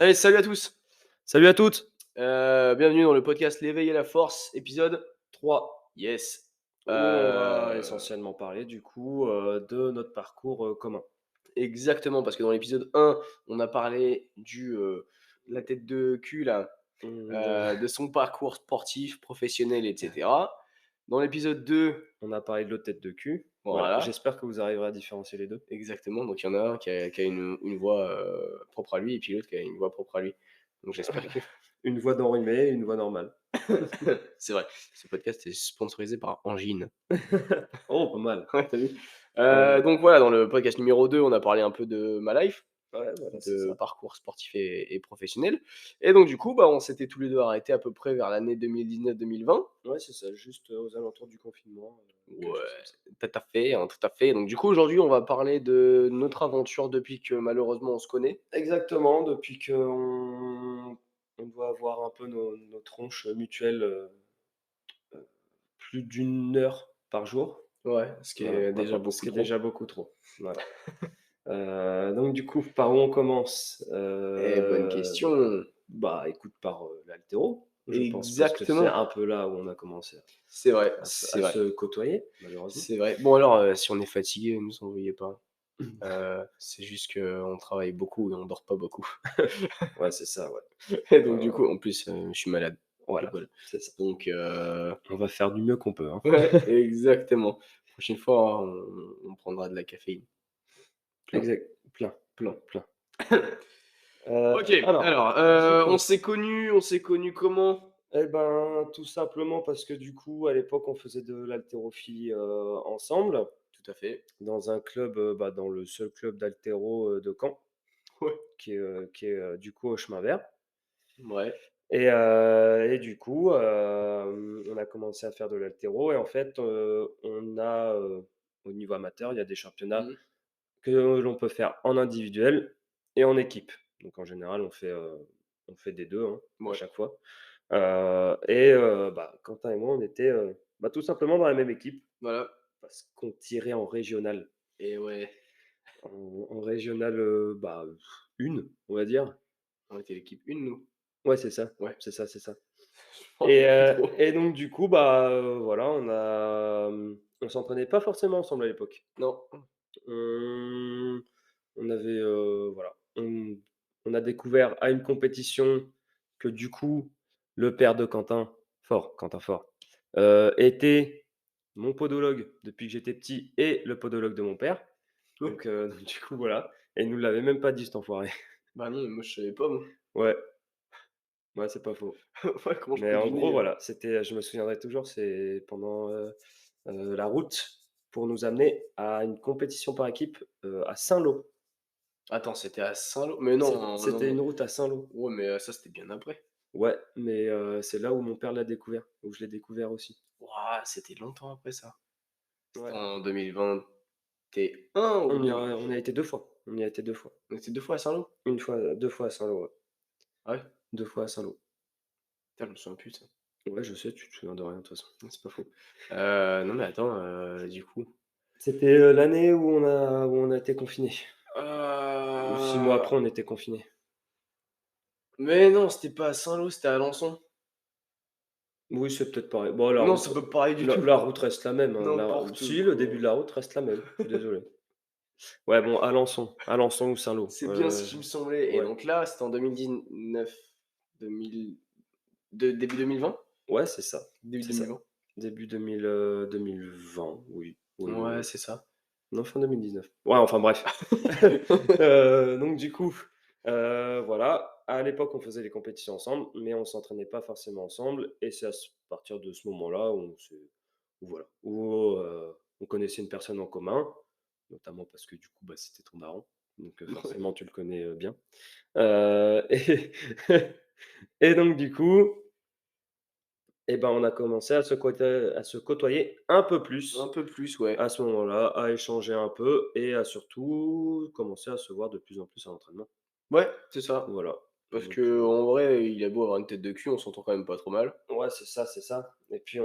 Allez, salut à tous. Salut à toutes! Bienvenue dans le podcast L'éveil et la force, épisode 3. Yes. Où on va Heu, essentiellement parler du coup, de notre parcours, commun. Exactement, parce que dans l'épisode 1, on a parlé la tête de cul là, On de son parcours sportif, professionnel et cetera. Dans l'épisode 2, on a parlé de l'autre tête de cul. Voilà, voilà, j'espère que vous arriverez à différencier les 2. exactement, donc il y en a un qui a une voix, propre à lui et puis l'autre qui a une voix propre à lui. Donc j'espère que Une voix d'enrhumé et une voix normale. c'est vrai, ce podcast est sponsorisé par Angine. Oh, pas mal, Ouais, tu vu? pas mal. Donc voilà, dans le podcast numéro 2, on a parlé un peu de ma life, Ouais, voilà, c'est de ça. parcours sportif et professionnel et donc du coup, bah, on s'était tous les 2 arrêtés à peu près vers l'année 2019-2020. Ouais, c'est ça, juste, aux alentours du confinement, quelque Ouais, chose comme ça. tout à fait, hein, tout à fait. Donc du coup, aujourd'hui, on va parler de notre aventure depuis que malheureusement on se connaît. Exactement, depuis qu'on doit avoir un peu nos tronches, mutuelles, plus d'une heure par jour. Ouais, ce qui Voilà, est déjà maintenant, ce beaucoup qui est trop. déjà beaucoup trop. Voilà. Donc du coup, par où on commence? Bonne question. Bah, écoute, par, l'haltéro, je pense, parce que c'est Exactement. un peu là où on a commencé C'est vrai, à se c'est à vrai, se côtoyer, malheureusement. c'est vrai. Bon alors, si on est fatigué, ne nous en veuillez pas. C'est juste qu'on travaille beaucoup et on dort pas beaucoup. Ouais, c'est ça, ouais. Et donc du Heu, coup, en plus, je suis malade. Pile voilà, poil. c'est ça. Donc On va faire du mieux qu'on peut, hein. ouais, exactement. Prochaine fois, on prendra de la caféine. Plein, Exact, plein, plein. plein. OK, Alors, alors, du coup, on s'est connus comment? eh ben, tout simplement parce que du coup, à l'époque, on faisait de l'haltérophilie, ensemble, Tout à fait. dans un club, bah, dans le seul club d'haltéro, de Caen. Ouais. Qui est, du coup au chemin vert Ouais. et du coup, on a commencé à faire de l'haltéro et en fait, on a, au niveau amateur, il y a des championnats Mmh. que l'on peut faire en individuel et en équipe. Donc en général, on fait des 2, hein, à Ouais. chaque fois, bah, Quentin et moi, on était, bah, tout simplement dans la même équipe Voilà. parce qu'on tirait en régional. Et ouais, En régional, bah, 1, on va dire. on était l'équipe 1 nous. Ouais, c'est ça, Ouais, c'est ça, c'est ça. je m'en rappelle plus trop. Et donc du coup, bah, voilà, on s'entraînait pas forcément ensemble à l'époque. Non. On on avait, voilà, on a découvert à une compétition que du coup, le père de Quentin Fort, était mon podologue depuis que j'étais petit et le podologue de mon père. Ouais. Donc donc du coup, voilà, et il nous l'avait même pas dit cet enfoiré. Bah non, mais moi je savais pas moi. Ouais, ouais, c'est pas faux. Ouais, comment je Mais peux en gros, deviner, voilà, c'était, je me souviendrai toujours, c'est pendant, la route pour nous amener à une compétition par équipe, à Saint-Lô. Attends, c'était à Saint-Lô? Mais non, non, C'était non. une route à Saint-Lô. Ouais, mais ça, c'était bien après. Ouais, mais c'est là où mon père l'a découvert, où je l'ai découvert aussi. Waouh, c'était longtemps après ça. C'était Ouais, en 2021 ou on y a été 2 fois, on y a été 2 fois. on était 2 fois à Saint-Lô? Une fois, 2 fois à Saint-Lô, ouais. Ah ouais? 2 fois à Saint-Lô. Putain, je me souviens plus de ça. Ouais, je sais, tu te souviens de rien de toute façon. C'est pas faux. Non mais attends, du coup, C'était, l'année où on a été confinés. Ou 6 mois heu, après, on était confinés. mais non, c'était pas à Saint-Lô, c'était à Alençon. Oui, c'est peut-être pareil. Bon, Non, c'est pas pareil du tout. la route reste la même, hein, la N'importe si, le début quoi. de la route reste la même, je suis désolé. Ouais, bon, Alençon ou Saint-Lô, C'est bien ce qui me semblait et ouais. donc là, c'était en 2019, 2000 de début 2020? Ouais, c'est ça, Début c'est ça. 2020? Début 2020, oui. Oui, oui, Ouais, oui. c'est ça. Non, fin 2019. Ouais, enfin bref. Donc du coup, voilà, à l'époque, on faisait les compétitions ensemble, mais on s'entraînait pas forcément ensemble et c'est à partir de ce moment-là où où voilà, on connaissait une personne en commun, notamment parce que du coup, bah, c'était ton daron, donc Ouais. forcément tu le connais, bien. Et et donc du coup, et ben, on a commencé à se côtoyer un peu Un plus peu plus, ouais. à ce moment-là, à échanger un peu et à surtout commencer à se voir de plus en plus à l'entraînement. Ouais, c'est ça. Voilà, Parce donc qu'en vrai, il a beau avoir une tête de cul, on s'entend quand même pas trop mal. ouais, c'est ça, et puis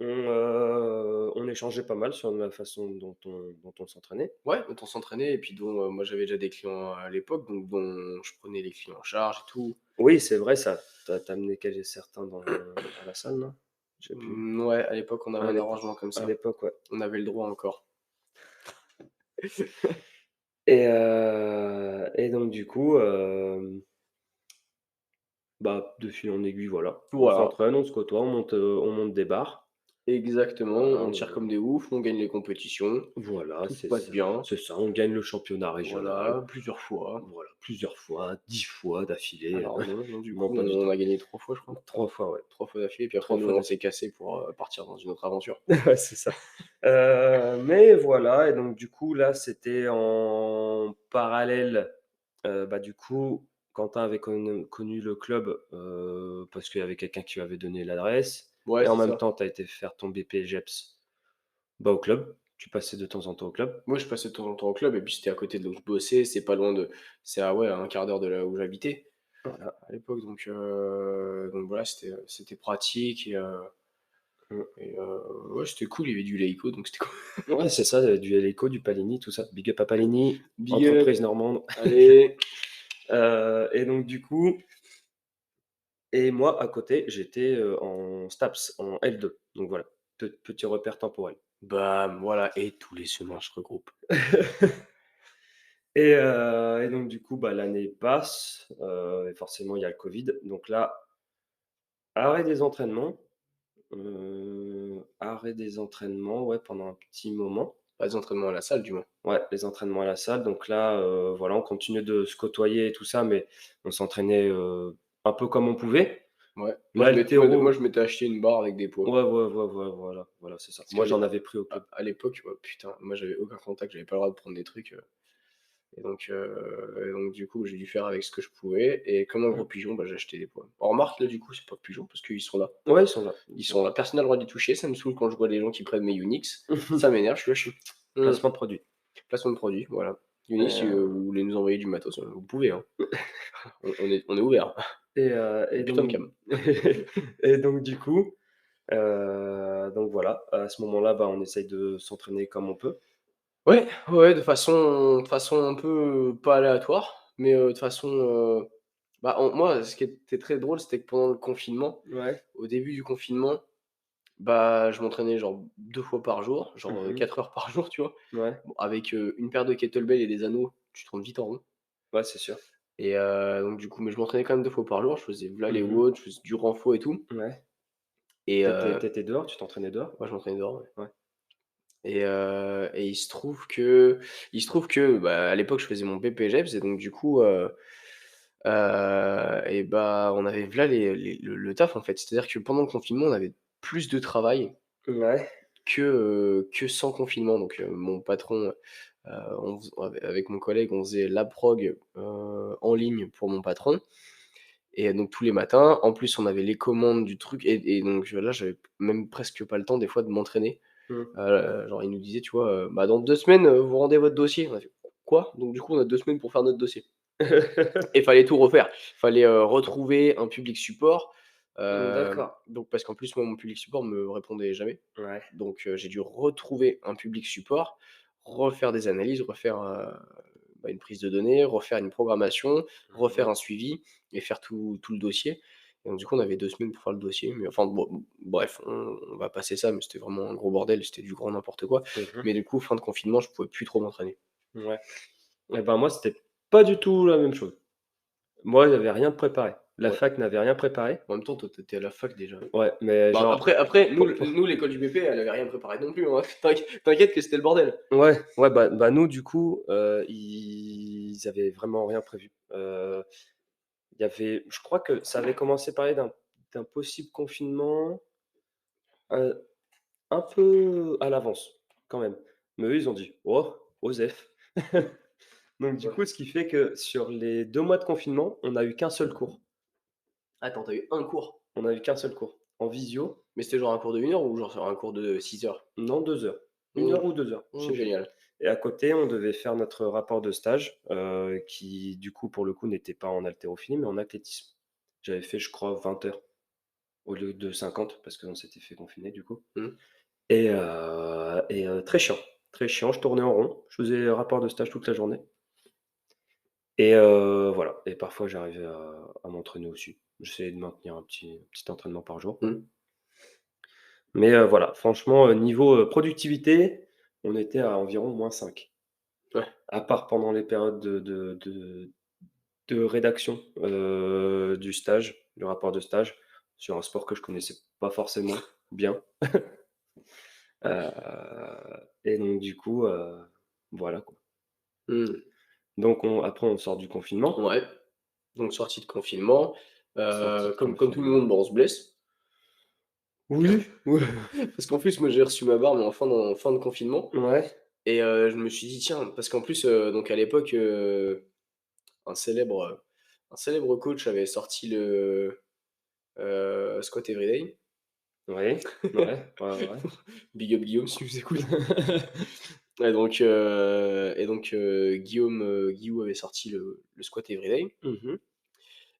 On échangeait pas mal sur la façon dont on s'entraînait. Ouais, dont on s'entraînait et puis dont, moi j'avais déjà des clients à l'époque, donc dont je prenais les clients en charge et tout. Oui, c'est vrai ça. Tu as amené certains à la salle, non? Je sais plus. Ouais, à l'époque, on avait À un l'époque arrangement comme à ça. l'époque, ouais. On avait le droit encore. Et donc du coup, bah, de fil en aiguille, voilà. On Voilà, s'entraîne, on se côtoie, on monte des barres. exactement, Voilà, on tire comme des oufs, on gagne les compétitions, voilà, tout se c'est passe ça. bien, C'est ça, on gagne le championnat régional. voilà, plusieurs fois. Voilà, plusieurs fois, 10 fois d'affilée, Alors non, non, du non, coup, pas du on tout. a gagné 3 fois, je crois. 3 fois, ouais. 3 fois d'affilée, puis après 3 nous, fois on d'affilée. s'est cassés pour, partir dans une autre aventure. Ouais, c'est ça. Mais voilà et donc du coup, là, c'était en parallèle, bah, du coup, Quentin avait connu le club, parce qu'il y avait quelqu'un qui lui avait donné l'adresse Ouais, et en c'est même ça. temps, tu as été faire ton BPJEPS, bah, au club. Tu passais de temps en temps au club. Moi, je passais de temps en temps au club et puis c'était à côté de là où je bossais, c'est pas loin de c'est à ouais, à 1/4 d'heure de là où j'habitais Voilà. à l'époque, donc voilà, c'était pratique Mmh. ouais, c'était cool, il y avait du Laïco, donc c'était cool. Ouais, c'est ça, du Eleiko, du Palini, tout ça. Big up à Palini, Big up, entreprise normande. allez! Et donc du coup et moi, à côté, j'étais, en STAPS, en L2. Donc voilà, petit repère temporel. Bam, voilà et tous les chemins se regroupent. Et donc du coup, bah, l'année passe, et forcément il y a le covid. Donc là, arrêt des entraînements, ouais, pendant un petit moment. Pas des entraînements à la salle, du moins. Ouais, les entraînements à la salle. Donc là, voilà, on continuait de se côtoyer et tout ça, mais on s'entraînait, un peu comme on pouvait. Ouais. Moi, je L'haltéro m'étais acheté une barre avec des poids. ouais, voilà, c'est ça. Parce Moi, qu'à j'en avais pris au club. à l'époque, oh putain, moi j'avais aucun contact, j'avais pas le droit de prendre des trucs, et donc du coup, j'ai dû faire avec ce que je pouvais et comme un gros Mmh. pigeon, bah, j'ai acheté des poids. En remarque, là, du coup, c'est pas pigeon parce qu'ils sont là. Ouais, ils sont là, ils Ils sont sont là. là, personne n'a le droit d'y toucher, ça me saoule quand je vois des gens qui prennent mes Unix, ça m'énerve, je suis là, Placement de produit. placement de produit, voilà. Unix, si, Et vous voulez nous envoyer du matos, vous pouvez, hein. On est ouvert. et Putain de donc cam. et donc du coup, donc voilà, à ce moment-là, bah, on essaye de s'entraîner comme on peut. Ouais, ouais, de façon un peu, pas aléatoire, mais, de façon, bah, moi, ce qui était très drôle, c'était que pendant le confinement, Ouais. au début du confinement, bah, je m'entraînais genre 2 fois par jour, genre, Mmh. 4 heures par jour, tu vois? Ouais. Bon, avec, une paire de kettlebells et des anneaux, tu tournes vite en rond Ouais, c'est sûr. et donc du coup mais je m'entraînais quand même 2 fois par jour, je faisais v'là les Mmh. watts, je faisais du renfort et tout Ouais. et Tu étais dehors? Tu t'entraînais dehors? ouais, je m'entraînais dehors, ouais Ouais. et il se trouve que, bah, à l'époque, je faisais mon BPJEPS et donc du coup, et bah, on avait v'là le taf, en fait. C'est-à-dire que pendant le confinement, on avait plus de travail Ouais. que sans confinement. Donc, mon patron, avec mon collègue, on faisait la prog, en ligne pour mon patron et donc tous les matins. En plus, on avait les commandes du truc et donc là, j'avais même presque pas le temps des fois de m'entraîner. Mmh. Genre, il nous disait, tu vois, «Bah, dans 2 semaines, vous rendez votre dossier». On a fait: «Quoi?» Donc du coup, on a 2 semaines pour faire notre dossier. Et fallait tout refaire. Fallait, retrouver un public support, D'accord. donc parce qu'en plus, moi, mon public support me répondait jamais. Ouais. Donc, j'ai dû retrouver un public support, refaire des analyses, refaire, bah, une prise de données, refaire une programmation, refaire Mmh. un suivi et faire tout le dossier. Et donc du coup, on avait 2 semaines pour faire le dossier, mais enfin bon, bref, on va passer ça, mais c'était vraiment un gros bordel, c'était du grand n'importe quoi. Mmh. Mais du coup, fin de confinement, je pouvais plus trop m'entraîner. Ouais. Et ben, moi, c'était pas du tout la même chose. Moi, il y avait rien de préparé. La Ouais. fac n'avait rien préparé. En même temps, toi, tu étais à la fac déjà. Ouais, mais Bah, genre après nous pour l nous l'école du BP, elle avait rien préparé non plus, hein. T'inquiète que c'était le bordel. ouais, ouais, bah, nous, du coup, ils avaient vraiment rien prévu. Il y avait je crois que ça avait commencé à parler d'un possible confinement, heu, un peu à l'avance, quand même. Mais eux, ils ont dit: «Oh, OSEF». Donc du Ouais. coup, ce qui fait que sur les 2 mois de confinement, on n'a eu qu'un seul cours. Attends, tu as eu un cours? On a eu qu'un seul cours en visio. Mais c'était genre un cours de 1 heure ou genre un cours de 6 heures? Non, 2 heures. 1 Mmh, heure ou 2 heures, je sais plus. génial. Et à côté, on devait faire notre rapport de stage, qui du coup, pour le coup, n'était pas en haltérophilie, mais en athlétisme. J'avais fait, je crois, 20 heures. au lieu de 50 parce qu'on s'était fait confiner du coup Mmh. et très chiant, très chiant. Je tournais en rond, je faisais rapport de stage toute la journée et voilà et parfois j'arrivais à m'entraîner aussi. J'essayais de maintenir un petit entraînement par jour, quoi. Mmh. Mais voilà, franchement, niveau, productivité, on était à environ -5. Ouais. À part pendant les périodes de rédaction, du stage, du rapport de stage, sur un sport que je connaissais pas forcément bien. Et donc du coup, voilà quoi. Mmh. Donc après on sort du confinement. Ouais. Donc sortie de confinement, Sortie de comme tout le monde, bah, confinement. on se blesse. Oui, ouais. Parce qu'en plus, moi, j'ai reçu ma barbe en fin de confinement Ouais, et je me suis dit: «Tiens» parce qu'en plus, donc à l'époque, un célèbre, heu, un célèbre coach avait sorti le, Squat Everyday. ouais, ouais, ouais, ouais. Big up Guillaume si tu nous écoutes. Guillaume avait sorti le Squat Everyday Mmh.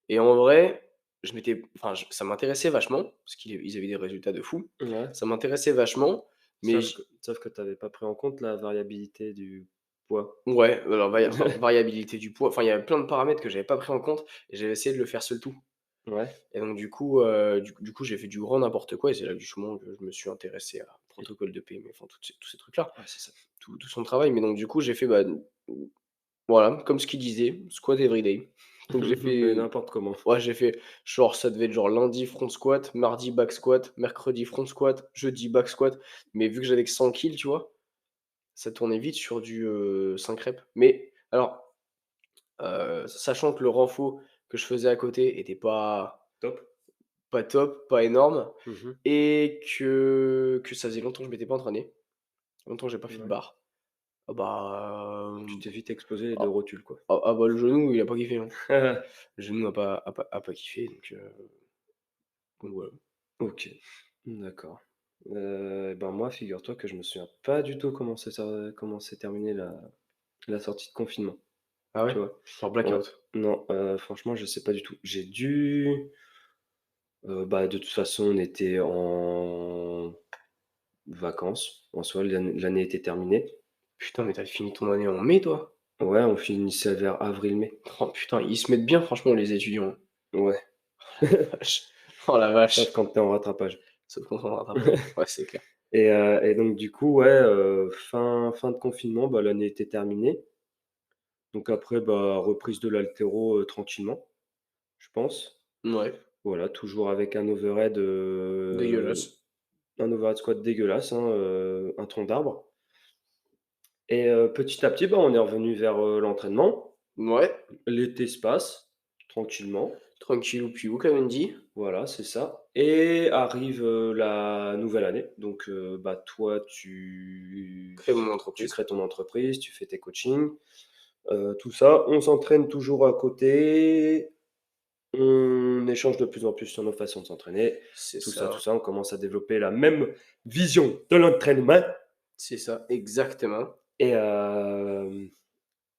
et en vrai, ça m'intéressait vachement parce ils avaient des résultats de fou. Ouais. Ça m'intéressait vachement, mais Sauf que tu avais pas pris en compte la variabilité du poids. ouais, alors variabilité du poids, enfin, il y a plein de paramètres que j'avais pas pris en compte et j'avais essayé de le faire seul tout Ouais, et donc du coup, j'ai fait du grand n'importe quoi et c'est là, justement, que je me suis intéressé à et protocole de PMF, enfin, tous ces trucs-là, ouais, c'est ça. tout son travail, mais donc du coup, j'ai fait, bah, voilà, comme ce qu'il disait, squat everyday. Donc j'ai Mais fait n'importe comment. ouais, j'ai fait genre, ça devait être genre lundi front squat, mardi back squat, mercredi front squat, jeudi back squat, mais vu que j'avais que 100 kills, tu vois? Ça tournait vite sur du, 5 reps. Mais alors, sachant que le renfo que je faisais à côté était Top. pas top, pas énorme Mmh. et que ça faisait longtemps que je m'étais pas entraîné, longtemps que j'ai pas fait de Ouais. barre. Ah bah, Tu t'es vite explosé les ah 2 rotules, quoi. bah, le genou, il a pas kiffé, hein. Le genou a pas kiffé donc voilà. OK, d'accord. Ben, moi, figure-toi que je me souviens pas du tout comment s'est terminée la sortie de confinement, Ah ouais? tu vois? Genre Ouais, blackout? non, franchement, je sais pas du tout. J'ai dû, bah, de toute façon, on était en vacances, en soi, l'année était terminée. Putain, mais tu fini ton année en mai, toi? Ouais, on finissait vers avril-mai. Oh putain, ils se mettent bien franchement les étudiants. Ouais, Vache. Oh la sauf vache. quand tu es en rattrapage. Sauf qu'on s'en rattrapage. Ouais, c'est clair. Et donc du coup, ouais, fin de confinement, bah, l'année était terminée. Donc après, bah, reprise de l'haltéro, tranquillement, je pense. Ouais, Voilà, toujours avec dégueulasse. un overhead squat dégueulasse, hein, un tronc d'arbre et petit à petit, bah, on est revenu vers, l'entraînement. Ouais, L'été se passe tranquillement, tranquillou piou comme on dit. voilà, c'est ça et arrive, la nouvelle année. Donc bah, toi, Crée mon tu entreprise. crées ton entreprise, tu fais tes coachings, tout ça. On s'entraîne toujours à côté. On échange de plus en plus sur nos façons de s'entraîner. C'est Tout ça, ça, on commence à développer la même vision de l'entraînement c'est ça, exactement. et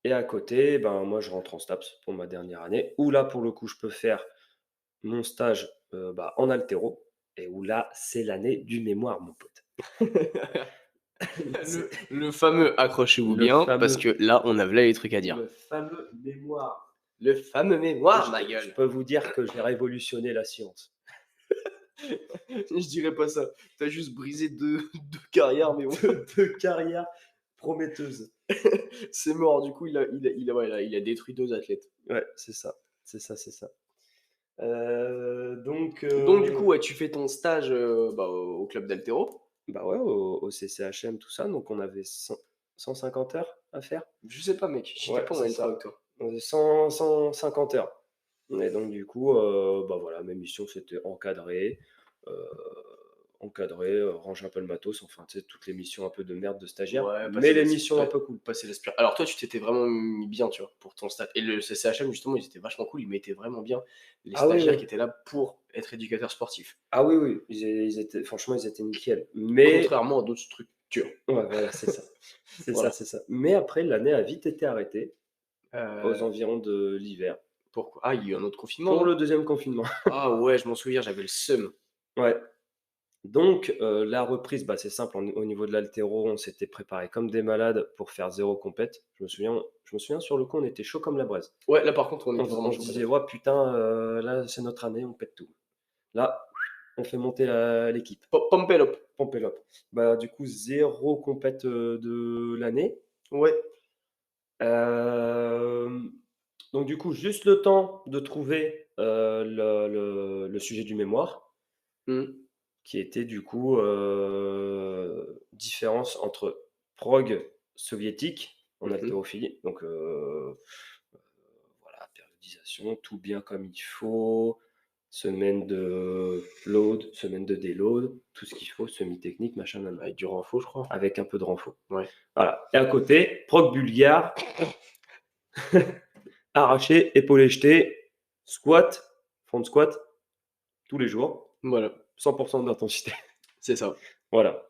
et à côté, ben, moi, je rentre en STAPS pour ma dernière année où là, pour le coup, je peux faire mon stage, bah, en haltéro et où là, c'est l'année du mémoire, mon pote. C'est Le fameux accrochez-vous le bien parce que fameux là, on a v'là les trucs à dire. le fameux mémoire. Le fameux Et mémoire, ma je gueule. peux vous dire que j'ai révolutionné la science. Je dirais pas ça. Tu as juste brisé 2 carrières, mais bon, 2 carrières prometteuses. c'est mort. Du coup, il a détruit 2 athlètes. Ouais, c'est ça, c'est ça, c'est ça. Donc Donc du coup, ouais, tu fais ton stage, bah, au club d'haltéro. bah, ouais, au CCHM, tout ça, donc on avait 150 heures à faire. Je sais pas, mec, j'étais Ouais, pas en c'est même temps ça. avec toi. On avait 150 heures et donc du coup, bah, voilà, mes missions, c'était heu, ranger un peu le matos, enfin, tu sais, toutes les missions un peu de merde de stagiaire, Ouais, mais les missions un peu cool. passer l'aspirateur. Alors toi, tu t'étais vraiment mis bien, tu vois, pour ton stage et le CCHM justement, ils étaient vachement cool, ils mettaient vraiment bien les Ah oui, stagiaires qui oui. étaient là pour être éducateurs sportifs. Ah oui, oui, ils étaient franchement, ils étaient nickel, mais Contrairement à d'autres structures. ouais, voilà, c'est ça. C'est ça, Voilà. c'est ça. Mais après, l'année a vite été arrêtée, aux Heu, environs de l'hiver, Pourquoi? Ah, il y a eu un autre confinement, pour non? le deuxième confinement. Ah ouais, je m'en souviens, j'avais le seum. Ouais. Donc, la reprise, bah, c'est simple, au niveau de l'haltéro, on s'était préparé comme des malades pour faire 0 compète. Je me souviens sur le coup, on était chaud comme la braise. Ouais, là par contre, on On était se vraiment on se chaud disait: patate. «Ouais putain, là c'est notre année, on pète tout». Là, on fait monter la l'équipe. Pump it up. Pompe it up. Bah, du coup 0 compète, de l'année. Ouais. Hem, donc du coup, juste le temps de trouver, le sujet du mémoire, Mmh. qui était du coup, différence entre prog soviétique en Mmh. haltérophilie, donc voilà, périodisation, tout bien comme il faut, semaine de load, semaine de déload, tout ce qu'il faut, semi-technique, machin nana, Avec du renfo, je crois. avec un peu de renfo. Ouais. Voilà, et à côté, prog bulgare, arraché, épaulé jeté, squat, front squat, tous les jours, Voilà, 100 d'intensité. c'est ça, Voilà.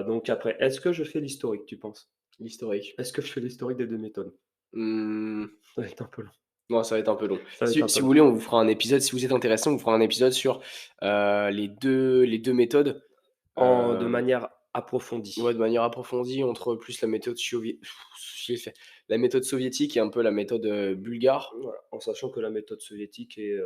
Donc après, est-ce que je fais l'historique, tu penses? l'historique. Est-ce que je fais l'historique des 2 méthodes? Mmh, Ça va être un peu long. non, ça va être un peu long. Ça va être Si un peu si vous long. voulez, on vous fera un épisode, si vous êtes intéressé, on vous fera un épisode sur, les deux méthodes, De hem, manière approfondie. ouais, de manière approfondie entre plus la méthode soviétique et un peu la méthode, bulgare. Voilà, en sachant que la méthode soviétique est,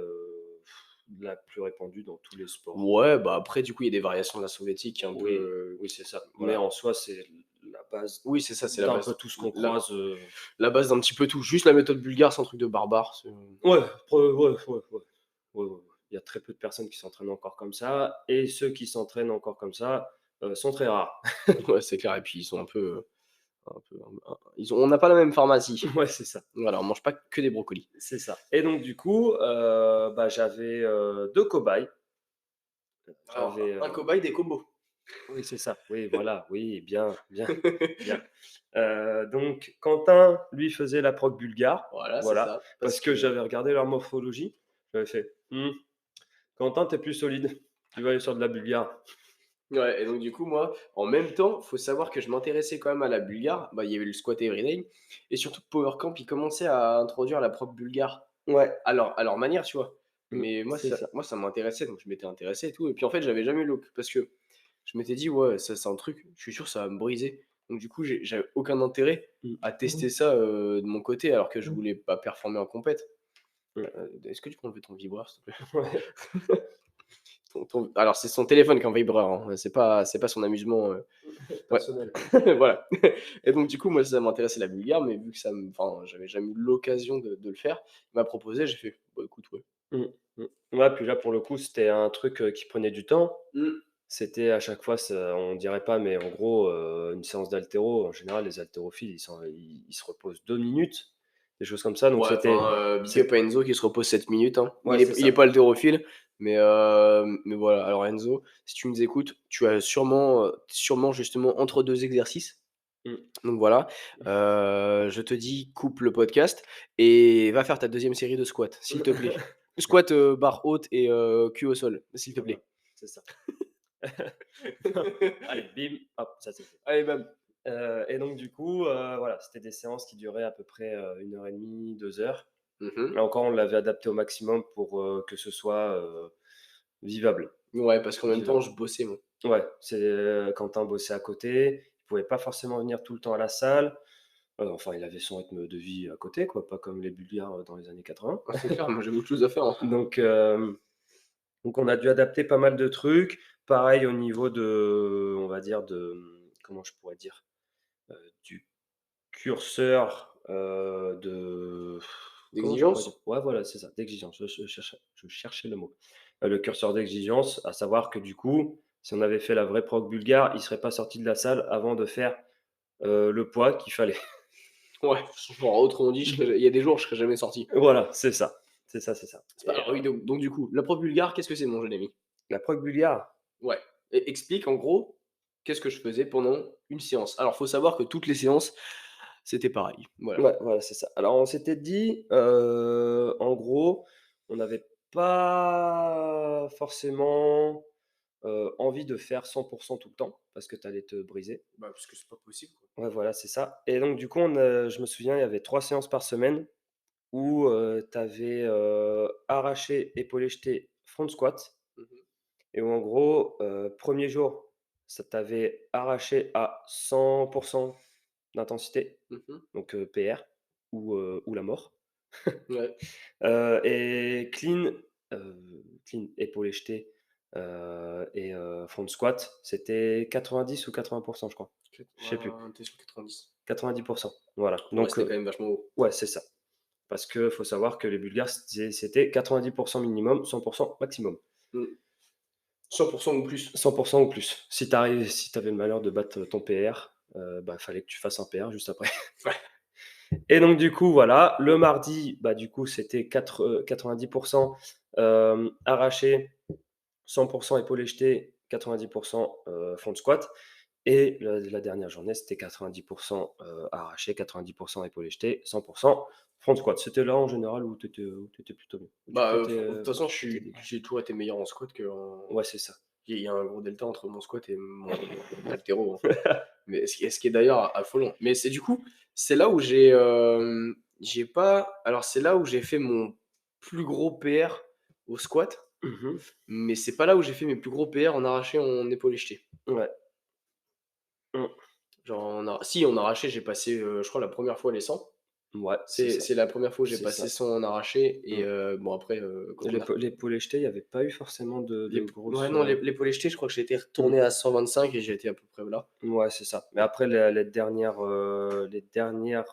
la plus répandue dans tous les sports. Ouais, bah, après, du coup, il y a des variations de la soviétique un peu, Oui, oui, c'est ça. Mais voilà. en soi, c'est la base Oui, c'est ça, c'est la d'un peu base. tout ce qu'on La croise, la base d'un petit peu tout. Juste la méthode bulgare, c'est un truc de barbare, c'est ouais, ouais, ouais, ouais, ouais. Ouais, ouais, ouais. Il y a très peu de personnes qui s'entraînent encore comme ça, et ceux qui s'entraînent encore comme ça, sont très rares. ouais, c'est clair et puis ils sont un peu ils ont on n'a pas la même pharmacie. Ouais, c'est ça, Voilà, on mange pas que des brocolis. c'est ça. Et donc du coup, bah, j'avais, 2 cobayes. J'avais, Alors, un cobaye, des combos. oui, c'est ça, oui, voilà, oui, bien, bien, bien. Donc Quentin, lui, faisait la prog bulgare, Voilà, c'est voilà, ça, parce parce que que j'avais regardé leur morphologie. J'avais fait: Quentin, tu plus solide, tu vas aller sur de la bulgare». ouais et donc du coup, moi, en même temps, faut savoir que je m'intéressais quand même à la bulgare. Bah, il y avait le squat everyday et surtout que Power Camp, ils commençaient à introduire la prog bulgare Ouais, à leur manière, tu vois? Mais moi c'est ça ça. moi ça m'intéressait, donc je m'étais intéressé et tout et puis en fait, j'avais jamais eu parce que je m'étais dit: «Ouais, ça c'est un truc, je suis sûr ça va me briser». Donc du coup, j'avais aucun intérêt à tester ça, de mon côté alors que je voulais pas performer en compète. Mmh. Est-ce que tu peux enlever ton vibreur, s'il te plaît? Ouais, Alors c'est son téléphone qui est en vibreur, hein, c'est pas son amusement, ouais, personnel. voilà et donc du coup, moi ça m'intéressait la bulgare, mais vu que j'avais jamais eu l'occasion de le faire, il m'a proposé, j'ai fait: «Bah écoute, ouais». Mmh, mmh. Ouais, puis là, pour le coup, c'était un truc, qui prenait du temps. Mmh. C'était à chaque fois, ça on dirait pas, mais en gros, une séance d'haltéro, en général, les haltérophiles, ils se reposent 2 minutes, des choses comme ça, donc Ouais, c'était enfin, big c'est up à Enzo qui se repose 7 minutes, hein. ouais, Il est pas haltérophile, mais voilà. Alors Enzo, si tu nous écoutes, tu as sûrement justement entre 2 exercices. mmh, Donc voilà, je te dis coupe le podcast et va faire ta deuxième série de squats, s'il te plaît. Squat, barre haute et cul au sol, s'il te voilà, plaît. c'est ça. Allez, bim, hop, ça c'est fait. Allez bam. Et donc du coup, voilà, c'était des séances qui duraient à peu près, 1 heure et demie, 2 heures. Mmh. Là encore, on l'avait adapté au maximum pour, que ce soit, vivable. Ouais, parce qu'en même temps, Vivable. je bossais moi. Ouais, c'est, Quentin bossait à côté, il pouvait pas forcément venir tout le temps à la salle. Enfin, il avait son rythme de vie à côté, quoi, pas comme les Bulgares, dans les années 80. Ah c'est clair, moi j'ai beaucoup de choses à faire, hein. Donc, donc on a dû adapter pas mal de trucs. Pareil au niveau de, on va dire de, comment je pourrais dire? Du curseur, de comment je pourrais dire? D'exigence? Ouais, voilà, c'est ça, d'exigence, je cherchais le mot. Le curseur d'exigence, à savoir que du coup, si on avait fait la vraie prog bulgare, il serait pas sorti de la salle avant de faire, le poids qu'il fallait. Ouais, genre autrement dit, il y a des jours, je serais jamais sorti. Voilà, c'est ça. C'est ça, c'est ça. C'est pas Et alors oui, donc du coup, la preuve bulgare, qu'est-ce que c'est mon jeune ami? la prog bulgare, Ouais, explique en gros, qu'est-ce que je faisais pendant une séance? Alors faut savoir que toutes les séances, c'était pareil, voilà. ouais, voilà, c'est ça. Alors on s'était dit, en gros, on n'avait pas forcément, envie de faire 100 tout le temps parce que tu allais te briser. Bah, parce que c'est pas possible, quoi. Ouais, voilà, c'est ça. Et donc du coup, je me souviin, il y avait 3 séances par semaine où, tu avais, arraché, épaulé jeté, front squat. Mmh. et où en gros, 1er jour, ça t'avait arraché à 100 d'intensité, Mmh. donc PR ou la mort. Ouais. Et clean, épaulé jeté, et front squat, c'était 90 ou 80 je crois. Je sais plus. Tu sur 90. 90, voilà, Ouais, donc c'était quand même vachement haut. ouais, c'est ça. Parce que faut savoir que les Bulgares, c'était 90 minimum, 100 maximum. Mmh. 100 ou plus. 100 ou plus. Si tu avais le malheur de battre ton PR, bah, fallait que tu fasses un PR juste après. Ouais. Et donc du coup, voilà, le mardi, bah, du coup, c'était 90 arraché, 100 épaulé jeté, 90 front squat, et la dernière journée, c'était 90 arraché, 90 épaulé jeté, 100 front squat. C'était là en général où tu étais plutôt bien. Où tu Bah, pétais, de toute façon, pétais des j'ai toujours été meilleur en squat qu'en ouais, c'est ça. il y a un gros delta entre mon squat et mon haltéro, hein. Mais ce qui est d'ailleurs affolant. Mais c'est du coup, c'est là où j'ai pas alors c'est là où j'ai fait mon plus gros PR au squat, Mmh. mais c'est pas là où j'ai fait mes plus gros PR en arraché, en épaulé jeté. Ouais. Mmh. Genre en arraché, j'ai passé, je crois la première fois les 100. Ouais, c'est C'est ça, c'est la première fois où j'ai c'est ça. passé 100 en arraché et Mmh. bon après, quand on a L'épaulé jeté, il y avait pas eu forcément de ouais grosses, non, l'épaulé jeté, je crois que j'ai été mmh. retourné à 125 et j'ai été à peu près là. Ouais, c'est ça. Mais après les dernières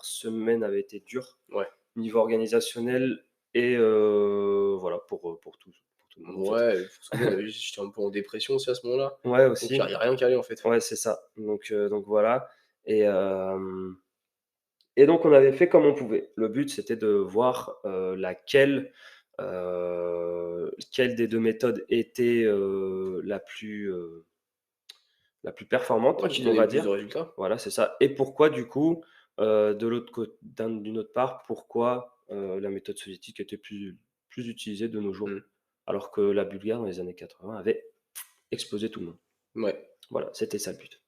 semaines avaient été dures, Ouais. niveau organisationnel et voilà pour tout le monde, en fait. Ouais, parce que moi, j'étais un peu en dépression aussi à ce moment-là, Ouais, donc il aussi. y a rien qui allait en fait. Ouais, c'est ça. Donc voilà, et hem et donc on avait fait comme on pouvait. Le but, c'était de voir, quelle des 2 méthodes était, la plus performante, Ouais, qui on donnait le va plus de dire. résultats. Voilà, c'est ça, et pourquoi du coup, d'une autre part, pourquoi, la méthode soviétique était plus utilisée de nos jours? Mmh. Alors que la bulgare dans les années 80 avait explosé tout le monde. Ouais. Voilà, c'était ça le but,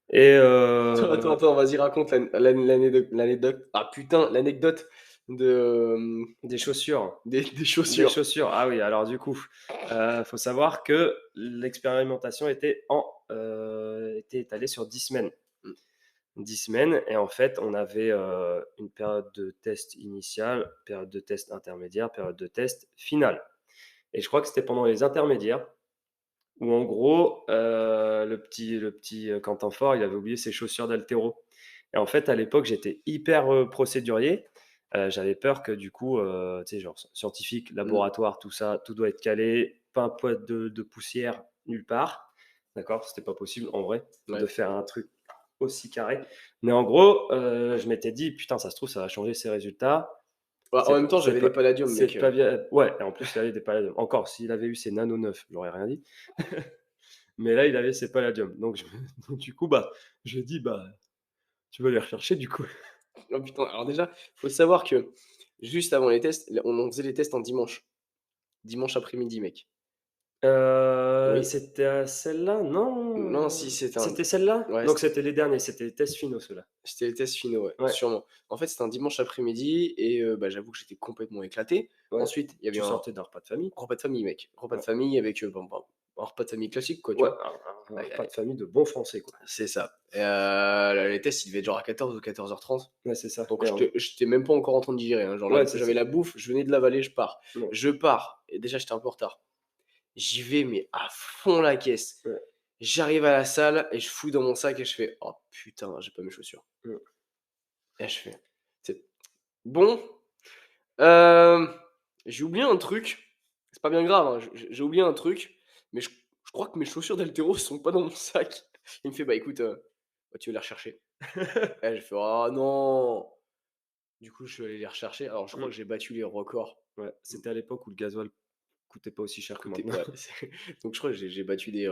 et Attends, vas-y raconte l'anecdote. Ah putain, l'anecdote de, des chaussures. des Des chaussures. chaussures, ah oui, alors du coup, faut savoir que l'expérimentation était étalée sur 10 semaines. Mmh. 10 semaines, et en fait, on avait, une période de test initiale, période de test intermédiaire, période de test finale, et je crois que c'était pendant les intermédiaires où en gros, le petit, Quentin Fort, il avait oublié ses chaussures d'haltéro, et en fait, à l'époque, j'étais hyper, procédurier. J'avais peur que du coup, tu sais, genre scientifique, Mmh. laboratoire, tout ça, tout doit être calé, pas un poids de poussière nulle part. D'accord? C'était pas possible en vrai de Ouais. faire un truc aussi carré. Mais en gros, je m'étais dit: «Putain, ça se trouve, ça va changer ses résultats. Bah, en même temps, C'est j'avais des pas palladiums c'est mec, pas bien». Ouais, et en plus, il avait des palladiums. Encore, s'il avait eu ses Nano 9, j'aurais rien dit. Mais là, il avait ses palladiums. Donc donc du coup, bah, je lui ai dit: «Bah, tu vas les rechercher du coup?» oh putain, alors déjà, faut savoir que juste avant les tests, on faisait les tests en dimanche. Dimanche après-midi mec. Oui. C'était à celle-là? Non, Non, si, c'était un c'était celle-là? ouais, Donc c'était les derniers, c'était les tests finaux, ceux-là. c'était les tests finaux, ouais, Ouais, sûrement. En fait, c'était un dimanche après-midi et bah, j'avoue que j'étais complètement éclaté. ouais. Ensuite, il y avait Tu un sortais d'un repas de famille? repas de famille, mec. Repas de Ouais. famille avec, bon, un repas de famille classique, quoi, tu Ouais, vois? un Aïe, repas aïe, de famille de bons Français, quoi. c'est ça. Et les tests, ils devaient être genre à 14 ou 14h30. Ouais, c'est ça, Donc et j'étais même pas encore en train de digérer, hein. Genre ouais, là, c'est j'avais ça. la bouffe, je venais de l'avaler, je pars. Ouais, Je pars et déjà, j'étais un peu en retard. J'y vais, mais à fond la caisse. ouais, J'arrive à la salle et je fouille dans mon sac et je fais: «Oh putain, j'ai pas mes chaussures». ouais. Et je fais: «C'est bon, hem, j'ai oublié un truc, c'est pas bien grave, hein, j'ai oublié un truc, mais je crois que mes chaussures d'haltéro sont pas dans mon sac». Il me fait: «Bah écoute, bah, tu veux les rechercher?» Et je fais: «Oh non!» Du coup, je suis allé les rechercher. Alors je crois Mmh. que j'ai battu les records. Ouais, c'était à l'époque où le gasoil coûtait pas aussi cher que Côté maintenant. ouais, donc je crois que j'ai battu des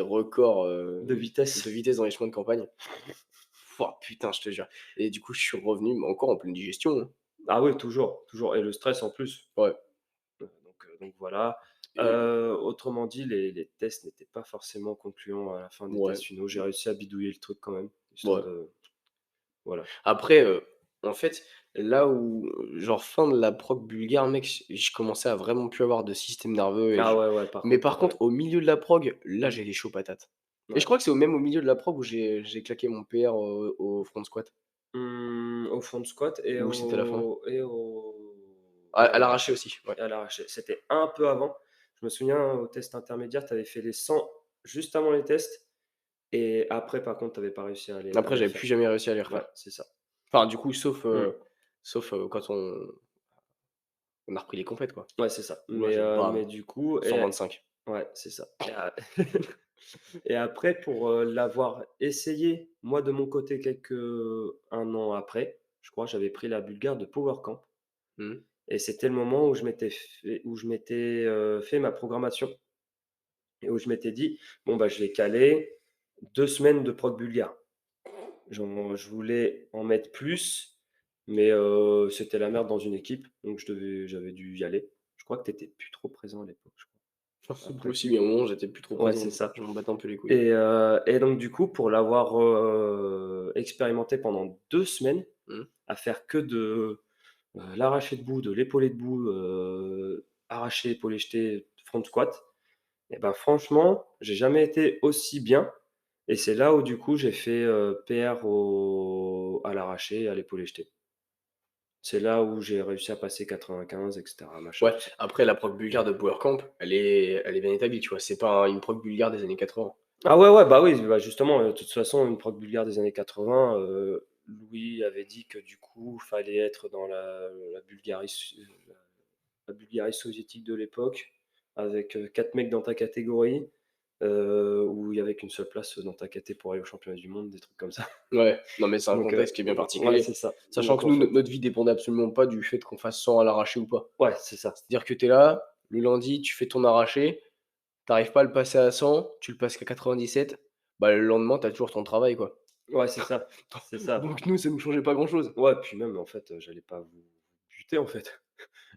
records, De de vitesse. vitesse dans les chemins de campagne. Pouah, putain, je te jure. Et du coup, je suis revenu, mais encore en pleine digestion, hein. Ah oui, toujours, toujours, et le stress en plus. Ouais. Donc voilà. Et Autrement dit, les tests n'étaient pas forcément concluants à la fin des ouais, tests finaux. J'ai réussi à bidouiller le truc quand même, histoire ouais. de voilà. Après, en fait, là où, genre fin de la prog bulgare, mec, je commençais à vraiment plus avoir de système nerveux et Ah je ouais, ouais, par mais contre, par ouais. contre, au milieu de la prog, là, Mmh. j'étais chaud patate et je Ouais. crois que c'est au milieu de la prog où j'ai claqué mon PR au front squat Au front squat et ou c'était à la fin? À l'arraché. l'arraché aussi, ouais. Et à l'arraché. C'était un peu avant. Je me souviens, au test intermédiaire, tu avais fait les 100 juste avant les tests et après, par contre, tu avais pas réussi à Après, les j'avais refaire. plus jamais réussi à les Ouais, refaire. c'est ça. Enfin, du coup, Mmh. sauf, quand on a repris les compètes, quoi. Ouais, c'est ça. Là, j'ai Mais bam, du coup 125. ouais, c'est ça et après pour, l'avoir essayé, moi, de mon côté, un an après, je crois, j'avais pris la bulgare de Power Camp Mmh. et c'était le moment où je m'étais, fait ma programmation et où je m'étais dit: «Bon, bah, je vais caler 2 semaines de prog bulgare». Je voulais en mettre plus, mais c'était la merde dans une équipe, donc j'avais dû y aller. Je crois que tu étais plus trop présent à l'époque, je crois, C'est après possible, il y a un moment, j'étais plus trop ouais, présent, c'est ça je m'en battais un peu les couilles. et donc du coup, pour l'avoir, expérimenté pendant 2 semaines, Mmh. à faire que de, l'arraché debout, de l'épaulé debout, arraché, épaulé jeté, front squat et ben, franchement, j'ai jamais été aussi bien et c'est là où du coup j'ai fait, PR à l'arraché et à l'épaulé jeté. C'est là où j'ai réussi à passer 95 et cetera, machin, Ouais, tout ça. après la prog bulgare de Power Camp, elle est bien établie, tu vois? C'est pas une prog bulgare des années 80. Ah ouais, ouais, bah oui, bah justement, de toute façon, une prog bulgare des années 80, Louis avait dit que du coup, fallait être dans la Bulgarie soviétique de l'époque, avec, 4 mecs dans ta catégorie, où il y avait qu'une seule place dans ta caté pour aller aux championnats du monde, des trucs comme ça. Ouais, non, mais c'est un Donc, contexte qui est bien ouais, particulier. c'est ça. Sachant Donc que en nous, fait notre vie dépendait absolument pas du fait qu'on fasse 100 à l'arraché ou pas. ouais, c'est ça. C'est-à-dire que tu es là, le lundi, tu fais ton arraché, tu arrives pas à le passer à 100, tu le passes qu'à 97, bah, le lendemain, tu as toujours ton travail, quoi. Ouais, c'est ça, c'est ça. Donc nous, ça nous changeait pas grand-chose. Ouais, puis même en fait, j'allais pas vous buter en fait.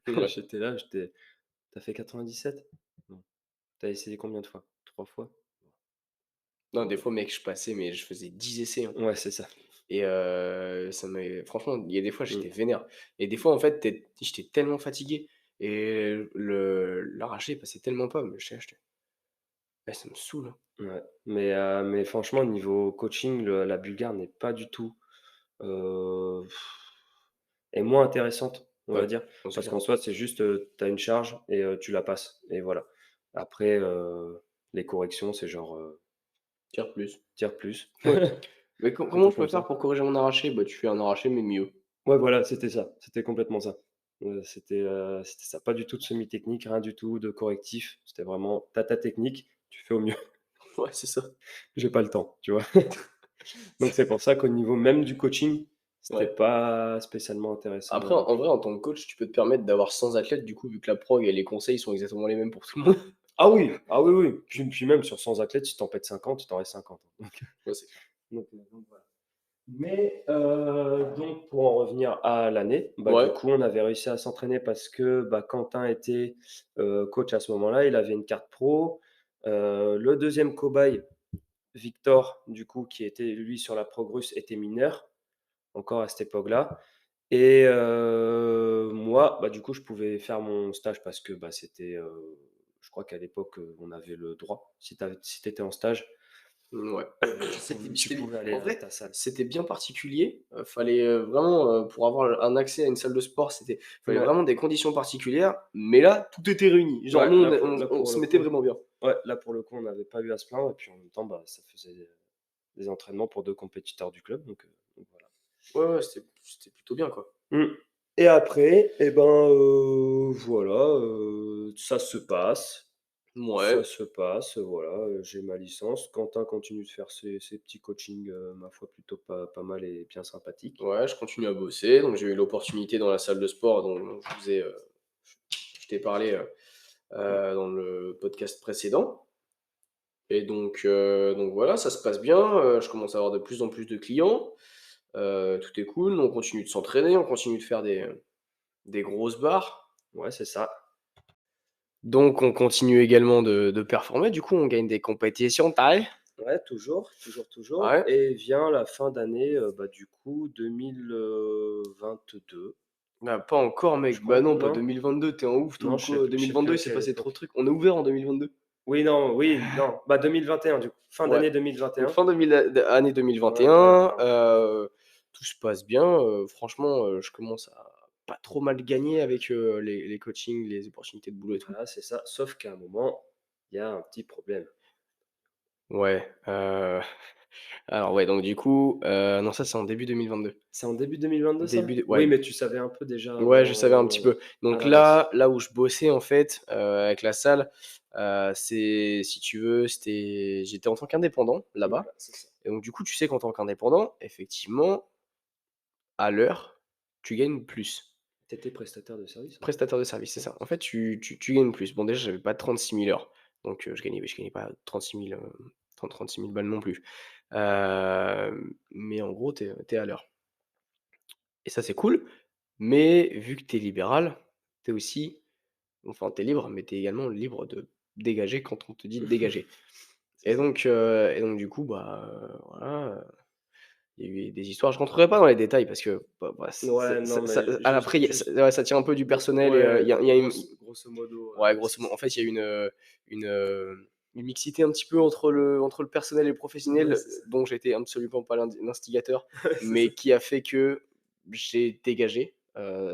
Ouais. J'étais là, j'étais tu fait 97? Non. Tu essayé combien de fois? 3 fois? Non, des OK. fois, mec, je passais, mais je faisais 10 essais, hein. Ouais, c'est ça. Et ça m'avait franchement, il y a des fois, Mmh. j'étais vénère et des fois, en fait, j'étais tellement fatigué et l'arraché passait tellement pas, mais j'étais: «Eh, ça me saoule, hein». Ouais, mais franchement niveau coaching, la bulgare n'est pas du tout, heu, est moins intéressante, on va Ouais, dire. non, c'est Parce clair. qu'en soi, c'est juste, tu as une charge et tu la passes et voilà. Après, les corrections, c'est genre, Tire plus. tire plus. Ouais. Mais Des comment trucs je peux comme faire ça. pour corriger mon arraché? Bah, tu fais un arraché, mais mieux. Ouais, voilà, c'était ça, c'était complètement ça. C'était ça. Pas du tout de semi-technique, rien du tout de correctif. C'était vraiment tu ta technique, tu fais au mieux. Ouais, c'est ça. J'ai pas le temps, tu vois? Donc c'est pour ça qu'au niveau même du coaching, c'était Ouais. pas spécialement intéressant Après, non en plus. vrai, en tant que coach, tu peux te permettre d'avoir 100 athlètes, du coup, vu que la prog et les conseils sont exactement les mêmes pour tout le monde. Ah oui! Ah oui, oui, puis même sur 100 athlètes, si tu en pètes 50, il t'en reste 50, hein. Ouais, c'est clair. Donc voilà. Mais donc pour en revenir à l'année, bah, du Ouais. coup, on avait réussi à s'entraîner parce que, bah, Quentin était, coach à ce moment-là. Il avait une carte pro. Le deuxième cobaye, Victor, du coup, qui était lui sur la Progrus, était mineur, encore à cette époque-là et moi, bah, du coup, je pouvais faire mon stage parce que, bah, c'était, je crois qu'à l'époque, on avait le droit. Si tu étais en stage, Ouais. C'était tu c'était pouvais aller en à vrai, ta salle. c'était bien particulier. Fallait, vraiment, pour avoir un accès à une salle de sport, fallait Ouais, vraiment des conditions particulières, mais là, tout était réuni. Genre ouais, nous, là on pour se le mettait coup vraiment bien. ouais, là pour le coup, on n'avait pas eu à se plaindre et puis en même temps, bah, ça faisait des entraînements pour 2 compétiteurs du club donc voilà. Ouais, ouais, c'était plutôt bien, quoi. Mmh et après et ben, voilà, ça Ouais, se passe, voilà, j'ai ma licence. Quentin continue de faire ses petits coachings, ma foi plutôt pas mal et bien sympathiques. ouais, je continue à bosser, donc j'ai eu l'opportunité dans la salle de sport dont je t'ai parlé, Mmh. dans le podcast précédent et donc voilà, ça se passe bien, je commence à avoir de plus en plus de clients, tout est cool, on continue de s'entraîner, on continue de faire des grosses barres. Ouais, c'est ça. Donc on continue également de performer, du coup on gagne des compétitions, tu vu? Ouais, toujours, toujours, toujours Ouais. et vient la fin d'année, bah, du coup 2022, Ah, pas encore je mec, bah crois. non, pas Non? 2022, tu es un ouf toi ou Non, quoi? je sais plus 2022 à il s'est quelle passé trop de époque. trucs. On a ouvert en 2022. Oui, non, oui, non, bah, 2021 du coup, fin Ouais. d'année 2021. Donc fin 2000 année Ouais, ouais, 2021, grave. tout se passe bien, franchement, je commence à pas trop mal gagner avec, les coachings, les opportunités de boulot et tout. Voilà, c'est ça, sauf qu'à un moment, il y a un petit problème. Ouais, alors ouais, donc du coup, non ça c'est en début 2022. C'est en début 2022 Début ça? de Oui, ouais, mais tu savais un peu déjà ouais, je avant, savais un petit peu. à Donc l'avance? là où je bossais en fait, avec la salle, c'est si tu veux, j'étais en tant qu'indépendant là-bas Voilà, c'est ça. et donc du coup, tu sais qu'en tant qu'indépendant, effectivement, à l'heure, tu gagnes plus. Tu étais prestataire de service, hein? Prestataire de service, c'est Ouais, ça. En c'est fait, ça. tu gagnes plus. Bon, déjà, j'avais pas 36 000 heures, donc je gagnais pas 36 000, 36 000 balles non plus. Mais en gros, tu es à l'heure et ça, c'est cool, mais vu que tu es libéral, tu es aussi enfin, tu es libre, mais tu es également libre de dégager quand on te dit de dégager C'est ça. et donc du coup, bah, voilà, il y a eu des histoires. Je rentrerai pas dans les détails parce que, bah, Ouais, non, ça mais après, juste ouais, ça tient un peu du personnel et ouais, il y a une grosso modo, ouais, c'est grosso modo, en fait, il y a une, une mixité un petit peu entre le personnel et le ouais, professionnel, c'est ça. dont j'étais absolument pas l'instigateur, Ouais, c'est ça. mais qui a fait que j'ai dégagé,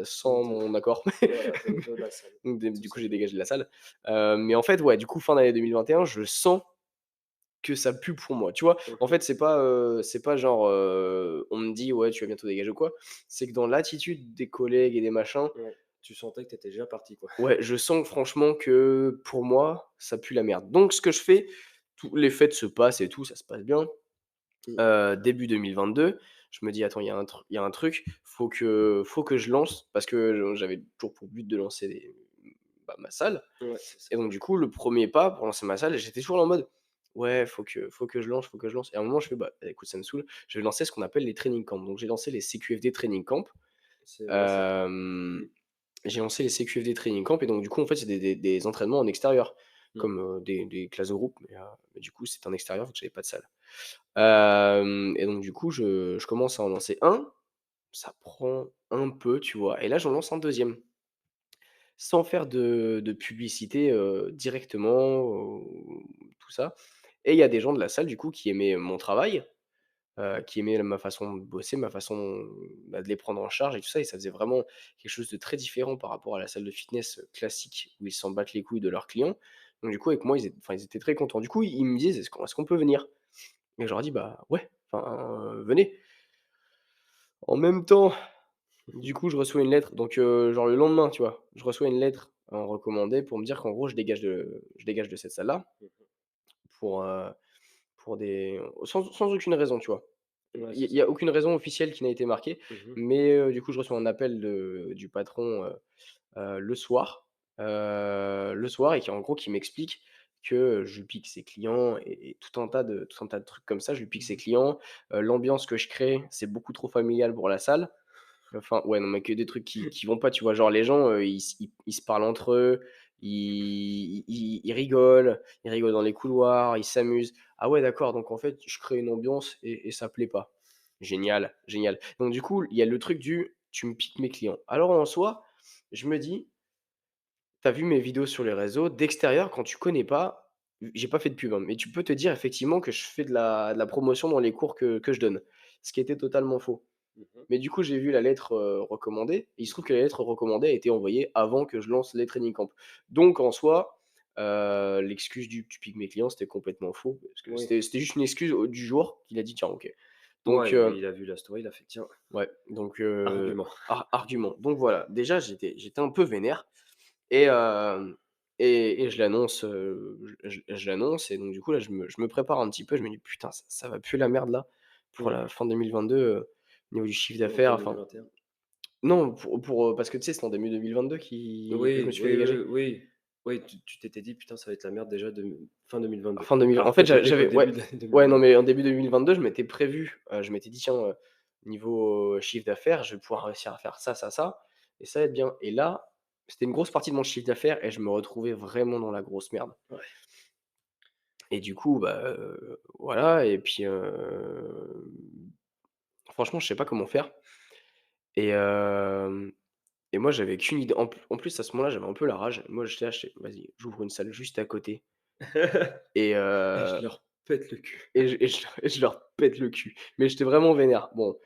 sans De mon accord. voilà, de la salle, Donc tout du coup, j'ai simplement. dégagé de la salle. Mais en fait, ouais, du coup, fin d'année 2021, je sens que ça pue pour moi, tu vois? Mmh En mh. fait, c'est pas genre, on me dit: «Ouais, tu vas bientôt dégager» ou quoi. C'est que dans l'attitude des collègues et des machins, Ouais. Tu sentais que tu étais déjà parti, quoi. ouais, je sens franchement que pour moi, ça pue la merde. Donc ce que je fais, tous les fêtes se passent et tout, ça se passe bien. Mmh. Début 2022, je me dis: «Attends, il y a un truc, faut que je lance» parce que j'avais toujours pour but de lancer bah, ma salle Ouais, c'est ça. et donc du coup, le premier pas pour lancer ma salle, j'étais toujours là en mode: «Ouais, faut que je lance, faut que je lance» et à un moment, je fais: «Bah, écoute, ça me saoule, je vais lancer ce qu'on appelle les training camps». Donc j'ai lancé les CQFD training camp. C'est ouais, c'est Hem mmh. J'ai lancé les CQFD Training Camp et donc du coup, en fait, c'est des entraînements en extérieur, Mmh. comme, des classes de groupe, mais du coup, c'est en extérieur vu que j'avais pas de salle. Et donc du coup, je commence à en lancer un, ça prend un peu, tu vois? Et là, j'en lance un deuxième, sans faire de publicité, directement, tout ça et il y a des gens de la salle, du coup, qui aimaient mon travail, qui aimaient ma façon de bosser, ma façon, bah, de les prendre en charge et tout ça et ça faisait vraiment quelque chose de très différent par rapport à la salle de fitness, classique où ils s'en battent les couilles de leurs clients. Donc du coup, avec moi, ils étaient très contents. Du coup, ils me disent: est-ce qu'on peut venir?» Et je leur dis: «Bah, ouais, enfin, venez». En même temps, du coup, je reçois une lettre donc genre le lendemain, tu vois? Je reçois une lettre en recommandé pour me dire qu'en gros, je dégage de cette salle-là Mmh. pour, des sans aucune raison, tu vois? Ouais, Il c'est y ça. a aucune raison officielle qui n'a été marquée, Mmh mh. mais du coup, je reçois un appel du patron, le soir et qui en gros, qui m'explique que, je lui pique ses clients et tout un tas de trucs comme ça. Je lui pique ses Mmh. clients, l'ambiance que je crée, c'est beaucoup trop familial pour la salle. Enfin, ouais, non, mais que des trucs qui vont pas, tu vois? Genre les gens, ils se parlent entre eux, ils rigolent dans les couloirs, ils s'amusent. Ah ouais, d'accord, donc en fait, je crée une ambiance et ça plaît pas. Génial, génial. Donc du coup, il y a le truc du: «Tu me piques mes clients». Alors en soi, je me dis: «Tu as vu mes vidéos sur les réseaux, d'extérieur, quand tu connais pas», j'ai pas fait de pub, hein, mais tu peux te dire effectivement que je fais de la promotion dans les cours que je donne. Ce qui était totalement faux. Mmh mh. Mais du coup, j'ai vu la lettre, recommandée et il se trouve Mmh que mh. la lettre recommandée a été envoyée avant que je lance les training camps. Donc en soi, l'excuse du «tu piques mes clients», c'était complètement faux parce que Oui. c'était juste une excuse au du jour qu'il a dit: «Tiens, OK». Donc Ouais, il a vu la story, il a fait: «Tiens, ouais, donc argument». argument. Donc voilà, déjà j'étais un peu vénère et je l'annonce, je l'annonce et donc du coup là, je me prépare un petit peu, je me dis: «Putain, ça va puer la merde là, pour Mmh. la fin 2022, au niveau du chiffre Pour d'affaires». Enfin 2021. non, parce que tu sais, c'était en début 2022 que je me Oui, suis fait oui, oui, dégager. oui. Oui, tu t'étais dit: «Putain, ça va être la merde déjà de fin 2022». Fin 2000 en Alors que fait, tu étais qu'au j'avais ouais, début de l'année ouais, non, 2022. mais en début 2022, je m'étais prévu, je m'étais dit: «Tiens, niveau, chiffre d'affaires, je vais pouvoir réussir à faire ça, ça, ça et ça va être bien» et là, c'était une grosse partie de mon chiffre d'affaires et je me retrouvais vraiment dans la grosse merde. Ouais. et du coup, bah, voilà et puis, franchement, je sais pas comment faire et moi, j'avais qu'une idée. En plus, à ce moment-là, j'avais un peu la rage. Moi, j'étais là, j'étais: «Vas-y, j'ouvre une salle juste à côté et Et je leur pète le cul. je leur pète le cul». Mais j'étais vraiment vénère. Bon,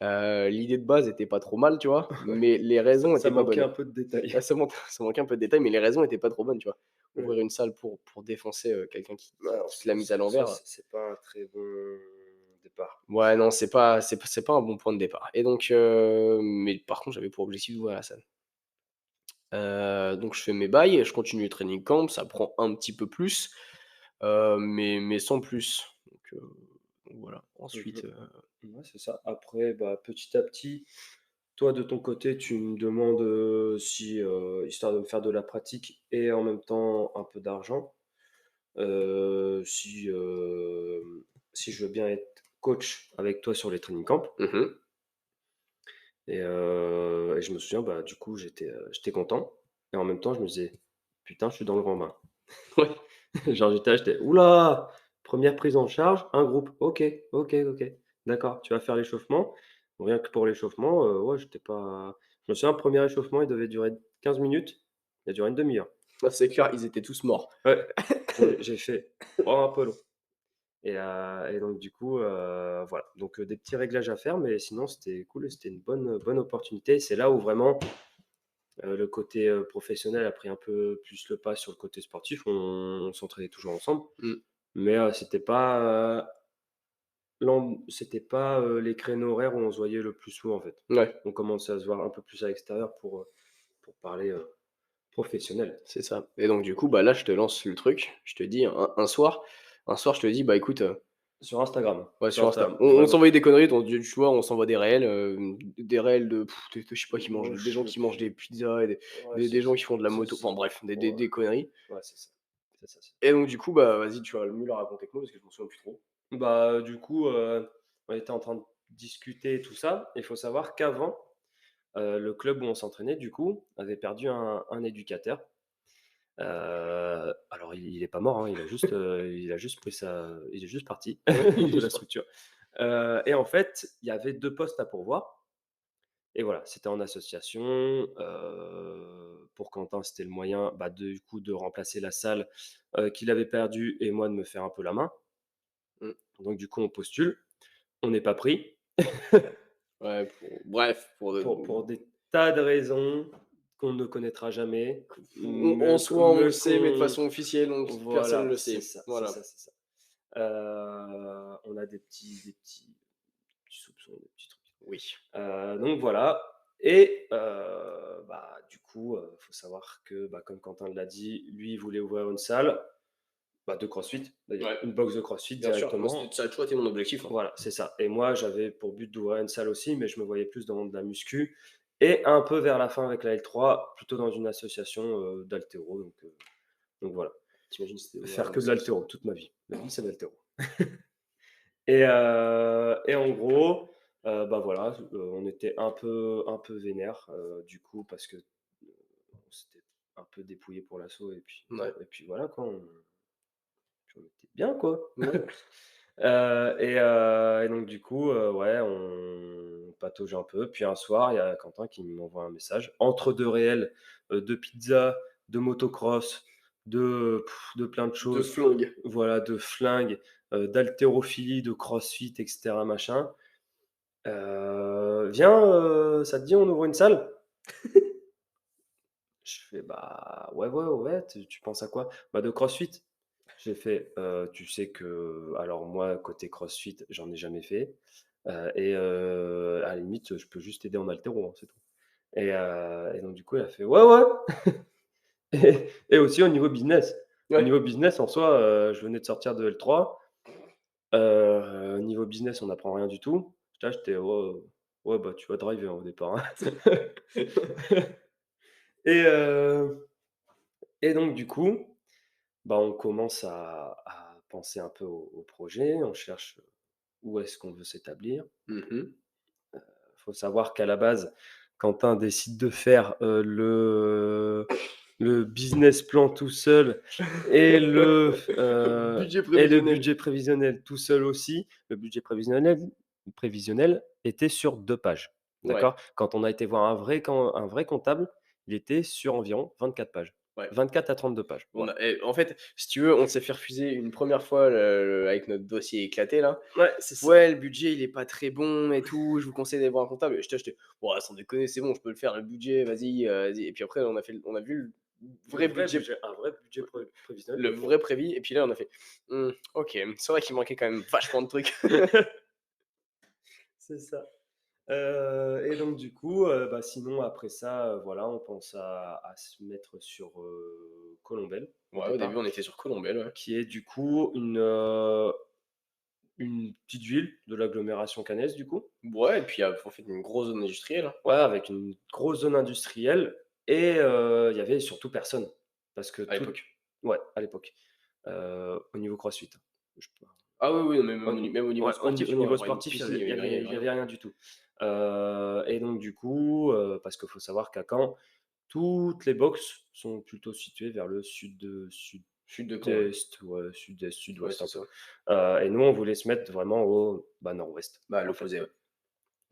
l'idée de base était pas trop mal, tu vois? Ouais, Mais les ça raisons ça étaient pas manquait bonnes. un peu de détails. Ouais, ça manquait un peu de détails, mais les raisons étaient pas trop bonnes, tu vois? Ouais. Ouvrir une salle pour défoncer, quelqu'un Ouais, qui se l'a mise à en soi, l'envers, c'est pas un très bon départ. ouais, non, c'est pas un bon point de départ et donc mais par contre, j'avais pour objectif d'ouvrir la salle. Donc je fais mes bails, je continue le training camp, ça prend un petit peu plus, mais sans plus. Donc voilà. Mmh. Ensuite, Ouais, c'est ça. Après, bah, petit à petit, toi, de ton côté, tu me demandes, si, histoire de me faire de la pratique et en même temps un peu d'argent, si je veux bien être coach avec toi sur les training camps mmh et je me souviens, bah, du coup, j'étais content et en même temps, je me disais: «Putain, je suis dans le grand bain». ouais, Genre j'étais là, j'étais: «Ouh là! 1 prise en charge, un groupe, OK, OK, OK. D'accord, tu vas faire l'échauffement». Rien que pour l'échauffement, ouais, j'étais pas je me souviens, le 1er échauffement, il devait durer 15 minutes, il a duré une demi heure. bah, c'est clair, ils étaient tous morts. Ouais, j'ai fait: «Oh, un peu long» et donc du coup, voilà, donc des petits réglages à faire, mais sinon c'était cool et c'était une bonne opportunité. C'est là où vraiment, le côté, professionnel a pris un peu plus le pas sur le côté sportif. On s'entraînait toujours ensemble, Mmh. mais c'était pas, les créneaux horaires où on se voyait le plus souvent, en fait. Ouais, On commençait à se voir un peu plus à l'extérieur pour parler, professionnel. c'est ça et donc du coup, bah, là, je te lance le truc. Je te dis un soir, je te dis: «Bah, écoute, Sur Instagram, ouais, sur sur Insta. Instagram, On vraiment. s'envoyait des conneries, donc tu vois, on s'envoie des réels de de je sais pas qui mangent Moi, des gens je qui mangent des pizzas et ouais, des gens qui font de la c'est moto, ça. enfin bref, Ouais, des conneries ouais, c'est ça. C'est ça, c'est et donc du coup, bah, vas-y, tu vas le mieux la raconter que moi parce que je m'en souviens plus trop. bah, du coup, on était en train de discuter et tout ça. Il faut savoir qu'avant, le club où on s'entraînait, du coup, avait perdu un éducateur. Alors il est pas mort, hein, il est juste parti Ouais, il est de la juste pas structure. Et en fait, il y avait 2 postes à pourvoir et voilà, c'était en association, pour Quentin, c'était le moyen, bah, du coup, de remplacer la salle, qu'il avait perdue et moi de me faire un peu la main. mmh, Donc du coup, on postule, on n'est pas pris ouais, pour bref, pour de pour des tas de raisons qu'on ne connaîtra jamais, en mais soi, on le mais sait, mais de qu'on façon officielle, donc personne voilà, le c'est sait. ça, c'est Voilà. ça, c'est ça. On a des petits soupçons, des petits trucs. Oui. Donc voilà et bah, du coup, faut savoir que, bah, comme Quentin l'a dit, lui, il voulait ouvrir une salle, bah, de CrossFit d'ailleurs, Ouais, une box de CrossFit bien sûr. Moi, directement. ça a toujours été mon objectif, hein. Voilà, c'est ça et moi, j'avais pour but d'ouvrir une salle aussi, mais je me voyais plus dans de la muscu et un peu vers la fin avec la L3, plutôt dans une association, d'haltéro donc voilà. Tu imagines si tu ouvert Faire une que de salle l'haltéro toute ma vie. Ma vie, c'est l'haltéro. Et en gros, bah, voilà, on était un peu vénère, du coup, parce que, on s'était un peu dépouillé pour l'assaut ouais, et puis voilà quoi, on était bien quoi. ouais. Et donc du coup, ouais, on patauge un peu, puis un soir, il y a Quentin qui m'envoie un message, entre 2 réels, de pizza, de motocross, de plein de De choses, flingue. voilà, de flingues, d'haltérophilie, de crossfit et cetera machin. «Viens, ça te dit on ouvre une salle?» Je fais: «Bah, ouais, ouais, ouais, tu penses à quoi?» «Bah, de CrossFit». J'ai fait: Tu sais que alors moi, côté CrossFit, j'en ai jamais fait, à la limite, je peux juste t'aider en haltéro, hein, c'est tout» et donc du coup, il a fait: «Ouais, ouais» et aussi au niveau business. Au Ouais. niveau business, en soi, je venais de sortir de L3, niveau business, on n'apprend rien du tout. Là, j'étais: «Ouais, ouais, bah, tu vas driver, hein, au départ, hein». Et donc du coup, bah, on commence à penser un peu au projet, on cherche où est-ce qu'on veut s'établir. Mmh mh. Faut savoir qu'à la base, Quentin décide de faire, le le business plan tout seul et Budget et le prévisionnel. budget prévisionnel tout seul aussi. Le budget prévisionnel était sur 2 pages, Ouais, d'accord? Quand on a été voir un vrai comptable, il était sur environ 24 pages. ouais. 24 à 32 pages, On voilà. a en fait, si tu veux, on s'est fait refuser une première fois avec notre dossier éclaté là. Ouais, c'est ça. «Ouais, le budget, il est pas très bon et tout, je vous conseille d'aller voir un comptable» et j'étais: «Ouais, sans déconner, c'est bon, je peux le faire le budget, vas-y, vas-y» et puis après on a vu vrai budget Un vrai budget prévisionnel le de fond. vrai prévis et puis là, on a fait: OK, c'est vrai qu'il manquait quand même vachement de trucs». C'est ça. Et donc du coup, bah, sinon après ça, voilà, on pense à se mettre sur, Colombelle au Ouais, au début, départ, on était sur Colombelle, ouais. qui est du coup une petite ville de l'agglomération caennaise du coup. Ouais et puis, il y a en fait une grosse zone industrielle, hein, Ouais, avec une grosse zone industrielle et il y avait surtout personne. Parce que à tout l'époque. ouais, à l'époque, au niveau CrossFit. Je Ah oui, oui, Au même au niveau ouais, sportif, au tu vois, niveau avoir une sportif, piscine, il y avait rien, il y avait il y rien. avait rien du tout. Et donc du coup, parce qu'il faut savoir qu'à Caen, toutes les box sont plutôt situées vers le Chute de Caen, ouais. sud-est, ouais, sud-est, Ouais, sud-ouest c'est un peu. ça. Et nous, on voulait se mettre vraiment au, bah, nord-ouest, Bah, à en fait. l'opposé, ouais.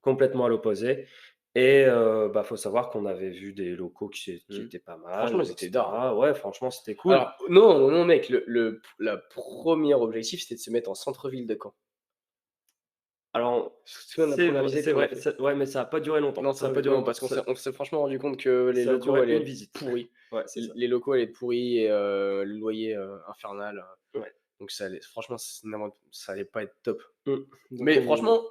Complètement à l'opposé et bah, faut savoir qu'on avait vu des locaux qui Mmh. étaient pas Franchement, mal ils et étaient d'art, hein. cetera. Ouais, franchement, c'était cool. Alors non, non mec, la première objectif, c'était de se mettre en centre-ville de Caen. Alors, Tu te souviens de la première visite c'est qu'on a vrai, fait? ouais, mais ça a pas duré longtemps. Non, ça a pas duré longtemps parce qu'on s'est franchement rendu compte que les Ça a locaux duré allaient une être visite. pourris. Ouais, c'est ça. Les locaux allaient être pourris et le loyer, infernal, Ouais. donc ça allait franchement, ça allait pas être top. Mmh. Donc Mais on franchement,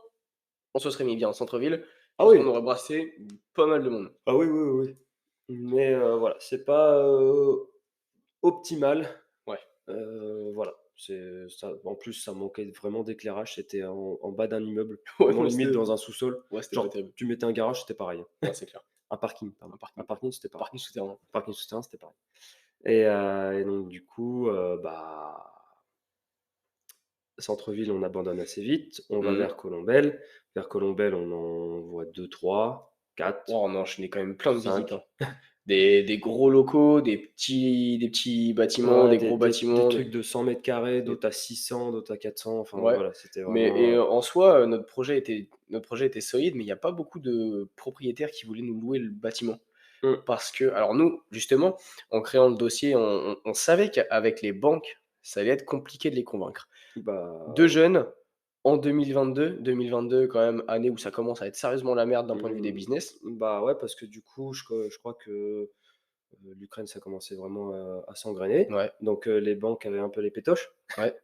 on se serait mis bien en centre-ville. Je ah pense oui! qu'on aurait brassé pas mal de monde. Ah oui, oui, oui, oui. Mais voilà, c'est pas, optimal. Ouais. Voilà, c'est ça en plus, ça manquait vraiment d'éclairage. C'était en bas d'un immeuble, Ouais, vraiment non, limite dans un sous-sol. c'était pas Genre, terrible. tu mettais un garage, c'était pareil, hein. Non, c'est clair. Un parking, Un pardon. Un parking. parking, c'était pareil. Parking souterrain. Un parking souterrain, c'était pareil. Et donc du coup, bah, centre-ville, on abandonne assez vite. On va Mmh. vers Colombelle. Vers Colombelle, on en voit 2, 3, 4, Oh, on a enchaîné quand même plein de visites, 5. hein. Des gros locaux, des petits bâtiments, Ouais, des gros des bâtiments, trucs de 100 mètres carrés, des d'autres à 600, d'autres à 400. Enfin ouais, voilà, c'était mais vraiment, en soi, notre projet était solide, mais il y a pas beaucoup de propriétaires qui voulaient nous louer le bâtiment. mmh, Parce que alors nous, justement, en créant le dossier, on savait qu'avec les banques, ça allait être compliqué de les convaincre. bah, 2 jeunes en 2022 quand même, année où ça commence à être sérieusement la merde d'un point de vue des mmh, business. bah, ouais, parce que du coup, je crois que, l'Ukraine, ça commençait vraiment à s'engrainer. Ouais, Donc les banques avaient un peu les pétoches ouais.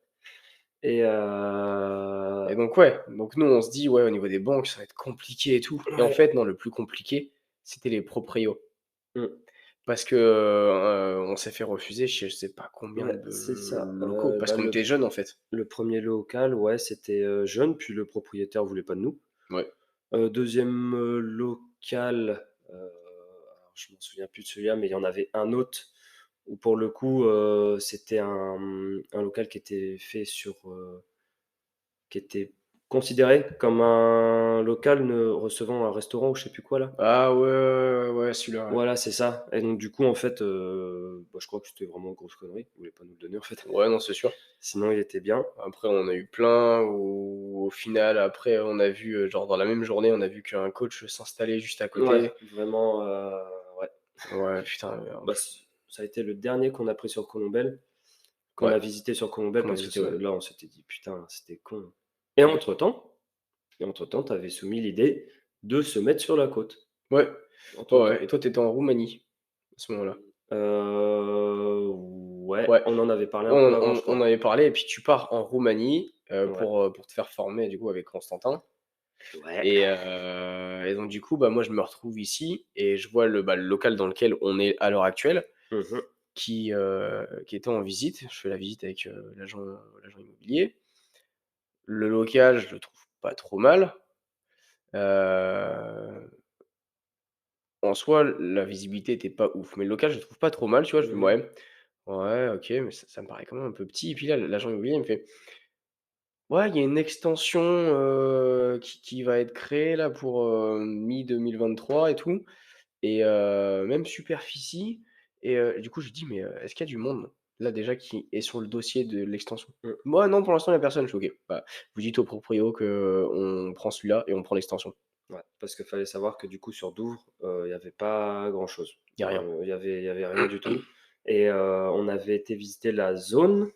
et Et donc ouais, donc nous on se dit: «Ouais, au niveau des banques, ça va être compliqué et tout» et en ouais, fait non, le plus compliqué, c'était les proprios. mmh, Parce que, on s'est fait refuser je sais pas combien ouais, de c'est ça. locaux, parce Bah, qu'on était jeunes en fait. le 1er local, ouais, c'était, jeune, puis le propriétaire voulait pas de nous. Ouais. 2e, local, alors je m'en souviens plus de celui-là, mais il y en avait un autre où pour le coup, c'était un local qui était fait sur, qui était considéré comme un local ne recevant un restaurant ou je sais plus quoi là. Ah ouais, ouais, ouais, ouais, celui-là, ouais. Voilà, c'est ça et donc du coup, en fait, bah, je crois que c'était vraiment une grosse connerie. Ils voulaient pas nous le donner, en fait. Ouais, non, c'est sûr. Sinon, il était bien. Après on a eu plein où au final après on a vu, genre dans la même journée, on a vu qu'un coach s'installait juste à Ouais, côté. vraiment, ouais. Ouais, putain, Bah, ça a été le dernier qu'on a pris sur Colombelle, qu'on ouais, a visité sur Colombelle qu'on a parce que visité, ouais. là, on s'était dit: «Putain, c'était con». Et Ouais. entre-temps, tu avais soumis l'idée de se mettre sur la côte, Ouais, ouais, entre-temps. ouais et toi tu étais en Roumanie à ce moment-là? Ouais, Ouais. on en avait parlé un On peu avant, je on crois. avait parlé et puis tu pars en Roumanie, Ouais, pour te faire former du coup avec Constantin ouais. et donc du coup, bah, moi je me retrouve ici et je vois le local dans lequel on est à l'heure actuelle Mmh mh. qui était en visite. Je fais la visite avec, l'agent immobilier. Le local, je le trouve pas trop mal. Heu, En soi, la visibilité était pas ouf, mais le local, je le trouve pas trop mal, tu vois? Je fais: Mmh mh. «Ouais, ouais, OK», mais ça me paraît quand même un peu petit et puis là, l'agent immobilier, il me fait: «Ouais, il y a une extension, qui va être créée là pour, mi-2023 et tout et même superficie et du coup, je lui dis: «Mais, est-ce qu'il y a du monde, là, déjà, qui est sur le dossier de l'extension?» Mmh. «Moi, non, pour l'instant, il y a personne». Je fais: «OK, bah, vous dites au proprio qu'on prend celui-là et on prend l'extension». Ouais, parce qu'il fallait savoir que du coup sur Douvres, il y avait pas grand-chose. Il y a rien. Il y avait rien du tout et on avait été visiter la zone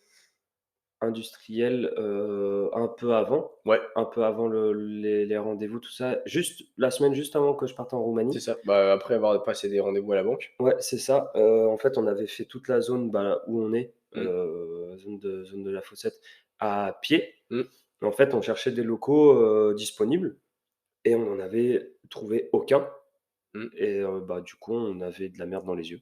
industrielle, Ouais, un peu avant les rendez-vous, tout ça, juste la semaine juste avant que je parte en c'est Roumanie. ça. Bah, après avoir passé des rendez-vous à la banque. Ouais, c'est ça, en fait, on avait fait toute la zone, bah, où on est, Mmh, zone de la Fossette à pied. mmh, En fait, on cherchait des locaux, disponibles et on n'en avait trouvé aucun. mmh. Et bah, du coup, on avait de la merde dans les yeux,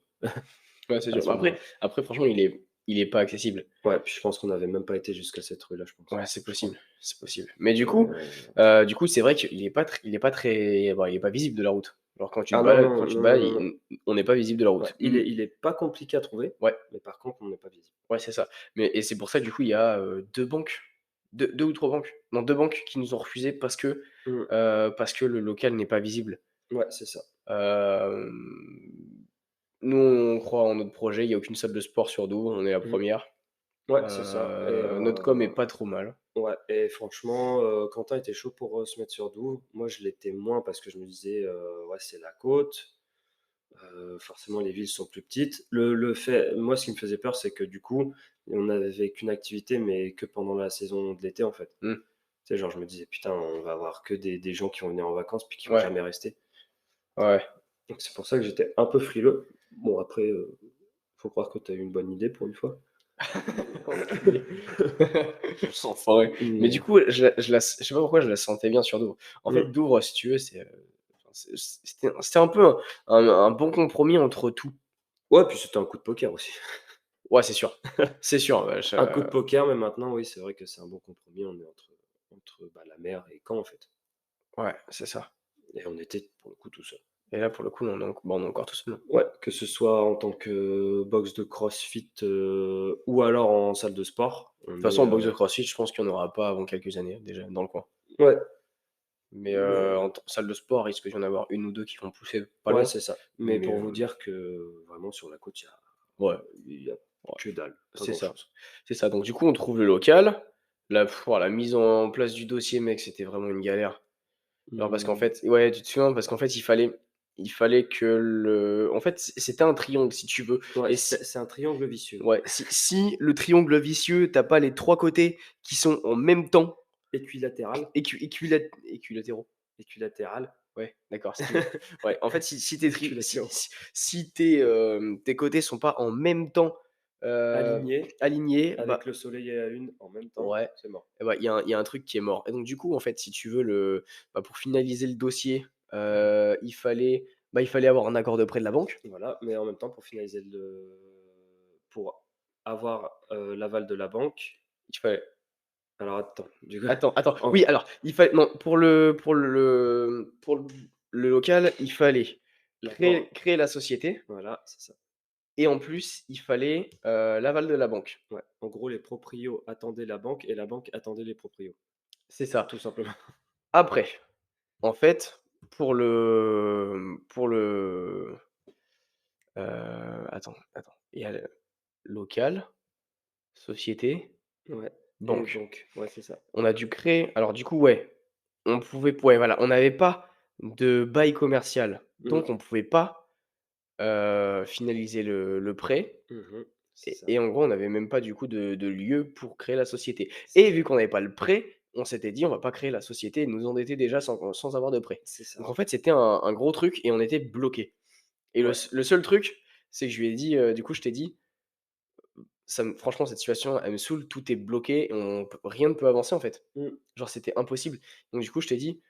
Ouais, c'est à sûr. ce Bah, moment-là. après franchement, il est pas accessible. Ouais, puis je pense qu'on n'avait même pas été jusqu'à cette rue-là, je pense, Ouais, c'est je crois. possible, c'est possible. Mais Heu, c'est vrai qu'il est pas très bon, il est pas visible de la route. Genre ah non, non, quand tu te non, non, balades, non, non. on n'est pas visible de la Ouais, route. il Mmh, est pas compliqué à trouver, ouais, mais par contre, on n'est pas visible. ouais, c'est ça. Mais c'est pour ça, du coup, il y a, 2 banques, 2 ou 3 banques, non 2 banques qui nous ont refusé Mmh. parce que le local n'est pas visible. Ouais, c'est ça. Hem, Nous, on croit en notre projet, il y a aucune salle de sport sur Douvres, on est la Mmh. première. Ouais, c'est ça et Notre com est pas trop mal. ouais et franchement, Quentin était chaud pour, se mettre sur Douvres. Moi, je l'étais moins parce que je me disais, «Ouais, c'est la côte, forcément les villes sont plus petites». Le fait moi, ce qui me faisait peur, c'est que du coup, on avait qu'une activité, mais que pendant la saison de l'été, en fait. Mmh, Tu sais, genre, je me disais: «Putain, on va avoir que des gens qui vont venir en vacances puis qui vont ouais, jamais rester». ouais. Donc c'est pour ça que j'étais un peu frileux. Bon après, faut croire que tu as eu une bonne idée pour une fois. Enculé. Enfoiré. Mais du Mais coup, je sais pas pourquoi je la sentais bien sur Douvres. En fait, mmh, Douvres, si tu veux, c'était un peu un bon compromis entre tout. ouais, puis c'était un coup de poker aussi. Ouais, c'est sûr. C'est sûr, ouais, Un coup de poker, mais maintenant, oui, c'est vrai que c'est un bon compromis. On est entre, bah, la mer et Caen, en fait ouais, c'est ça. et on était, pour le coup, tout seul. Et là, pour le coup, on est encore tout seul. De toute Ouais, que ce soit en tant que box de CrossFit, ou alors en salle de sport, on est, façon, en box de CrossFit, je pense qu'il y en aura pas avant quelques années, déjà, dans le coin. ouais, Mais, mais en salle de sport, il risque d'y en avoir une ou 2 qui vont pousser pas ouais, loin. c'est ça. Mais Mais, pour vous dire que vraiment sur la côte, ouais, il y a ouais, que dalle, pas c'est ça. grand-chose. C'est ça. Donc du coup, on trouve le local. La mise en place du dossier, mec, c'était vraiment une galère. Genre parce qu'en Mmh, fait ouais, tu te souviens? Parce qu'en fait, il fallait que en fait, c'était un triangle, si tu veux ouais, et c'est un triangle vicieux. ouais, si le triangle vicieux, tu as pas les 3 côtés qui sont en même temps Équilatéral, équilatéraux. équilatéral, Ouais, d'accord, si tu veux. Ouais, en fait, si tes tri équilatéraux, si tes côtés sont pas en même temps, heu, aligné alignés, avec bah le soleil et la lune en même temps, ouais, c'est mort. et bah, il y a un truc qui est mort et donc du coup, en fait, si tu veux pour finaliser le dossier, il fallait avoir un accord de prêt de la banque. Voilà, mais en même temps pour avoir, l'aval de la banque, Il fallait alors attends, du coup attends, en oui, alors, il fallait non, pour le local, il fallait l'accord créer la société voilà, c'est ça. et en plus, il fallait, l'aval de la banque. Ouais, en gros, les proprios attendaient la banque et la banque attendait les proprios, C'est ça. tout simplement. Après, en fait, attends, il y a le local, société, Ouais et banque. banque, ouais, c'est ça. On a dû créer alors du coup, ouais, ouais, voilà, on n'avait pas de bail commercial, Mmh. donc on pouvait pas, finaliser le prêt Mmh. C'est et ça. et en gros, on n'avait même pas du coup de lieu pour créer la société C'est et vu qu'on n'avait pas le prêt, on s'était dit: «On va pas créer la société et nous endetter déjà sans avoir de prêt». c'est ça. Donc en fait, c'était un gros truc et on était bloqués et Ouais. le seul truc, c'est que je lui ai dit, du coup, je t'ai dit: franchement, cette situation, elle me saoule, tout est bloqué, rien ne peut avancer, en fait». Mmh. Genre, c'était impossible. Donc du coup, je t'ai dit: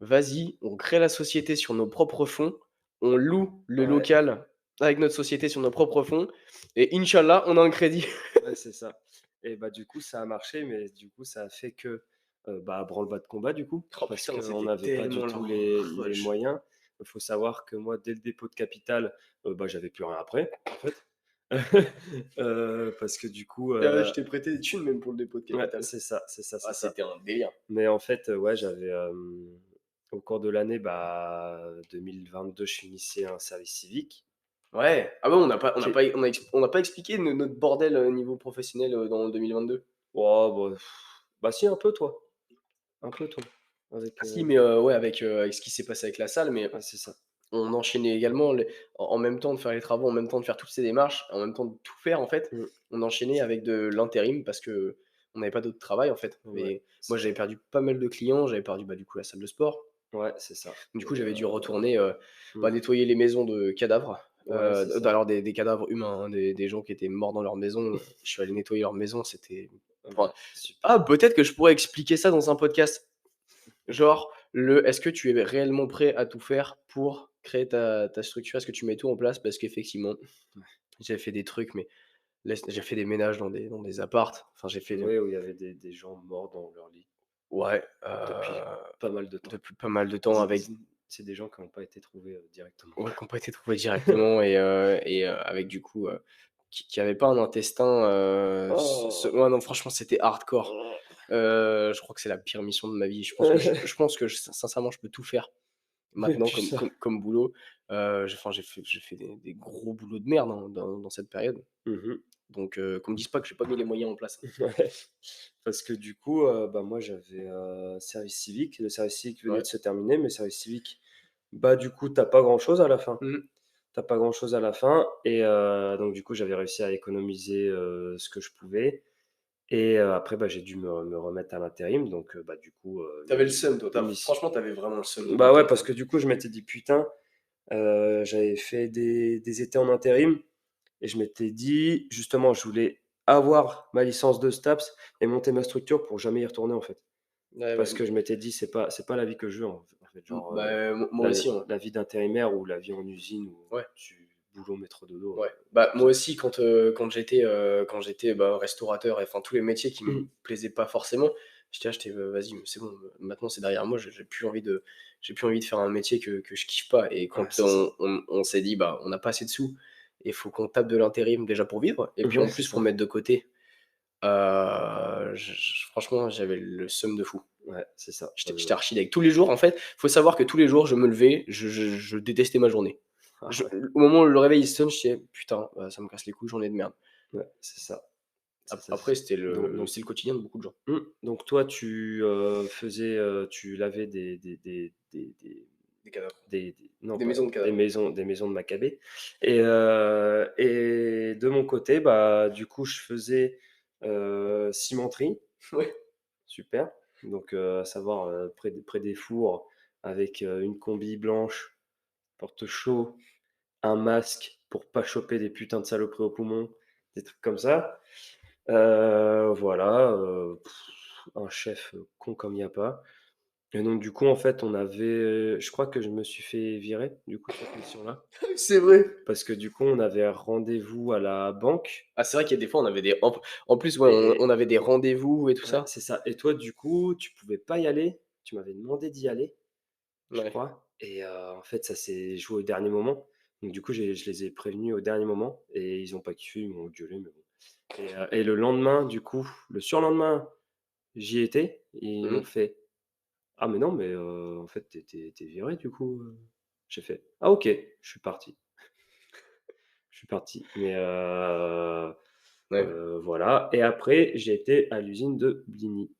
«Vas-y, on crée la société sur nos propres fonds, on loue le Ouais, local avec notre société sur nos propres fonds et inch'Allah, on a un crédit». ouais, c'est ça et bah, du coup, ça a marché, mais du coup, ça a fait que, bah, branle-bas de combat, du coup, Oh parce putain, qu'on c'était n'avait pas du tellement la tout les rush. moyens. Il faut savoir que moi, dès le dépôt de capital, bah, j'avais plus rien après, en fait. Parce que du coup, Je t'ai prêté des thunes même pour le dépôt de ouais, capital. c'est ça, c'est ça, c'est Ah, ça. c'était un délire. Mais en fait, ouais, au cours de l'année, bah, 2022, je finissais un service civique Ouais. Ah ouais, J'ai on n'a pas expliqué notre bordel, niveau professionnel, dans 2022. oh bah, bah si un peu toi, avec, Ah si, mais ouais, avec ce qui s'est passé avec la salle, mais ouais, c'est ça. on enchaînait également en même temps de faire les travaux, en même temps de faire toutes ces démarches, en même temps de tout faire, en fait, Mmh, on enchaînait avec de l'intérim parce qu'on n'avait pas d'autre travail, en fait. ouais, Mais moi, c'est j'avais ça. perdu pas mal de clients, j'avais perdu, bah, du coup, la salle de sport. Ouais, c'est ça Du coup, et j'avais dû retourner, mmh, bah, nettoyer les maisons de cadavres, ouais, c'est d ça. alors des cadavres humains, hein, des gens qui étaient morts dans leur maison, je suis allé nettoyer leur maison, c'était enfin Ouais, super. ah, peut-être que je pourrais expliquer ça dans un podcast. Genre, est-ce que tu es réellement prêt à tout faire pour créer ta structure? Est-ce que tu mets tout en place? Parce qu'effectivement, j'ai fait des trucs, mais j'ai fait des ménages dans des apparts. Enfin, j'ai fait, Oui, où il y avait des gens morts dans leur lit ouais, depuis pas mal de temps. depuis pas mal de temps Des avec c'est des gens qui ont pas été trouvés, directement. ouais, qui ont pas été trouvés directement avec du coup, qui avaient pas un intestin, ouais, non, franchement, c'était hardcore. Je crois que c'est la pire mission de ma vie. Je pense que sincèrement, je peux tout faire Mais maintenant putain. comme boulot. J'ai fait des gros boulots de merde, hein, dans cette période. Mmh. Donc qu'on me dise pas que j'ai pas mis les moyens en place. Ouais, parce que du coup, bah, moi j'avais, service civique. Le service civique venait Ouais. de se terminer, mais service civique, bah, du coup, t'as pas grand-chose à la fin. Mmh. T'as pas grand-chose à la fin et donc du coup, j'avais réussi à économiser, ce que je pouvais et après, bah, j'ai dû me remettre à l'intérim donc bah, du coup, Tu avais le seum, toi. une mission Franchement, tu avais vraiment le seum de bah, monter ouais, une parce salle. que du coup, je m'étais dit: «Putain», j'avais fait des étés en intérim et je m'étais dit justement, je voulais avoir ma licence de STAPS et monter ma structure pour jamais y retourner, en fait. Ouais, ouais, Parce que je m'étais dit: «C'est pas la vie que je veux, en fait», genre, bah, moi la aussi, hein. la vie d'intérimaire ou la vie en usine où Ouais, tu boulot métro dodo, ouais. Bah, moi j'ai aussi quand j'étais, bah, restaurateur et enfin tous les métiers qui me mmh, plaisaient pas forcément, j'étais: «Vas-y, c'est bon, maintenant c'est derrière moi, j'ai plus envie de faire un métier que je kiffe pas» et ouais, quand c'est ça. on s'est dit: «Bah, on n'a pas assez de sous et il faut qu'on tape de l'intérim déjà pour vivre et puis Ouais, en c'est plus ça. pour mettre de côté», franchement, j'avais le seum de fou. Ouais, c'est ça. J'étais archi deg. Tous les jours, en fait, faut savoir que tous les jours, je me levais, je détestais ma journée. Ah ouais, Au moment où le réveil il sonne, je disais: «Putain, ça me casse les couilles, journée de merde». ouais, c'est ça. C'est ça, Après, c'est c'est le quotidien de beaucoup de gens. donc toi, tu, tu lavais Des cadavres. des non, Des pas maisons de cadavres. des maisons de Macabée et de mon côté, bah, du coup, je faisais, cimenterie, Ouais. super. Donc à savoir, près des fours avec, une combi blanche, porte-chaud, un masque pour pas choper des putains de saloperies aux poumons, des trucs comme ça. Voilà, un chef, con comme il y a pas et donc du coup, en fait, on avait je crois que je me suis fait virer, du coup, de cette mission-là. C'est vrai. Parce que du coup, on avait rendez-vous à la banque Ah, c'est vrai qu'il y a des fois, on avait des en plus, ouais, on et avait des rendez-vous et tout ouais, ça. c'est ça et toi, du coup, tu pouvais pas y aller. Tu m'avais demandé d'y aller, je Ouais. crois et en fait, ça s'est joué au dernier moment. Donc du coup, je les ai prévenus au dernier moment et ils ont pas kiffé, ils m'ont gueulé, mais bon et le lendemain, du coup, le surlendemain, j'y étais et ils m'ont Mmh. fait: «Ah mais non, mais en fait, tu es viré du coup». J'ai fait: «Ah OK». Je suis parti. Je suis parti, mais Ouais. voilà et après j'ai été à l'usine de Bligny,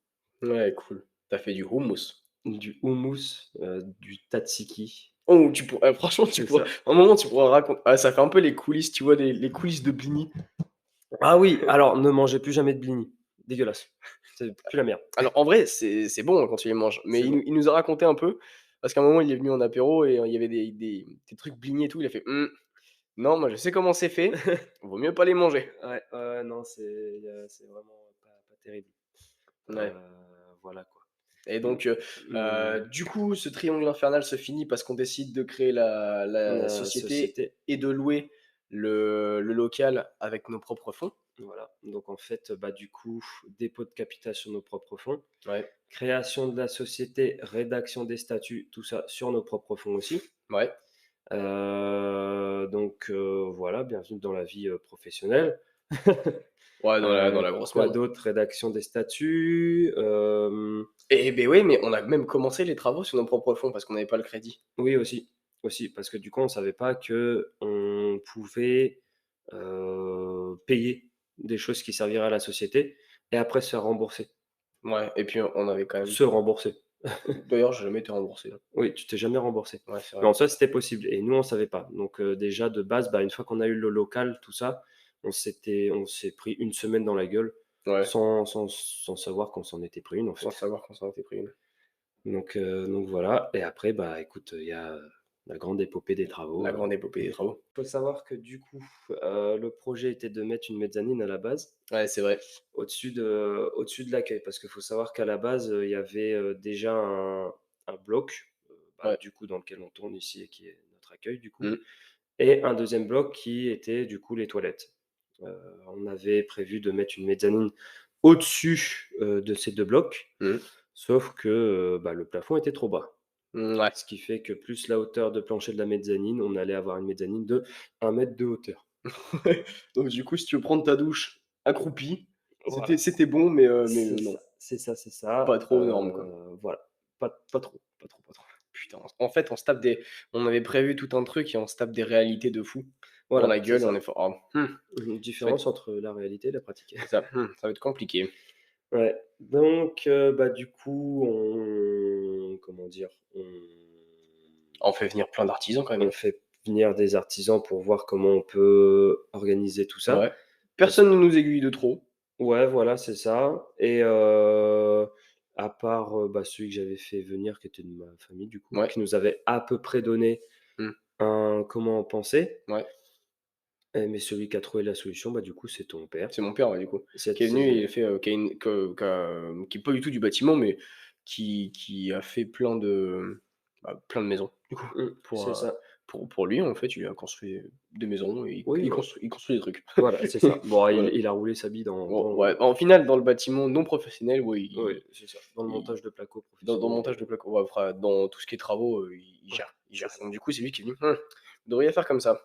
Ouais, cool. Tu as fait du houmous. du houmous, du tzatziki. Oh, franchement, C'est ça. un moment, tu pourras raconter. Ah, ça fait un peu les coulisses, tu vois, les coulisses de Bligny. Ah oui, alors ne mangez plus jamais de Bligny, dégueulasse. C'est plus la merde. Alors, en vrai, c'est bon, hein, quand tu les manges, mais C'est bon. il nous a raconté un peu, parce qu'à un moment, il est venu en apéro et il y avait des trucs blignés et tout. Il a fait: non, moi, je sais comment c'est fait, vaut mieux pas les manger». Ouais, ouais, non, c'est vraiment pas terrible. Ouais. Voilà quoi. Et Mmh, donc, mais du coup, ce triangle infernal se finit parce qu'on décide de créer la la société société et de louer le local avec nos propres fonds. voilà, donc en fait, bah, du coup, dépôt de capital sur nos propres fonds, Ouais, création de la société, rédaction des statuts, tout ça sur nos propres fonds aussi. ouais. Donc voilà, bienvenue dans la vie, professionnelle. Ouais, dans la grosse Quoi merde. d'autre? Rédaction des statuts, Et beh, oui, mais on a même commencé les travaux sur nos propres fonds parce qu'on n'avait pas le crédit. oui aussi, aussi, parce que du coup, on savait pas qu'on pouvait, payer des choses qui serviraient à la société et après se faire rembourser. Ouais et puis on avait quand même Se rembourser. d'ailleurs, j'ai jamais été remboursé, hein. Oui, tu t'es jamais remboursé. Ouais, c'est Mais vrai. en soi, c'était possible et nous, on savait pas. Donc, déjà de base, bah, une fois qu'on a eu le local, tout ça, on s'est pris une semaine dans la gueule Ouais, sans savoir qu'on s'en était pris une, en sans fait. savoir qu'on s'en était pris une. Donc voilà et après, bah, écoute, il y a la grande épopée des La travaux. grande épopée des travaux. Faut savoir que du coup, le projet était de mettre une mezzanine à la base, Ouais, c'est vrai. au-dessus de l'accueil. Parce qu'il faut savoir qu'à la base, il y avait, déjà un bloc, bah, Ouais. du coup, dans lequel on tourne ici et qui est notre accueil, du coup, Mmh. et un deuxième bloc qui était, du coup, les toilettes. On avait prévu de mettre une mezzanine au-dessus, de ces 2 blocs, Mmh. sauf que, bah, le plafond était trop bas. Mouais. Ce qui fait que plus la hauteur de plancher de la mezzanine, on allait avoir une mezzanine de 1 mètre de hauteur. Donc du coup, si tu veux prendre ta douche accroupi, Voilà, c'était bon, mais c'est non, ça, c'est ça, c'est ça, pas trop aux normes, quoi. voilà, pas trop, pas trop, pas trop. Putain, en fait, on avait prévu tout un truc et on se tape des réalités de fou dans Voilà, la c'est gueule et on ça. est fort. Une Ça va être différence entre la réalité et la pratique. c'est ça, ça va être compliqué. Ouais, donc bah, du coup, comment dire? On fait venir plein d'artisans quand On même. fait venir des artisans pour voir comment on peut organiser tout ça. Ouais. Parce Personne ne nous aiguille de trop. Ouais, voilà, c'est ça et à part, bah, celui que j'avais fait venir qui était de ma famille du coup, Ouais. qui nous avait à peu près donné Mmh. un comment penser, Ouais. mais celui qui a trouvé la solution, bah, du coup, c'est ton père. C'est mon père, ouais, du coup, qui est venu, il a C'est fait, qui a une qui est pas du tout du bâtiment, mais qui a fait plein de maisons, du coup, pour, c'est heu, ça. pour lui, en fait, il a construit des maisons et Oui, il construit des trucs. voilà, c'est ça. Bon, il Voilà. il a roulé sa bille dans Bon, dans ouais, en final, dans le bâtiment non professionnel, ouais, oui, c'est ça, dans le il montage de placo dans le professionnel, montage de placo, ouais, enfin, dans tout ce qui est travaux, il ouais, gère, il c'est gère. ça Donc du coup, c'est lui qui est venu: «Vous devriez faire comme ça».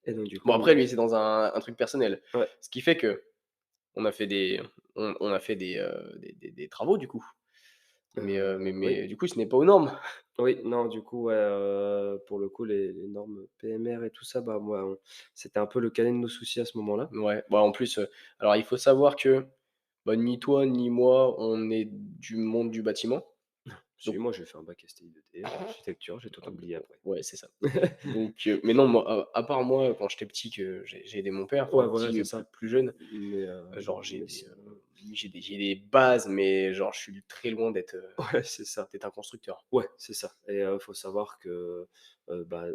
et donc du Bon, coup, après, lui, c'est dans un truc personnel. ouais, Ce qui fait qu'on a fait on a fait des travaux, du coup. oui. Mais du coup, ce n'est pas aux normes. Oui, non, du coup, ouais, pour le coup, les normes PMR et tout ça, bah, moi, c'était un peu le cadet de nos soucis à ce moment-là. Ouais, bah, en plus, alors il faut savoir que, bah, ni toi ni moi, on est du monde du bâtiment. Si, Donc moi, j'ai fait un bac STI/DT, architecture, j'ai tout oublié après. ouais, c'est ça. Donc mais non, moi, à part moi, quand j'étais petit, que j'ai aidé mon père, Ouais, enfin voilà, petit, c'est plus ça. plus jeune, Mais, genre mais sinon, j'ai des bases, mais genre je suis très loin ouais, c'est ça. d'être un constructeur. Ouais, c'est ça et faut savoir que, bah,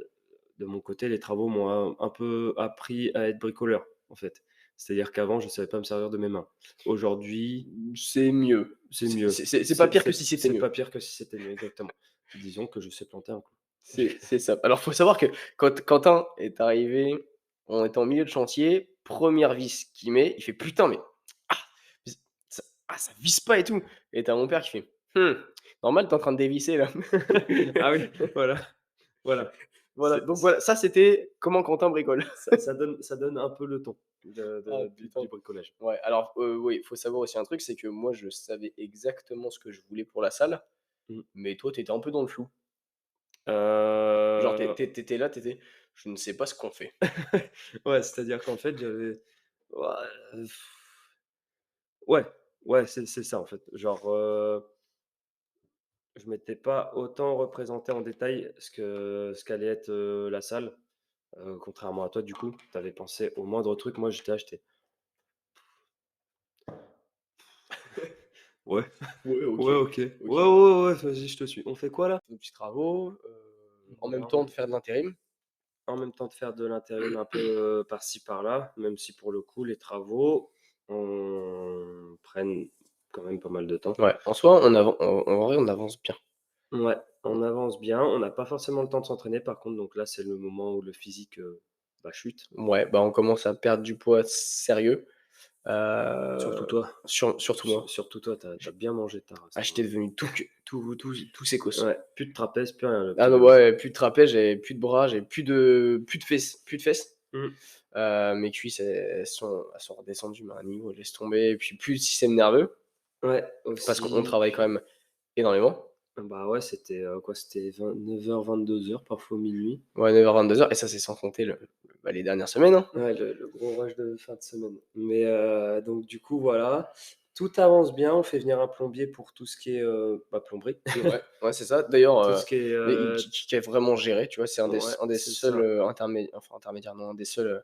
de mon côté, les travaux m'ont un peu appris à être bricoleur, en fait. C'est-à-dire qu'avant, je savais pas me servir de mes mains. Aujourd'hui, C'est mieux. c'est mieux. C'est pas pire que si c'était C'est pas mieux. pire que si c'était mieux, exactement. Disons que je sais planter un clou. C'est ça. Alors, faut savoir que quand Quentin est arrivé, on était en milieu de chantier, première vis qu'il met, il fait: «Putain, mais ah, ça visse pas et tout» et tu as mon père qui fait: normal, tu es en train de dévisser là». Ah oui, voilà, voilà. Voilà, donc voilà, ça c'était comment Quentin bricole. Ça donne un peu le ton Ah du putain. bricolage. Ouais, alors, oui, il faut savoir aussi un truc, c'est que moi je savais exactement ce que je voulais pour la salle, Mmh. mais toi tu étais un peu dans le flou. Genre Heu, tu étais là, tu étais: «Je ne sais pas ce qu'on fait». ouais, c'est-à-dire qu'en fait, j'avais ouah, ouais, ouais, c'est ça, en fait. Genre, je m'étais pas autant représenté en détail ce qu'allait être, la salle, contrairement à toi, du coup. Tu avais pensé au moindre truc. Moi, j'étais là, j'étais: «Ouais, Ouais, OK, ouais, OK. Ouais, OK. ouais, ouais, ouais, vas-y, je te suis. On fait quoi là?» Nos petits travaux, en même Voilà, temps de faire de l'intérim. en même temps de faire de l'intérim un peu, par-ci par-là, même si pour le coup, les travaux, prennent quand même pas mal de temps. Ouais, en soi, en vrai, on avance bien. Ouais, on avance bien, on n'a pas forcément le temps de s'entraîner par contre, donc là, c'est le moment où le physique, bah, chute. Ouais, bah, on commence à perdre du poids sérieux, Surtout toi, surtout moi. surtout toi, tu as J'ai bien mangé ta race, toi, j'étais devenu tout sécos. ouais, plus de trapèze, plus rien, le Ah petit non, Loïs. ouais, plus de trapèze, j'avais plus de bras, j'avais plus de fesses, plus de fesses. Mmh, Mes cuisses, elles sont redescendues, mais à un niveau, laisse tomber et puis plus de système nerveux, ouais, parce qu'on aussi, travaille quand puis même énormément. Bah, ouais, c'était, quoi? C'était 9h-22h, parfois minuit. Ouais, 9h-22h et ça, c'est sans compter les dernières semaines, hein. Ouais, le gros rush de fin de semaine. Mais donc du coup, voilà, tout avance bien. On fait venir un plombier pour tout ce qui est, bah, plomberie. Ouais, ouais, c'est ça. D'ailleurs, Tout ce qui est, mais qui a vraiment géré, tu vois? C'est ouais, un des c'est seuls, ça, enfin intermédiaires, non, un des seuls,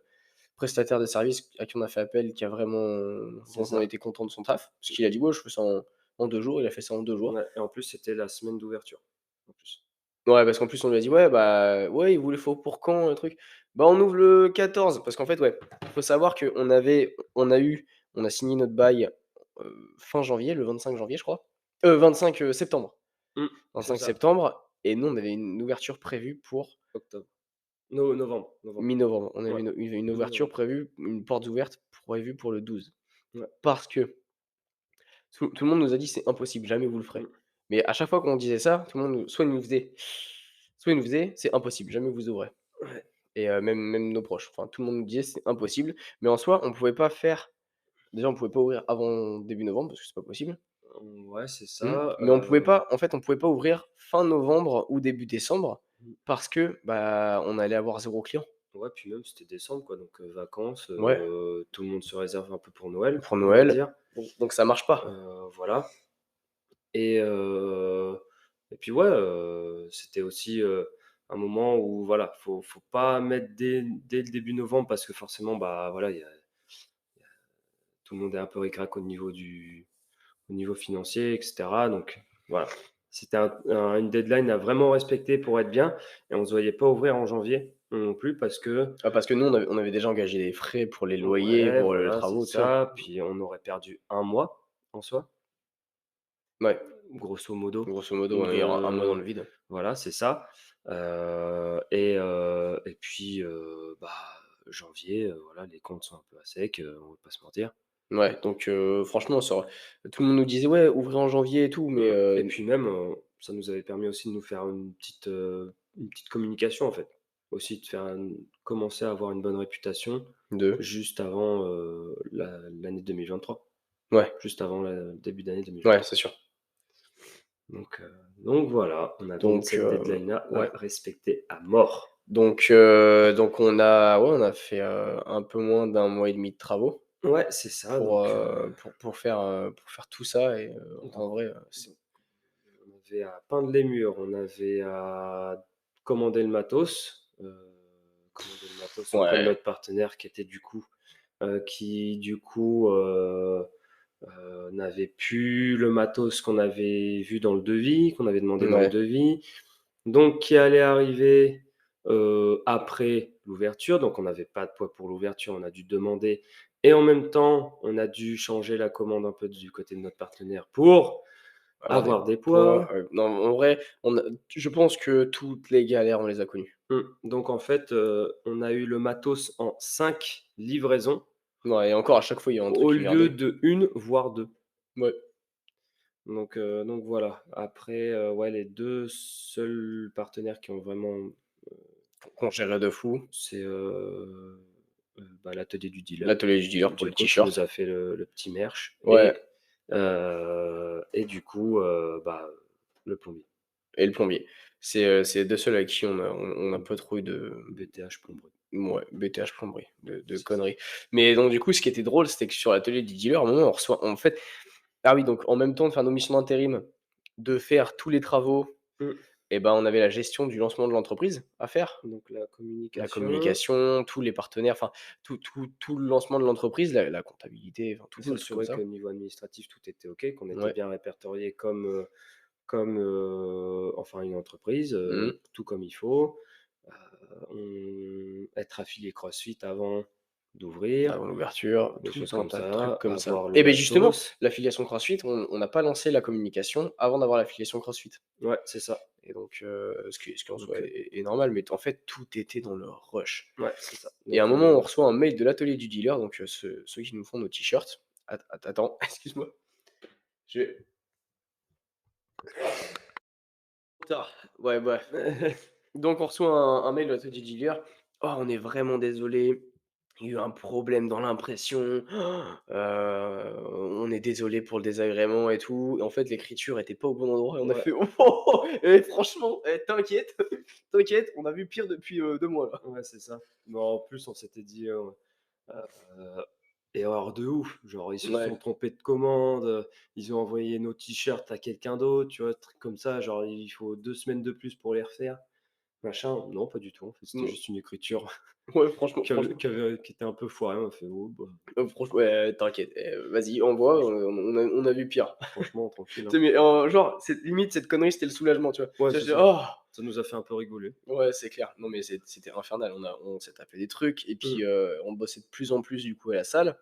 prestataires de services à qui on a fait appel, qui a vraiment c'est dont on ça. était content de son taf. Parce qu'il a dit: «Ouais, je fais ça en 2 jours», il a fait ça en 2 jours. Ouais et en plus, c'était la semaine d'ouverture, en plus. Ouais, parce qu'en plus, on lui a dit: «Ouais, bah, ouais, il vous le faut pour quand, le truc?» «Bah, on ouvre le 14». Parce qu'en fait, ouais, faut savoir on a signé notre bail, fin janvier, le 25 janvier, je crois. 25, septembre. Mmh, c'est 25 ça, septembre et nous, on avait une ouverture prévue pour octobre. Novembre. mi-novembre. On avait Ouais, une ouverture mi-novembre. prévue, une porte ouverte prévue pour le 12. Ouais. Parce que tout le monde nous a dit: «C'est impossible, jamais vous le ferez». Mmh. Mais à chaque fois qu'on disait ça, tout le monde nous soit il nous faisait «C'est impossible, jamais vous ouvrez». Ouais. Et même nos proches, enfin tout le monde nous disait: «C'est impossible». Mais en soi, on pouvait pas faire déjà on pouvait pas ouvrir avant début novembre parce que c'est pas possible. Ouais, c'est Mmh. ça, Mais on pouvait pas ouvrir fin novembre ou début décembre mmh, parce que, bah, on allait avoir zéro client. ouais, puis même c'était décembre quoi, donc vacances, Ouais, tout le monde se réserve un peu pour Noël, pour on va Noël, dire. donc ça marche pas. Voilà et et puis ouais, c'était aussi, un moment où voilà, faut pas mettre dès le début novembre parce que forcément, bah, voilà, il y a tout le monde est un peu ric-rac au niveau financier et cetera donc voilà. C'était une deadline à vraiment respecter pour être bien et on se voyait pas ouvrir en janvier non plus parce que Ah parce que nous on avait déjà engagé des frais pour les loyers, ouais, pour les voilà, c'est travaux, tout ça. ça, puis on aurait perdu un mois en soi, Ouais, grosso modo grosso modo, il y aura un mois dans de le vide. voilà, c'est ça, et puis, bah, janvier, voilà, les comptes sont un peu à sec, on va pas se mentir. Ouais, donc franchement ça aurait tout le monde nous disait: «Ouais, ouvrez en janvier et tout», mais Et puis même, ça nous avait permis aussi de nous faire une petite communication, en fait. Aussi de faire commencer à avoir une bonne réputation de juste avant, l'année 2023, ouais, juste avant le début d'année ouais, 2023. c'est sûr. Donc voilà, on avait Donc cette deadline-là à ouais. respecter à mort. Donc on a fait, un peu moins d'un mois et demi de travaux Ouais, c'est ça, pour faire tout ça et donc en vrai, c'est donc on avait à peindre les murs, on avait à commander le matos, auprès de ouais, notre partenaire qui du coup, n'avait plus le matos qu'on avait vu dans le devis, qu'on avait demandé dans le ouais, devis, donc qui allait arriver, après l'ouverture. Donc on n'avait pas de poids pour l'ouverture, on a dû demander et en même temps, on a dû changer la commande un peu du côté de notre partenaire pour avoir des avoir des poids, poids. non, en vrai, je pense que toutes les galères, on les a connues. Donc en fait, on a eu le matos en 5 livraisons Ouais et encore à chaque fois, il y a un truc au qui lieu merdait. de une voire 2. Ouais, Donc voilà. Après, ouais, les 2 seuls partenaires qui ont vraiment, qu'on gérait de fou. c'est, bah, l'atelier du dealer, L'atelier du dealer pour du les coup, qui nous t-shirts. a fait le petit merch Ouais et du coup, bah, le plombier, et le plombier. C'est les 2 seuls avec qui on a mmh, pas trop eu de BTH plomberie, ouais, BTH plomberie, de c'est ça. conneries. Mais donc du coup, ce qui était drôle, c'était que sur l'atelier du dealer, à un moment, on reçoit en fait ah oui, donc en même temps de faire nos missions d'intérim, de faire tous les travaux Mmh, et ben, on avait la gestion du lancement de l'entreprise à faire. donc la La communication, communication, tous les partenaires, enfin tout le lancement de l'entreprise, la comptabilité, enfin tout le truc comme s'assurer ça. qu'au niveau administratif, tout était OK, qu'on était Ouais. bien répertorié comme, enfin une entreprise, Mmh. tout comme il faut. Être affilié CrossFit avant d'ouvrir, Avant l'ouverture, des tout choses un comme tas de trucs ça, comme ça. avoir le Et beh, justement, matos. l'affiliation CrossFit, on n'a pas lancé la communication avant d'avoir l'affiliation CrossFit. Ouais, c'est ça. Et donc, ce qui en soi Donc est normal, mais en fait, tout était dans le rush. ouais, c'est ça. Et à un Donc moment, on reçoit un mail de l'atelier du dealer, donc ceux qui nous font nos t-shirts. Attends, excuse-moi, je vais tard. Ouais, bref. Donc on reçoit un mail de l'atelier du dealer: «Oh, on est vraiment désolé, Il y a eu un problème dans l'impression, on est désolé pour le désagrément et tout. Et en fait, l'écriture était pas au bon endroit et on a Ouais, fait: «Oh! Eh franchement, t'inquiète, t'inquiète, on a vu pire depuis, 2 mois là». ouais, c'est ça. Mais en plus, on s'était dit, heu, erreur de ouf, genre ils se sont Ouais. trompés de commande, ils ont envoyé nos t-shirts à quelqu'un d'autre, tu vois? Truc comme ça, genre il faut 2 semaines de plus pour les refaire, machin. Non, pas du tout, en fait, c'était Non. juste une écriture Ouais, franchement franchement qui était un peu foirée. On a fait: «Oh bah, franchement, ouais, t'inquiète, vas-y, envoie, franch on a vu pire. franchement tranquille, hein». Tu sais, mais, genre, c'est limite cette connerie, c'était le soulagement, tu vois? Ouais, Tu c'est sais, j'étais: ça. «Oh!» Ça nous a fait un peu rigoler. Ouais, c'est clair. Non, mais c'était infernal. On s'est tapé des trucs et Mmh. puis, on bossait de plus en plus, du coup, à la salle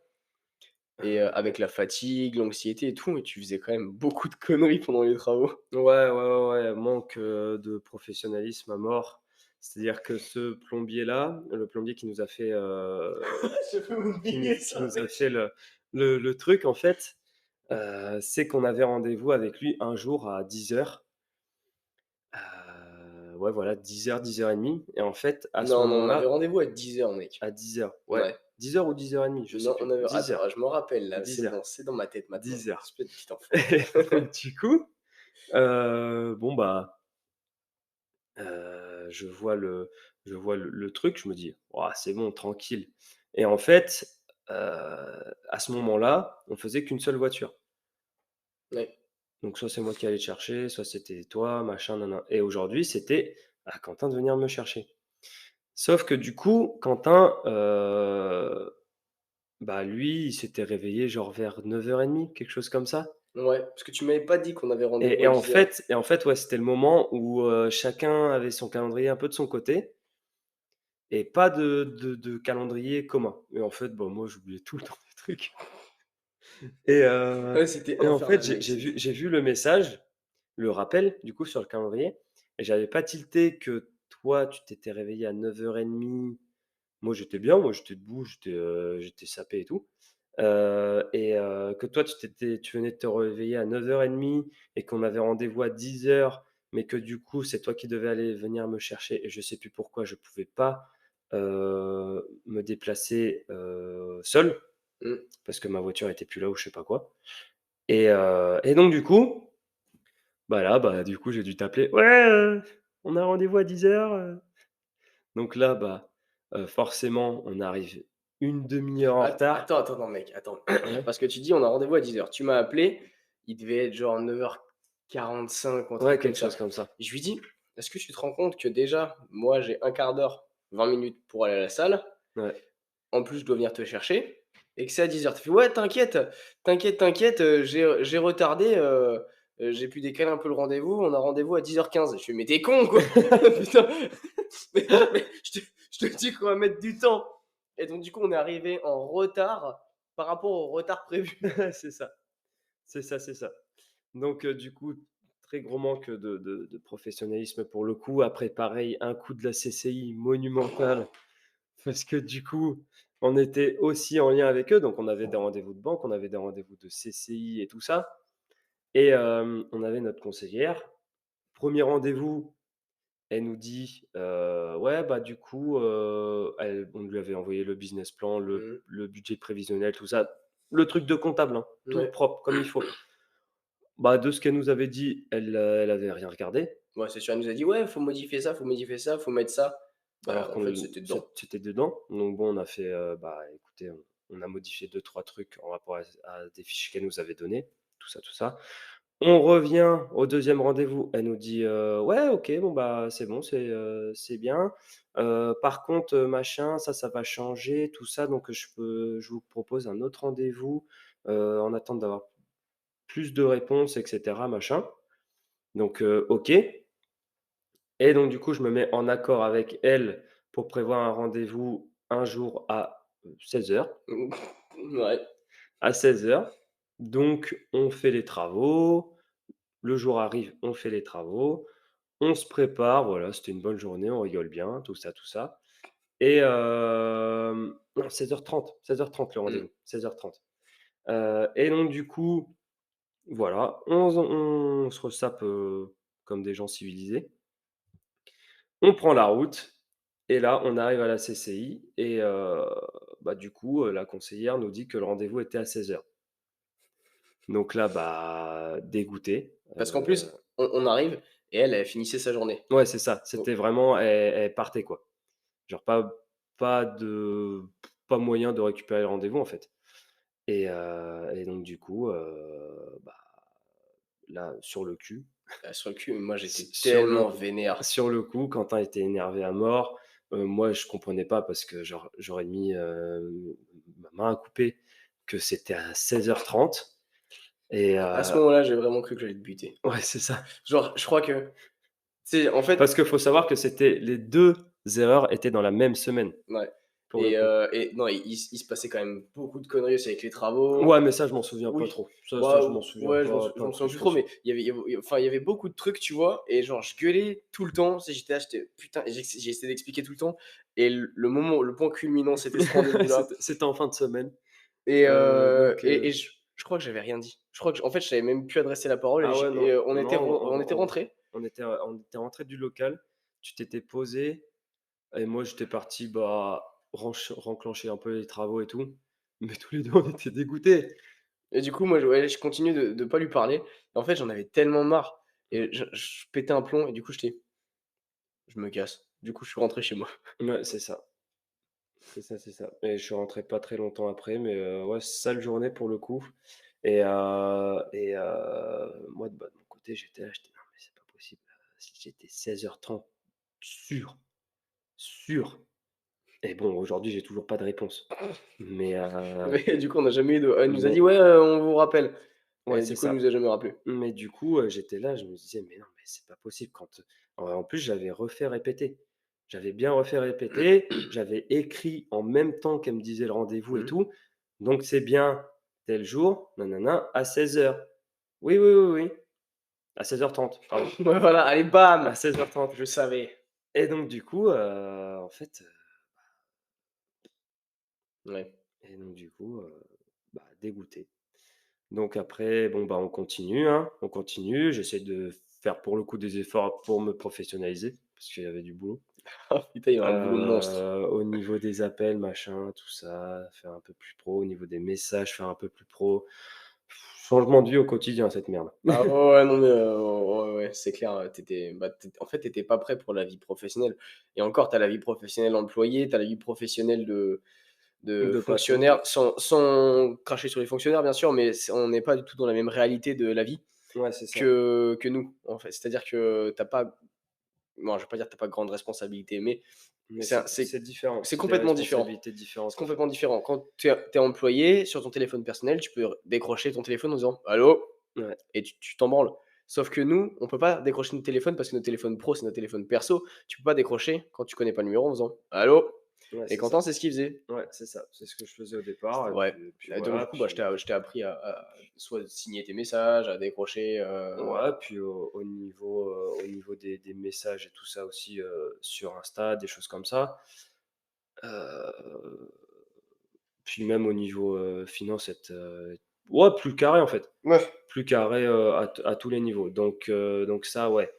et Ouais. avec la fatigue, l'anxiété et tout, et tu faisais quand même beaucoup de conneries pendant les travaux. Ouais, ouais, ouais, ouais, manque, de professionnalisme à mort. C'est-à-dire que ce plombier-là, le plombier qui nous a fait, J'avais qui nous oublié qui ça, nous a mec. fait le truc en fait, c'est qu'on avait rendez-vous avec lui un jour à 10:00. Ouais, voilà, 10:00, 10:30 et en fait, à ce Non, non, on avait moment-là, rendez-vous à 10 heures, mec. à 10:00, ouais, Ouais. 10:00 ou 10:30, je sais Non, on plus. avait 10:00, attends, je me rappelle là, 10:00, c'est dans ma tête maintenant. 10:00. Espèce de petit enfant. Et donc du coup, bon bah, je vois le truc, je me dis: «Ouah, c'est bon, tranquille» et en fait, à ce moment-là, on faisait qu'une seule voiture. Ouais. Donc soit c'est moi qui allais te chercher, soit c'était toi, machin, nin et aujourd'hui, c'était à Quentin de venir me chercher. Sauf que du coup, Quentin, bah, lui, il s'était réveillé genre vers 9:30, quelque chose comme ça Ouais, parce que tu m'avais pas dit qu'on avait rendez-vous et à et en 10 heures. fait et en fait, ouais, c'était le moment où, chacun avait son calendrier un peu de son côté et pas de calendrier commun et en fait, bah, moi, j'oubliais tout le temps des trucs et heu Ouais, c'était et en fait, infernal, j'ai mec, j'ai vu c'était j'ai vu le message, le rappel, du coup, sur le calendrier et j'avais pas tilté que toi, tu t'étais réveillé à 9:30. Moi, j'étais bien, moi, j'étais debout, j'étais sapé et tout, que toi, tu venais de te réveiller à 9:30 et qu'on avait rendez-vous à 10:00, mais que du coup, c'est toi qui devais aller venir me chercher et je sais plus pourquoi je pouvais pas, me déplacer, seul, mmh. parce que ma voiture était plus là ou je sais pas quoi et donc du coup, bah, là, bah, du coup, j'ai dû t'appeler: «Ouais, on a rendez-vous à 10:00, donc là, bah, forcément, on arrive une demi-heure en retard. Attends, non, mec, attends. Ouais, Parce que tu dis: «On a rendez-vous à 10 heures». Tu m'as appelé, il devait être genre 9h45 ou un truc ouais, comme quelque ça. chose comme ça. Je lui dis: «Est-ce que tu te rends compte que déjà, moi, j'ai un quart d'heure, 20 minutes pour aller à la salle. Ouais. En plus, je dois venir te chercher et que c'est à 10 heures». Tu fais: «Ouais, t'inquiète, t'inquiète, j'ai retardé, j'ai pu décaler un peu le rendez-vous. On a rendez-vous à 10h15». Je fais: «Mais tu con, quoi! Putain, mais je te dis qu'on va mettre du temps». Et donc du coup, on est arrivé en retard par rapport au retard prévu. C'est ça, c'est ça, c'est ça. Donc du coup, très gros manque de professionnalisme pour le coup. Après pareil, un coup de la CCI monumental parce que du coup, on était aussi en lien avec eux, donc on avait des rendez-vous de banque, on avait des rendez-vous de CCI et tout ça et on avait notre conseillère. Premier rendez-vous, elle nous dit, ouais, bah, du coup, on lui avait envoyé le business plan, Mmh. le budget prévisionnel, tout ça, le truc de comptable, hein, tout Ouais. propre comme il faut. Bah, de ce qu'elle nous avait dit, elle avait rien regardé, Ouais, c'est sûr, elle nous a dit: «Ouais, faut modifier ça, faut modifier ça, faut mettre ça». alors En fait, c'était dedans. c'était dedans. Donc bon, on a fait, bah, écoutez, on a modifié deux trois trucs en rapport à des fiches qu'elle nous avait données, tout ça, tout ça. On revient au deuxième rendez-vous, elle nous dit: «Ouais, OK, bon, bah, c'est bon, c'est bien. Par contre, machin, ça va changer, tout ça, donc je vous propose un autre rendez-vous, en attente d'avoir plus de réponses et cetera, machin». Donc OK et donc du coup, je me mets en accord avec elle pour prévoir un rendez-vous un jour à, 16:00. Ouais. À 16:00, donc on fait les travaux, le jour arrive, on fait les travaux. On se prépare, voilà, c'était une bonne journée, on rigole bien, tout ça et non 16:30 le Mmh. rendez-vous, 16:30. Et donc du coup, voilà, on se ressape, comme des gens civilisés. On prend la route et là, on arrive à la CCI et bah, du coup, la conseillère nous dit que le rendez-vous était à 16 heures. Donc là, bah, dégoûté, Parce qu'en plus, on arrive et elle finissait sa journée. ouais, c'est ça, Donc c'était vraiment elle partait, quoi. Genre pas de pas moyen de récupérer le rendez-vous, en fait. Et donc du coup, bah, là, sur le cul, sur le cul, moi s j'étais sur le tellement vénère. sur le coup, Quentin était énervé à mort. Moi, je comprenais pas parce que j'aurais mis, ma main à couper que c'était à 16h30 et À ce moment-là, j'ai vraiment cru que j'allais te buter. ouais, c'est ça. Genre, je crois que, tu en fait, Parce qu'il faut savoir que c'était les 2 erreurs étaient dans la même semaine, ouais. pour le coup. Et non, il se passait quand même beaucoup de conneries aussi avec les travaux. Ouais, mais ça, je m'en souviens pas Oui. trop. Ça, je Bah, m'en souviens ouais, je pas m'en souviens plus plus que trop, ça. mais enfin, il y avait beaucoup de trucs, tu vois? Et genre, je gueulais tout le temps. Tu sais, j'étais là, j'étais: «Putain», j'ai essayé d'expliquer tout le temps et le point culminant, c'était ce rendez-vous-là. C'était en fin de semaine, donc Et je crois que j'avais rien dit. Je crois que en fait, je savais même plus adresser la parole ah ouais, non, non, on était rentrés. on était rentrés du local, tu t'étais posé et moi, j'étais parti, bah, renclencher un peu les travaux et tout, mais tous les 2 on était dégoûtés. Et du coup, moi, je continue de pas lui parler. Et en fait, j'en avais tellement marre et je pétais un plomb et du coup, j'étais: «Je me casse». Du coup, je suis rentré chez moi. Ouais, c'est ça. C'est ça et je suis rentré pas très longtemps après, mais ouais, sale journée pour le coup moi de mon côté, j'étais là, j'étais: «Non mais c'est pas possible, si j'étais 16h30 sûr, sûr» et bon, aujourd'hui, j'ai toujours pas de réponse, mais Et du coup, on n'a jamais eu de elle nous a dit: mais «Ouais, on vous rappelle» ouais, et c'est du coup, elle ça. nous a jamais rappelé. Mais du coup, j'étais là, je me disais: «Mais non, mais c'est pas possible» quand, en plus, j'avais refait répéter. J'avais bien refait répéter, j'avais écrit en même temps qu'elle me disait le rendez-vous et Mmh. tout. Donc c'est bien tel jour, nanana, à 16h. Oui, oui, oui, oui, à 16h30, pardon, Ouais, voilà, allez, à bam! 16h30 Je savais. et donc du coup, en fait, Ouais. et donc du coup, bah, dégoûté. Donc après, bon, bah, on continue, hein, on continue. J'essaie de faire pour le coup des efforts pour me professionnaliser, parce qu'il y avait du boulot. Oh putain, il y a un boulot monstre. Au niveau des appels, machin, tout ça, faire un peu plus pro. Au niveau des messages, faire un peu plus pro. Changement de vie au quotidien, cette merde. Ah ouais, ouais, non mais ouais, ouais, c'est clair, en fait, tu pas prêt pour la vie professionnelle et encore, tu as la vie professionnelle employée, tu as la vie professionnelle de De patron. fonctionnaire sans cracher sur les fonctionnaires, bien sûr, mais on n'est pas du tout dans la même réalité de la vie Ouais, c'est ça. que nous, en fait. C'est-à-dire que t'as pas non, je vais pas dire que tu pas de grandes responsabilités, mais Mais c'est un c'est différent. c'est C'est des complètement différent. responsabilités C'est différentes, en complètement fait. différent. Quand tu es employé, sur ton téléphone personnel, tu peux décrocher ton téléphone en disant: «Allô?» Ouais, et tu t'en branles. Sauf que nous, on peut pas décrocher notre téléphone parce que notre téléphone pro, c'est notre téléphone perso. Tu peux pas décrocher quand tu connais pas le numéro en faisant: «Allô?» ouais, et c'est Quentin, ça. c'est ce qu'il faisait. Ouais, c'est ça. C'est ce que je faisais au départ et Ouais. puis Et donc voilà, du coup, bah, puis je t'ai appris à soit signer tes messages, à décrocher, ouais, puis au niveau des messages et tout ça aussi, sur Insta, des choses comme ça. Heu, Puis même au niveau, finance, ouais, plus carré, en fait. ouais. Plus carré, à tous les niveaux. Donc ça, ouais,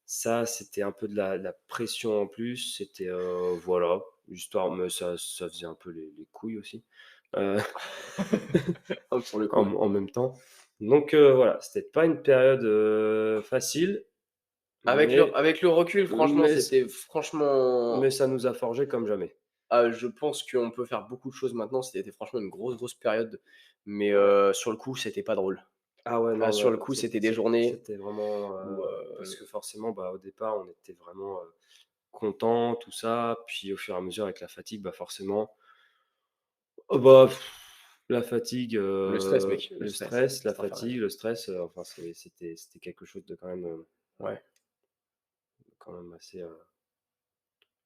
ça, c'était un peu de la pression en plus. C'était, voilà, histoire mais ça faisait un peu les couilles aussi, heu, Pour le coup, ouais. en même temps. Donc voilà, c'était pas une période, facile, mais Avec le recul, franchement, mais c'était franchement mais ça nous a forgés comme jamais. je pense qu'on peut faire beaucoup de choses maintenant. C'était franchement une grosse, grosse période, mais Ouais. sur le coup, c'était pas drôle. Ah ouais, Ah, non, sur le coup, c'était des journées c'était vraiment, où, parce que forcément, bah, au départ, on était vraiment, contents, tout ça. Puis au fur et à mesure avec la fatigue, bah, forcément, oh bah, la fatigue, le stress, mec, le le stress, stress, la c'est infernal. fatigue, le stress, enfin c'était quelque chose de Ouais, quand même assez,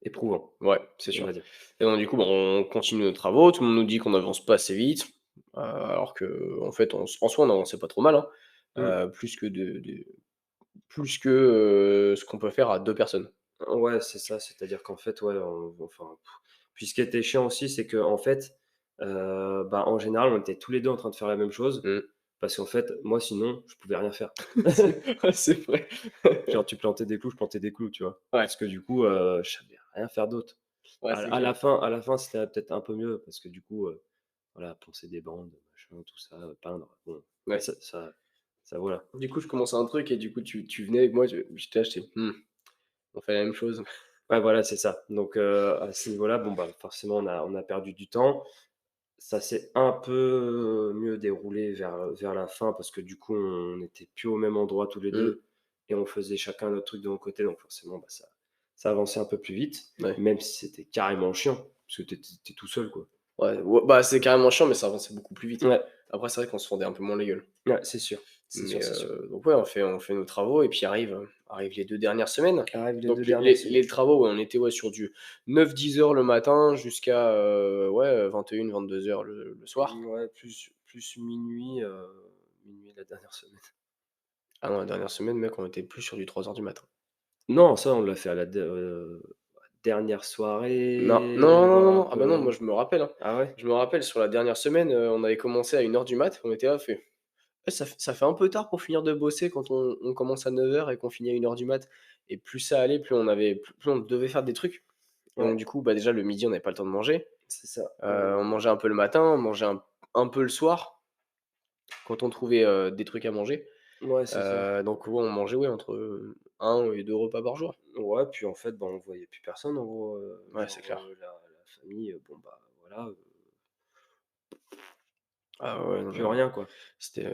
éprouvant, ouais, c'est on sûr. va dire. Et donc du coup, bah, on continue nos travaux. Tout le monde nous dit qu'on n'avance pas assez vite, alors qu'en fait, en soi, on avançait pas trop mal, hein, Mmh. plus que, ce qu'on peut faire à 2 personnes. Ouais, c'est ça, c'est-à-dire qu'en fait, ouais, enfin, puis ce qui était chiant aussi, c'est qu'en fait, bah, en général, on était tous les 2 en train de faire la même chose Mmh. parce qu'en fait, moi, sinon, je pouvais rien faire. C'est vrai. Genre, tu plantais des clous, je plantais des clous, tu vois? Ouais. Parce que du coup, je savais rien faire d'autre. Ouais, c'est À clair. à la fin, c'était peut-être un peu mieux parce que du coup, voilà, poncer des bandes, machin, tout ça, peindre, bon, mais Ouais. ça voilà. Du coup, je commençais un truc et du coup, tu venais avec moi, j'étais là, j'étais: on fait la même chose». Ouais, voilà, c'est ça. Donc, à ce niveau-là, bon, bah, forcément, on a perdu du temps. Ça s'est un peu mieux déroulé vers la fin parce que du coup, on n'était plus au même endroit tous les Mmh. 2 et on faisait chacun notre truc de notre côté, donc forcément, bah, ça avançait un peu plus vite, Ouais. même si c'était carrément chiant, parce que tu tout seul, quoi. Ouais, bah, c'est carrément chiant, mais ça avançait beaucoup plus vite. Ouais, Après, c'est vrai qu'on se fendait un peu moins la gueule. ouais, c'est sûr, c'est sûr, Mais c'est sûr. donc ouais, on fait nos travaux et puis arrivent les 2 dernières semaines. Arrivent les Donc 2 les dernières les semaines. les travaux, ouais, on était, ouais, sur du 9-10 heures le matin jusqu'à, ouais, 21-22 heures le soir. Ouais, plus minuit, minuit la dernière semaine. Ah non, la dernière semaine, mec, on était plus sur du 3 heures du matin. Non, ça, on l'a fait à la dernière Non, soirée, non, non, non, voire un non, ah bah non, peu moi je me rappelle, hein. ah ouais? Je me rappelle sur la dernière semaine, on avait commencé à 1 heure du mat, on était là, on fait: «Eh, ça fait un peu tard pour finir de bosser quand on commence à 9 heures et qu'on finit à 1 heure du mat». Et plus ça allait, plus on devait faire des trucs. Et Ouais, donc du coup, bah, déjà le midi, on n'avait pas le temps de manger. c'est ça. On mangeait un peu le matin, on mangeait un peu le soir quand on trouvait, des trucs à manger. Ouais, c'est ça. Donc ouais, on mangeait, ouais, entre, 1 et 2 repas par jour. Ouais, puis en fait, bah, on voyait plus personne en gros, Ouais, c'est clair. la famille, bon, bah, voilà, Ah ouais, non, plus mais rien quoi. c'était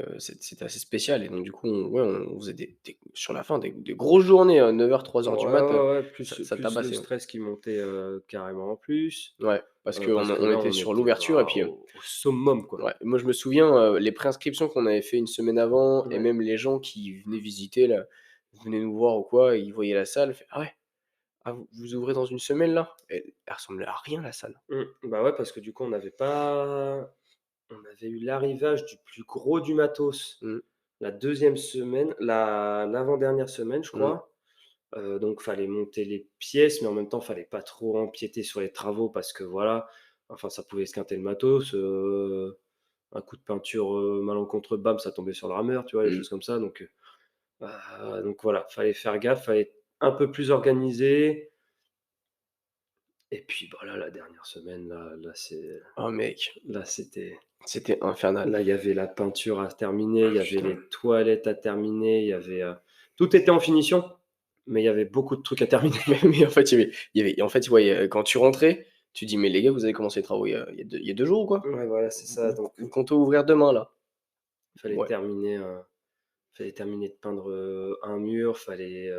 assez spécial. Et donc du coup, on faisait des sur la fin des grosses journées, 9 heures, 3 heures du Ouais, mat, ouais, ouais, ça plus le tabassait, hein. stress qui montait, carrément en plus, Ouais, parce qu'on parce que on là, était on sur était, l'ouverture et puis, au summum quoi. ouais, moi je me souviens, les préinscriptions qu'on avait fait une semaine avant et Ouais. même les gens qui venaient visiter là, venaient nous voir ou quoi, et ils voyaient la salle, fait: «Ah ouais, ah vous ouvrez dans une semaine là?» Elle ressemblait à rien la salle. Bah, ouais, parce que du coup, on avait eu l'arrivage du plus gros du matos Mmh, la deuxième semaine, l'avant-dernière semaine, je mmh, crois. Donc fallait monter les pièces, mais en même temps, fallait pas trop empiéter sur les travaux parce que voilà, enfin, ça pouvait esquinter le matos, un coup de peinture, malencontreux, bam, ça tombait sur le rameur, tu vois? Des mmh. choses comme ça, donc voilà, fallait faire gaffe, fallait être un peu plus organisé et puis, bah, là, la dernière semaine, Oh mec, là, c'était c'était infernal. là, il y avait la peinture à terminer, Ah il y avait putain. les toilettes à terminer, il y avait, tout était en finition, mais il y avait beaucoup de trucs à terminer. Mais en fait, en fait, ouais, quand tu rentrais, tu dis: «Mais les gars, vous avez commencé les travaux il y a 2 jours ou quoi? Ouais, voilà, c'est ça, donc Vous comptez ouvrir demain là?» fallait Ouais. terminer, fallait terminer de peindre, un mur, fallait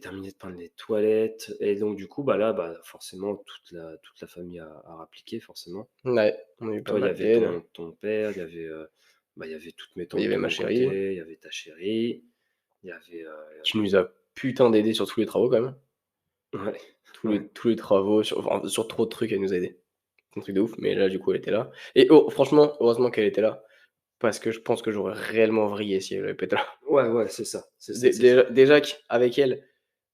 terminer de peindre les toilettes et donc du coup, bah, là, bah, forcément toute la famille a rappliqué forcément. Ouais, on a eu pas Il y mal avait d'aide. ton père, il y avait, bah, il y avait toutes mes Il y tantes avait de ma mon chérie, côté, il y avait ta chérie, il y avait, qui nous a putain d'aider sur tous les travaux quand même. ouais, Tous ouais, les tous les travaux, sur trop de trucs, elle nous a aidés. Un truc de ouf, mais là, du coup, elle était là. Et oh, franchement, heureusement qu'elle était là, parce que je pense que j'aurais réellement vrillé si elle avait pas été là. ouais, ouais, c'est ça, c'est ça, Dé c'est ça. déjà qu'avec elle,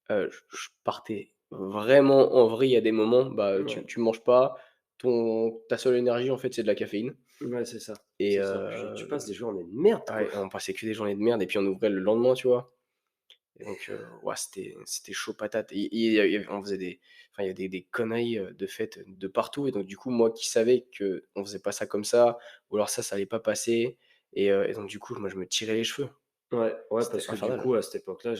je partais vraiment en vrille à des moments. Bah, Ouais, tu manges pas, ta seule énergie, en fait, c'est de la caféine. ouais, c'est ça, Et c'est ça. Tu passes des journées de merde, quoi. ouais, on passait que des journées de merde et puis on ouvrait le lendemain, tu vois? Et donc, ouah, c'était chaud patate. Et on faisait il y avait des conneries, de faites de partout. Et donc du coup, moi qui savais qu'on faisait pas ça comme ça, ou alors ça allait pas passer. Et donc du coup, moi, je me tirais les cheveux. Ouais, ouais, C'était parce que du infernal. coup, à cette époque-là,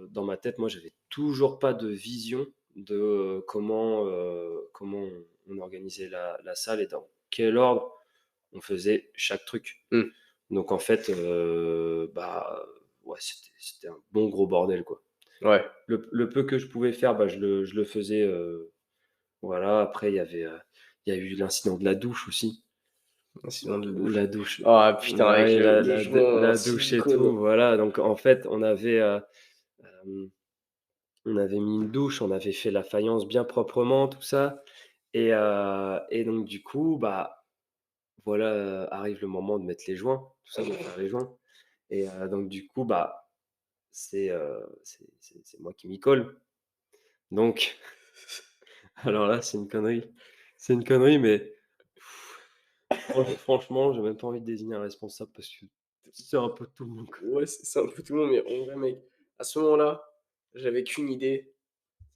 dans ma tête, moi, j'avais toujours pas de vision de, comment on organisait la salle et dans quel ordre on faisait chaque truc. Mmh. Donc en fait, bah, ouais, c'était un bon gros bordel, quoi. Ouais. Le peu que je pouvais faire, bah, je le faisais, voilà. Après il y a eu l'incident de la douche aussi. Sinon de douche. La douche, Ah putain, avec ouais, le joint en la douche et silicone. tout, voilà, donc en fait, hem, on avait mis une douche, on avait fait la faïence bien proprement, tout ça et donc du coup, bah, voilà, arrive le moment de mettre les joints, tout ça, de faire les joints donc du coup, bah, c'est moi qui m'y colle. Donc alors là, c'est une connerie. C'est une connerie, mais franchement, j'ai même pas envie de désigner un responsable parce que c'est un peu tout le monde, quoi. Ouais, c'est un peu tout le monde, mais en vrai, mec, à ce moment-là, j'avais qu'une idée,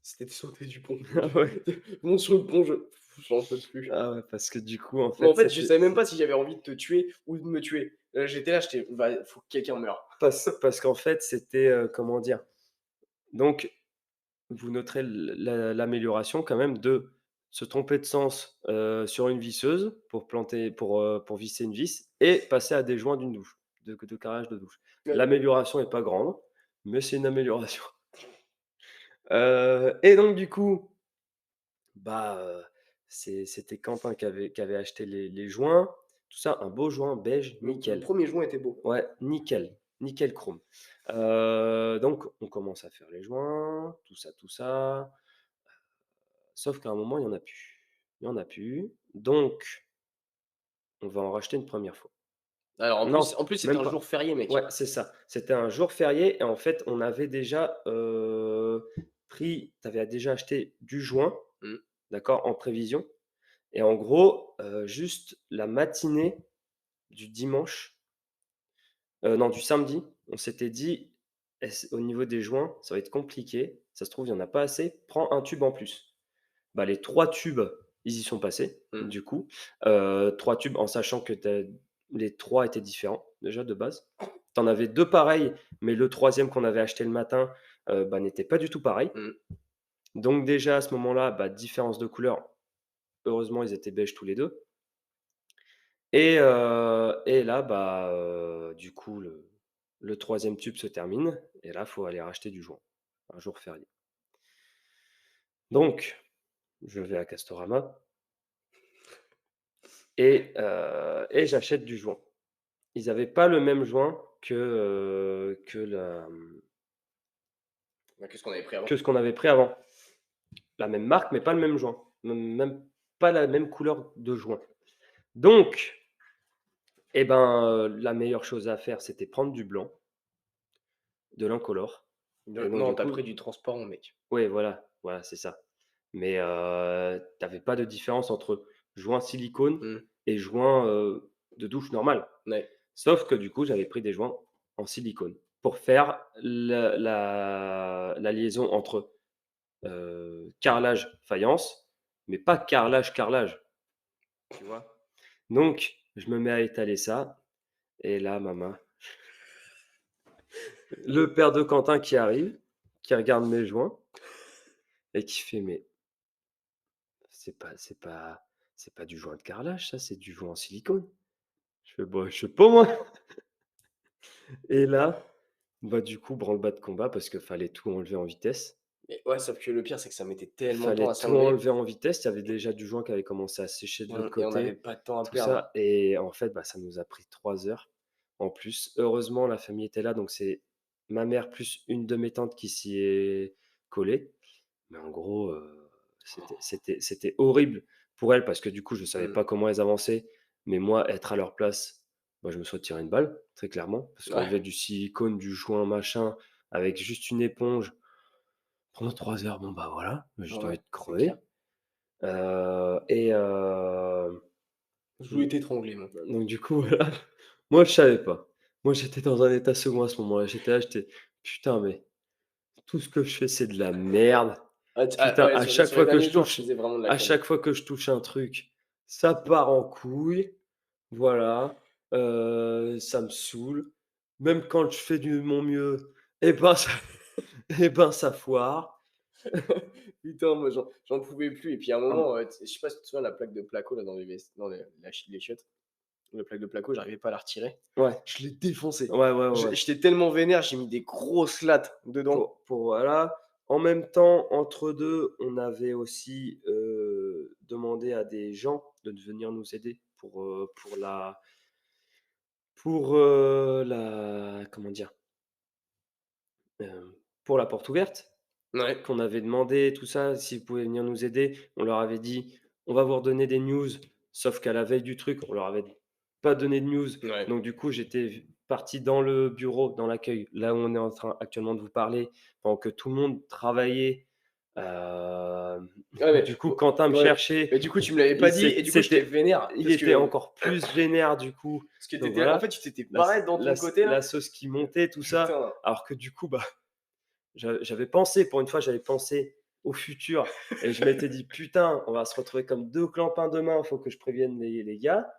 C'était de sauter du pont. Ah ouais. Monte sur le pont, j'en peux plus. Ah ouais, parce que du coup, en Mais en fait, fait, je c'était savais même pas si j'avais envie de te tuer ou de me tuer. J'étais là, «Va, faut que quelqu'un meure». parce qu'en fait, c'était, comment dire? Donc vous noterez l'amélioration quand même de se tromper de sens, sur une visseuse pour visser une vis et passer à des joints d'une douche, de carrelage de douche. Ouais. L'amélioration est pas grande, mais c'est une amélioration. Et donc du coup, bah, c'était Quentin qui avait acheté les joints, tout ça, un beau joint beige Le nickel. 1er joint était beau. Ouais, nickel, nickel chrome. Donc on commence à faire les joints, tout ça. Sauf qu'à un moment, il y en a plus. Il y en a plus, donc on va en racheter une première fois. Alors Non, en plus c'était même un pas. jour férié, Ouais, mec. c'est ça. C'était un jour férié et en fait, on avait déjà, tu avais déjà acheté du joint, Mmh. d'accord, en prévision et en gros, juste la matinée du dimanche, non, du samedi, on s'était dit: «Est-ce au niveau des joints, ça va être compliqué, ça se trouve, il y en a pas assez, prends un tube en plus». Bah, les 3 tubes, ils y sont passés, Mmh. du coup. 3 tubes en sachant que les 3 étaient différents, déjà, de base. Tu en avais 2 pareils, mais le troisième qu'on avait acheté le matin, bah, n'était pas du tout pareil. Mmh. Donc déjà, à ce moment-là, bah, différence de couleur. Heureusement, ils étaient beiges tous les 2. Et là, bah, du coup, le 3e tube se termine et là, il faut aller racheter du joint, un jour férié. Donc je vais à Castorama et j'achète du joint. Ils avaient pas le même joint Bah, qu'est-ce qu'on avait pris avant? que ce qu'on avait pris avant. La même marque, mais pas le même joint. Même pas la même couleur de joint. Donc, eh ben, la meilleure chose à faire, c'était prendre du blanc, de l'incolore et donc Non, du tu as coup pris du transparent, mec. ouais, voilà, c'est ça. Mais, tu pas de différence entre joint silicone Mmh. et joint, de douche normal. Ouais. Sauf que du coup, j'avais pris des joints en silicone pour faire la liaison entre, carrelage faïence, mais pas carrelage, tu vois? Donc je me mets à étaler ça et là, maman, le père de Quentin qui arrive, qui regarde mes joints et qui fait: «Mais c'est pas du joint de carrelage ça, c'est du joint en silicone». Je fais: «Bah, je sais pas moi». Et là, bah, du coup, branle-bas de combat parce qu'il fallait tout enlever en vitesse. Mais ouais, sauf que le pire, c'est que ça mettait tellement de temps Fallait à tout s'enlever. enlever en vitesse. Il y avait déjà du joint qui avait commencé à sécher de l'autre Et on n'avait côté, pas de temps à tout perdre. ça et en fait, bah, ça nous a pris 3 heures en plus. Heureusement, la famille était là, donc c'est ma mère plus une de mes tantes qui s'y est collée. Mais en gros, c'était horrible pour elles parce que du coup, je savais Mmh. pas comment elles avançaient. Mais moi, être à leur place, bah, je me serais tiré une balle, très clairement. Parce Ouais. qu'enlever du silicone, du joint, machin, avec juste une éponge pendant 3 heures, bon, bah, voilà, j'ai Ouais, envie de c'est clair. crever. Et Je voulais t'étrangler, moi. donc du coup, voilà, moi je savais pas. Moi j'étais dans un état second à ce moment-là. J'étais là, j'étais: «Putain, mais tout ce que je fais, c'est de la merde. Putain, Ouais, sur les derniers jours, je faisais vraiment de la à conne. chaque fois que je touche un truc, ça part en couille. Voilà, ça me saoule. Même quand je fais de mon mieux, et ben ça et ben ça foire». Putain, moi, j'en pouvais plus et puis à un Ah, moment, je sais pas si tu te souviens la plaque de placo là dans les chiottes, la plaque de placo, j'arrivais pas à la retirer. ouais, Je l'ai défoncée. ouais. J'étais tellement vénère, j'ai mis des grosses lattes dedans. Pour voilà. En même temps, entre 2 on avait aussi, demandé à des gens de venir nous aider pour la comment dire? Pour la porte ouverte. Ouais, Qu'on avait demandé tout ça, s'ils pouvaient venir nous aider. On leur avait dit: «On va vous redonner des news», sauf qu'à la veille du truc, on leur avait pas donné de news. ouais. Donc du coup, j'étais parti dans le bureau, dans l'accueil, là où on est en train actuellement de vous parler, pendant que tout le monde travaillait. Hem, Ouais, mais du coup, Quentin me ouais, cherchait, mais du coup, tu me l'avais il pas dit et du coup, j'étais c'était vénère il était encore plus vénère du coup. parce que Donc tu en voilà, fait, tu t'étais barré dans ton côté là. la sauce qui montait, tout ça. Putain. Alors que du coup, bah, j'avais pensé, pour une fois, j'avais pensé au futur et je m'étais dit: «Putain, on va se retrouver comme 2 clampins demain, il faut que je prévienne les gars».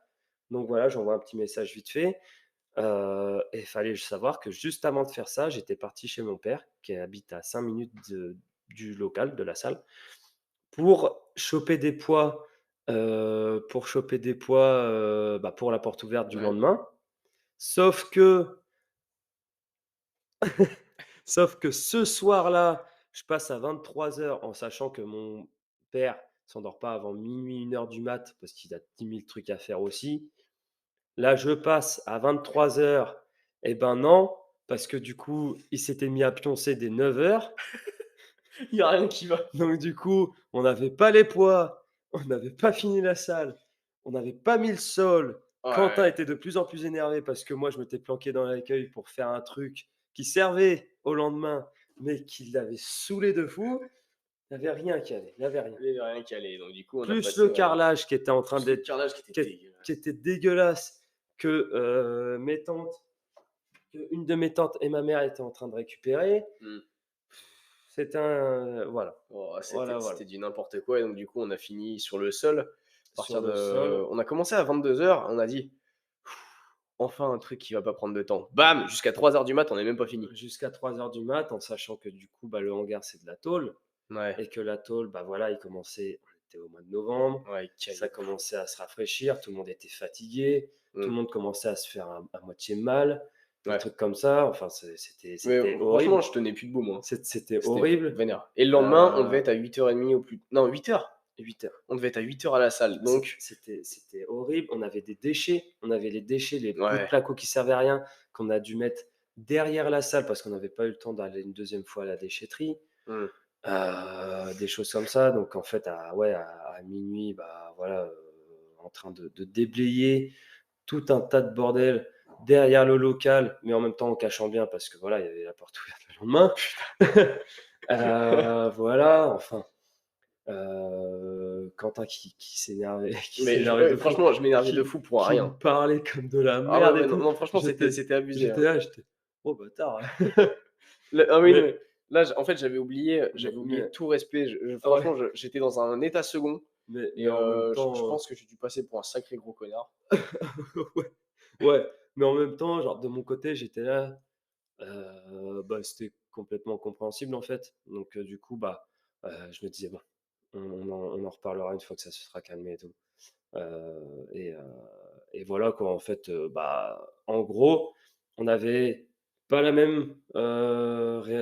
Donc voilà, j'envoie un petit message vite fait, et il fallait savoir que juste avant de faire ça, j'étais parti chez mon père qui habite à 5 minutes du local, de la salle, pour choper des poids, bah, pour la porte ouverte du Ouais. lendemain. Sauf que Sauf que ce soir-là, je passe à 23h en sachant que mon père s'endort pas avant minuit, 1 heure du mat parce qu'il a 10 000 trucs à faire aussi. Là, je passe à 23h, et ben non, parce que du coup, il s'était mis à pioncer dès 9h. Il y a rien qui va. Donc du coup, on n'avait pas les poids, on n'avait pas fini la salle, on n'avait pas mis le sol. Quentin Ouais. était de plus en plus énervé parce que moi, je m'étais planqué dans l'accueil pour faire un truc qui servait au lendemain, mais qui l'avait saoulé de fou. Il n'y avait rien qui allait, il n'y avait rien. Il y avait rien qui allait, donc du coup, on a Plus le passé, carrelage qui était en train plus le d'être carrelage qui était qui est qui dégueulasse. était dégueulasse, que, mes tantes une de mes tantes et ma mère étaient en train de récupérer. Mmh. C'était un voilà, Oh, voilà, c'était voilà. du n'importe quoi et donc du coup, on a fini sur le sol. À Sur partir le sol. de on a commencé à 22h, on a dit: «Enfin un truc qui va pas prendre de temps». Bam! Jusqu'à 3h du mat, on est même pas fini. Jusqu'à 3 heures du mat, en sachant que du coup, bah, le hangar, c'est de la tôle Ouais, et que la tôle, bah, voilà, on était au mois de novembre, ouais, ça caillou. commençait à se rafraîchir, tout le monde était fatigué, tout Mmh. le monde commençait à se faire à moitié mal, des Ouais. trucs comme ça. Enfin, Mais c'était franchement, horrible. je tenais plus debout moi. C'était C'était horrible. vénère et le lendemain, on devait Heu, être à 8h30 au plus non 8h. 8 heures. On devait être à 8h à la salle donc C'était horrible. On avait des déchets, on avait les déchets, les bouts de ouais. placo qui servaient à rien, qu'on a dû mettre derrière la salle parce qu'on n'avait pas eu le temps d'aller une deuxième fois à la déchetterie. Mmh. Des choses comme ça. Donc en fait, à minuit, bah, voilà, en train de déblayer tout un tas de bordel derrière le local, mais en même temps en cachant bien parce que voilà, il y avait la porte ouverte le lendemain. Voilà, enfin, Quentin qui s'énervait qui Mais s'énervait ouais, de fou, franchement, je m'énervais de fou pour qui me rien. parlait comme de la Ah ouais, merde et ouais, non, tout. non, franchement, c'était abusé, J'étais hein. là, j'étais: «Oh bâtard!» Ah oui, non, Mais mais là, en fait, j'avais oublié mais tout respect. ouais, Franchement, j'étais dans un état second mais et en même je temps, pense que j'ai dû passer pour un sacré gros connard. ouais, ouais, mais en même temps, genre de mon côté, j'étais là, bah, c'était complètement compréhensible en fait. Donc du coup, bah, je me disais: «Bon, on en reparlera une fois que ça se sera calmé et tout». Heu et heu et voilà quoi, en fait, bah, en gros, on n'avait pas la même,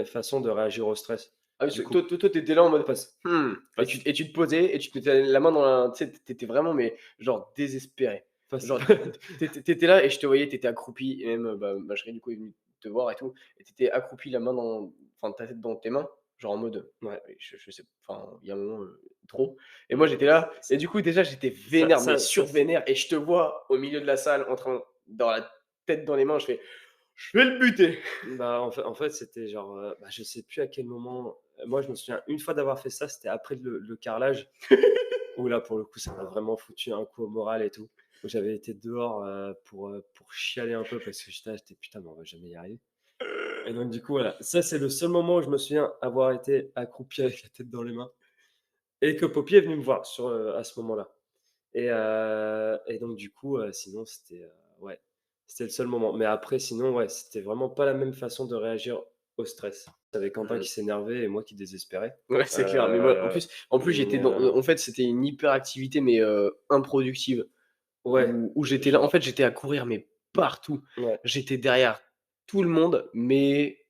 façon de réagir au stress, Ah oui, parce du que coup. toi, tu étais là en mode: Parce «Mmh» parce et tu te posais et tu te mettais la main dans la tu sais, tu étais vraiment mais genre désespéré. parce Genre, tu étais là et je te voyais, tu étais accroupi et même, bah, ma chérie, du coup, est venue te voir et tout et tu étais accroupi, la main dans enfin, ta tête dans tes mains, genre en mode, ouais, je sais enfin, il y a un moment, trop et moi, mais j'étais là et du coup, déjà, j'étais vénère, mais ça c'est survénère et je te vois au milieu de la salle en train dans la tête dans les mains, je fais: «Je vais le buter!» bah, en fait, c'était genre, bah, je sais plus à quel moment, moi, je me souviens une fois d'avoir fait ça, c'était après le carrelage, où là, pour le coup, ça m'a vraiment foutu un coup au moral et tout, où j'avais été dehors, pour chialer un peu parce que j'étais: «Putain, mais on va jamais y arriver». Et donc du coup, voilà, ça c'est le seul moment où je me souviens avoir été accroupi avec la tête dans les mains et que Poppy est venu me voir à ce moment-là. Et donc du coup, sinon c'était, ouais, c'était le seul moment. Mais après sinon, ouais, c'était vraiment pas la même façon de réagir au stress. Tu avais Quentin Mmh. qui s'énervait et moi qui désespérais. Ouais, c'est clair, mais moi, Heu, en plus, j'étais mais dans en fait, c'était une hyperactivité, mais improductive, ouais, où j'étais là en genre fait, j'étais à courir, mais partout. ouais, J'étais derrière tout le monde, mais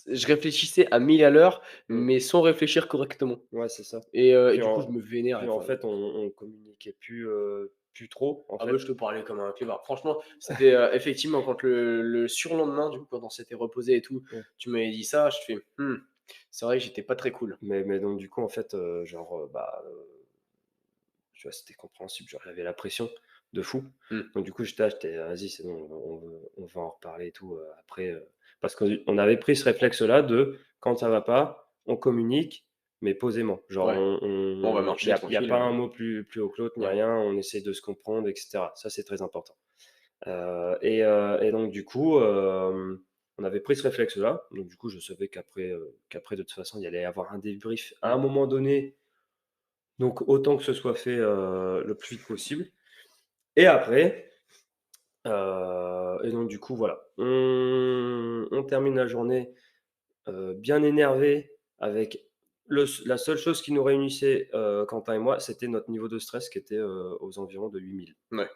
je réfléchissais à 1000 à l'heure, mmh, mais sans réfléchir correctement ouais, c'est ça. et Puis du coup, je en me vénère puis en enfin fait, on communiquait plus trop, en ah bah, fait. je te parlais comme un clébard. Franchement, c'était, effectivement quand le surlendemain, du coup, quand on s'était reposé et tout, Ouais. tu m'avais dit ça, je fais: «Mmh, c'est vrai que j'étais pas très cool». Mais donc du coup, en fait, genre, bah, tu vois, c'était compréhensible, genre j'avais la pression de fou. Mmh. Donc du coup, j'étais là, j'étais: «Vas-y, c'est bon, on va en reparler et tout, après», parce qu'on avait pris ce réflexe-là de quand ça va pas, on communique, mais posément. Genre Ouais. Bon, on va il y marcher a tranquille, pas un mot plus haut que l'autre ni ouais. rien, on essaie de se comprendre et cetera. Ça, c'est très important. Et donc du coup, on avait pris ce réflexe-là. Donc du coup, je savais qu'après de toute façon, il y allait y avoir un débrief à un moment donné. Donc autant que ce soit fait, le plus vite possible et après, et donc du coup, voilà, on termine la journée, bien énervé avec la seule chose qui nous réunissait, Quentin et moi, c'était notre niveau de stress qui était, aux environs de 8000. Ouais,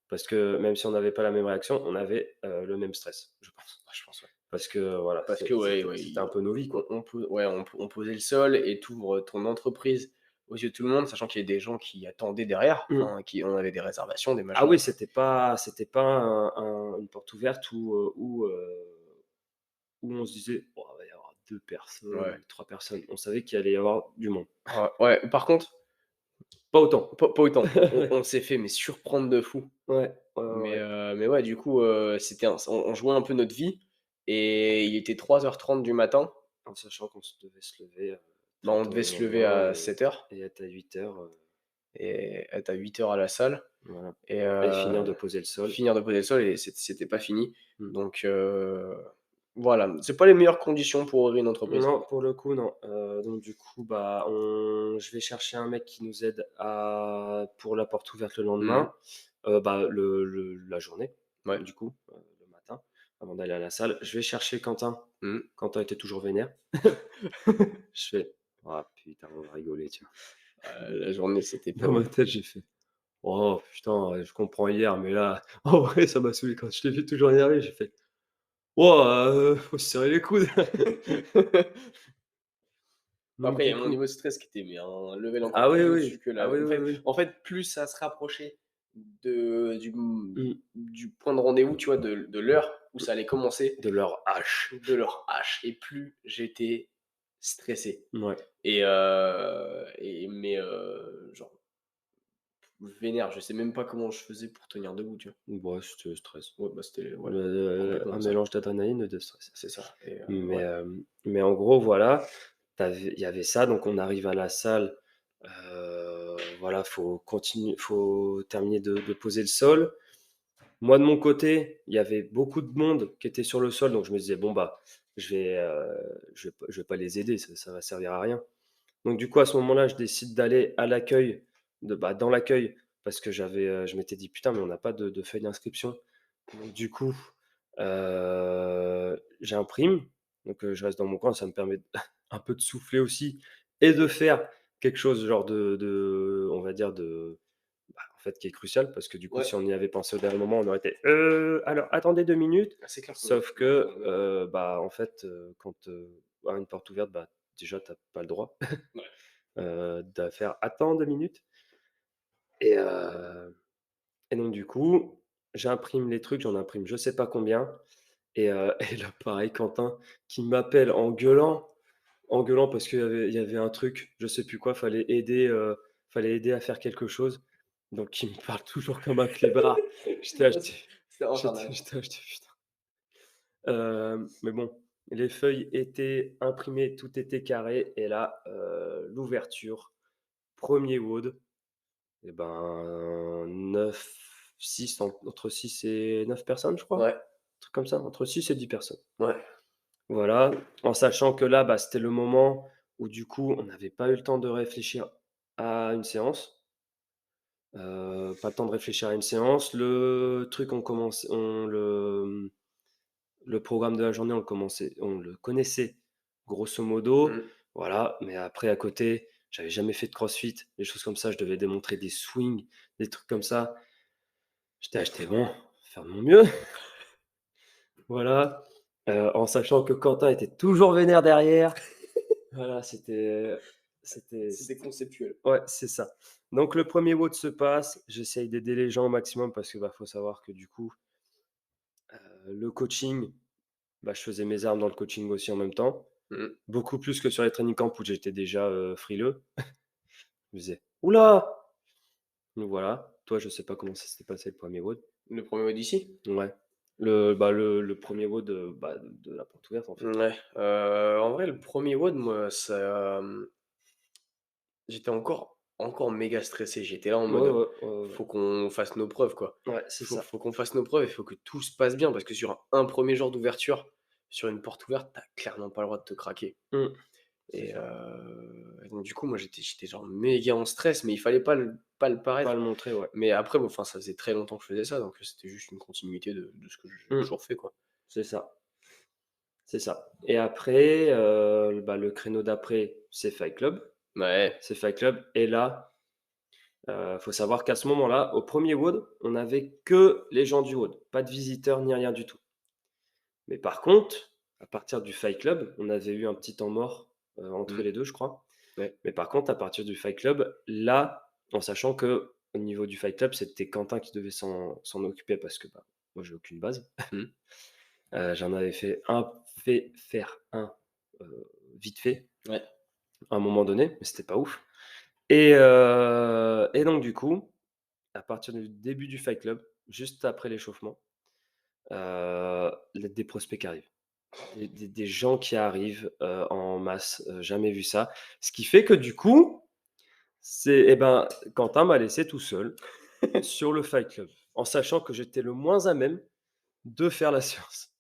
Parce que même si on n'avait pas la même réaction, on avait, le même stress, je pense. je pense, ouais. Parce que voilà, Parce que ouais, c'était un peu nos vies, quoi. on posait le sol et tu ouvres ton entreprise aux yeux de tout le monde, sachant qu'il y a des gens qui attendaient derrière, Mmh. enfin, qui on avait des réservations, des Ah machins oui, et tout. c'était pas une porte ouverte où on se disait: «Oh, il va y avoir 2 personnes, Ouais. 3 personnes». On savait qu'il allait y avoir du monde. Ouais, ouais, par contre, Pas autant. pas autant. On s'est fait mais surprendre de fou. Ouais, ouais, ouais, ouais. Mais ouais, du coup, c'était on jouait un peu notre vie et il était 3h30 du matin. En sachant qu'on se devait se lever, Bah, très on tôt devait le se lever lendemain à et 7h être à 8:00, et être à 8h à la salle voilà et et finir de poser le sol. finir de poser le sol et c'était pas fini. Mmh. Donc voilà, c'est pas les meilleures conditions pour ouvrir une entreprise. Non, pour le coup, non. Donc du coup, bah, je vais chercher un mec qui nous aide pour la porte ouverte le Mmh. lendemain, bah, la journée, Ouais. du coup, le matin, avant d'aller à la salle. Je vais chercher Quentin. Mmh. Quentin était toujours vénère. Je fais: «Ah putain, on va rigoler, tiens». La journée, c'était pas Dans ma ouf. tête, j'ai fait: «Oh putain, je comprends hier, mais là, en vrai, ça m'a saoulé quand je t'ai vu toujours énervé». J'ai fait: «Oh, faut se serrer les coudes». Donc Après, il y du a mon coup, niveau de stress qui était mais un level encore ah oui, plus oui. au-dessus que Ah la oui, en oui, fait oui. en fait, plus ça se rapprochait de Mmh. du point de rendez-vous, tu vois, de l'heure où ça allait commencer, De leur hache. de leur H et plus j'étais stressé Ouais. genre vénère, je sais même pas comment je faisais pour tenir debout, tu vois? Bah, c'était le stress. Ouais, bah, c'était voilà, Un complètement ça. mélange d'adrénaline et de stress. C'est ça et Mais, ouais. mais en gros, voilà, il y avait ça, donc on arrive à la salle, voilà, faut terminer de poser le sol. Moi, de mon côté, il y avait beaucoup de monde qui était sur le sol, donc je me disais: «Bon, bah, je vais pas les aider, ça va servir à rien». Donc du coup, à ce moment-là, je décide d'aller à l'accueil, dans l'accueil, parce que je m'étais dit: «Putain, mais on n'a pas de feuille d'inscription». Donc du coup, j'imprime, donc je reste dans mon coin, ça me permet un peu de souffler aussi et de faire quelque chose genre on va dire en fait, qui est crucial parce que du coup, Ouais, si on y avait pensé au dernier moment, on aurait été: alors attendez 2 minutes». ah, c'est clair qu'on Sauf on que, on aurait bah, en fait, quand, à une porte ouverte, bah, déjà, tu as pas le droit, ouais. de faire: «Attends 2 minutes» et heu et donc du coup, j'imprime les trucs, j'en imprime je sais pas combien et là, pareil, Quentin qui m'appelle en gueulant parce qu'il y avait un truc, je sais plus quoi, fallait aider à faire quelque chose. Donc il me parle toujours comme un clébard. J'étais Ah, acheté c'était j'étais infernal. j'étais acheté putain. Mais bon, les feuilles étaient imprimées, tout était carré et là, l'ouverture, premier WOD et ben 9, 6 entre 6 et 9 personnes, je crois? Ouais, Un truc comme ça, entre 6 et 10 personnes. ouais. Voilà, en sachant que là, bah, c'était le moment où du coup, on n'avait pas eu le temps de réfléchir à une séance, pas le temps de réfléchir à une séance. Le truc, le programme de la journée, on le connaissait grosso modo, Mmh. voilà, mais après à côté, j'avais jamais fait de crossfit, des choses comme ça, je devais démontrer des swings, des trucs comme ça. J'étais «Bon, faire de mon mieux». Voilà, en sachant que Quentin était toujours vénère derrière. Voilà, C'était c'était conceptuel. ouais, c'est ça. Donc le premier er WOD se passe, j'essaye d'aider les gens au maximum parce que, bah, faut savoir que du coup, le coaching, bah, je faisais mes armes dans le coaching aussi en même temps. Mmh. Beaucoup plus que sur les training camps où j'étais déjà, frileux. Je me disais: «Ouh là!» Donc voilà. Toi, je sais pas comment ça s'était passé le premier er WOD? Le premier er d'ici? Ouais. Le 1er WOD, bah, de la porte ouverte, en fait. Ouais, en vrai, le premier WOD, moi, j'étais encore méga stressé. J'étais là en Ouais, mode, ouais, ouais, ouais, ouais. faut qu'on fasse nos preuves, quoi. Ouais, c'est ça. Faut qu'on fasse nos preuves, il faut que tout se passe bien parce que sur un premier jour d'ouverture, sur une porte ouverte, tu clairement pas le droit de te craquer. Mmh. C'est Et ça. donc du coup, moi, j'étais genre méga en stress, mais il fallait pas le Pas paraître. le montrer, ouais. Mais après, bon, enfin, ça faisait très longtemps que je faisais ça, donc c'était juste une continuité de ce que j'ai Mmh. toujours fait, quoi. C'est ça, c'est ça. Et après, bah, le créneau d'après, c'est Fight Club. Ouais. C'est Fight Club et là, faut savoir qu'à ce moment-là, au premier WOD, on n'avait que les gens du WOD, pas de visiteurs ni rien du tout. Mais par contre, à partir du Fight Club, on avait eu un petit temps mort, entre Mmh. les 2, je crois. Ouais. Mais par contre, à partir du Fight Club, là, en sachant que au niveau du Fight Club, c'était Quentin qui devait s'en occuper parce que, bah, moi, j'ai aucune base. Mmh. J'en avais faire un, vite fait, Ouais. à un moment donné, mais c'était pas ouf. Et donc du coup, à partir du début du Fight Club, juste après l'échauffement, des prospects qui arrivent. Des gens qui arrivent, en masse, jamais vu ça. Ce qui fait que du coup, Quentin m'a laissé tout seul sur le Fight Club, en sachant que j'étais le moins à même de faire la séance.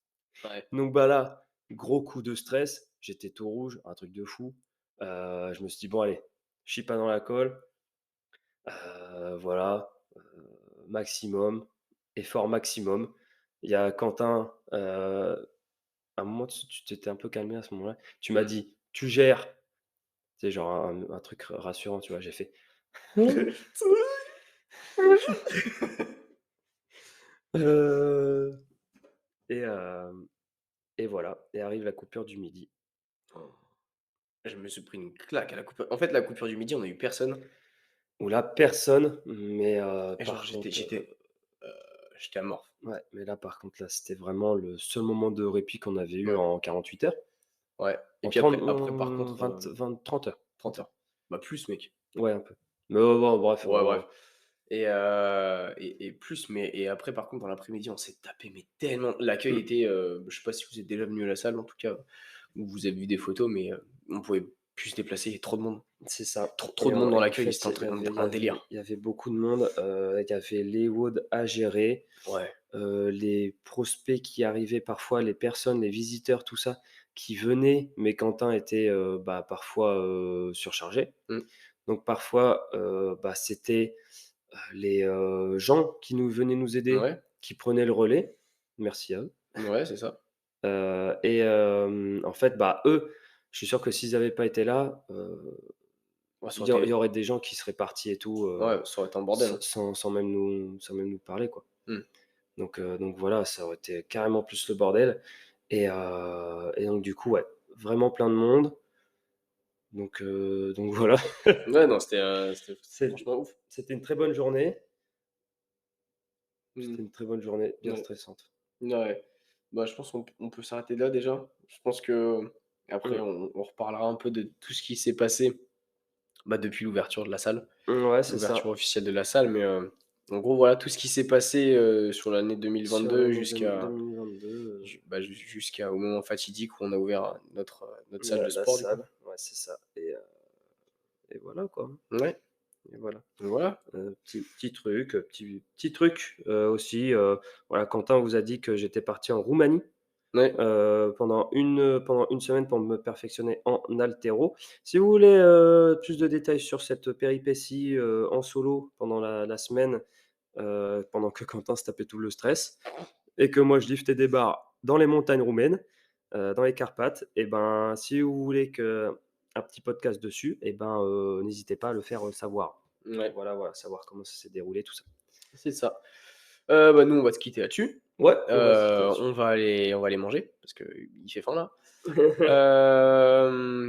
Ouais. Donc bah là, gros coup de stress, j'étais tout rouge, un truc de fou. Je me suis dit: «Bon allez, je suis pas dans la colle, voilà, maximum, effort maximum». Il y a Quentin, à un moment tu t'étais un peu calmé à ce moment-là. Tu m'as Mmh. dit: «Tu gères». C'est genre un truc rassurant, tu vois? J'ai fait: «Heu, heu» et hem et voilà et arrive la coupure du midi. Je me suis pris une claque à la coupure. En fait, la coupure du midi, on a eu personne Où là, personne, mais et genre par contre, heu, j'étais à mort. ouais, mais là, par contre, là, c'était vraiment le seul moment de répit qu'on avait eu Ouais, en 48 heures. ouais et En puis 30, après par contre, 30 heures, 30 30 heures. heures. Bah, plus mec. Ouais, un peu. Mais bon, bref, Ouais, bref et plus mais et après par contre dans l'après-midi, on s'est tapé mais tellement l'accueil mmh, était, je sais pas si vous êtes déjà venu à la salle en tout cas, ou vous avez vu des photos mais on pouvait plus se déplacer, il y avait trop de monde. c'est ça Trop de et monde dans en l'accueil, fait, c'était un délire. il y avait beaucoup de monde, il y avait les WOD à gérer, Ouais. les prospects qui arrivaient parfois, les personnes, les visiteurs, tout ça, qui venaient, mais Quentin était, bah, parfois, surchargé. Mmh. Donc parfois, bah, c'était, les, gens qui venaient nous aider, Ouais, qui prenaient le relais. Merci à eux. ouais, c'est ça. En fait, bah, eux, je suis sûr que s'ils n'avaient pas été là, Ouais, ça aurait il y été aurait des gens qui seraient partis et tout, ouais, ça aurait été un bordel, hein. sans même nous parler, quoi. Mmh. Donc voilà, ça aurait été carrément plus le bordel et donc du coup, ouais, vraiment plein de monde. Donc voilà. Ouais, non, c'était C'est franchement ouf. c'était une très bonne journée. Mmh. C'était une très bonne journée, bien Ouais, stressante. ouais. Bah, je pense qu'on peut s'arrêter là déjà. Je pense qu'après Mmh. on reparlera un peu de tout ce qui s'est passé, bah, depuis l'ouverture de la salle, Ouais, c'est l'ouverture ça. officielle de la salle, mais en gros, voilà, tout ce qui s'est passé, sur l'année Sur 2022 l'année jusqu'à 2022, jusqu'au moment fatidique où on a ouvert notre salle de la sport, du coup. salle, ouais, c'est ça et voilà, quoi, Ouais, et voilà. voilà. Petit truc, aussi, voilà, Quentin vous a dit que j'étais parti en Roumanie, Ouais, pendant une semaine pour me perfectionner en haltéro. Si vous voulez, plus de détails sur cette péripétie, en solo pendant la semaine, pendant que Quentin se tapait tout le stress et que moi je liftais des barres dans les montagnes roumaines, dans les Carpates et ben, si vous voulez un petit podcast dessus et ben, n'hésitez pas à le faire, savoir. ouais, Voilà, savoir comment ça s'est déroulé, tout ça. c'est ça. Bah, nous, on va se quitter là-dessus. Ouais, on va se quitter dessus. On va aller manger parce qu'il fait faim là.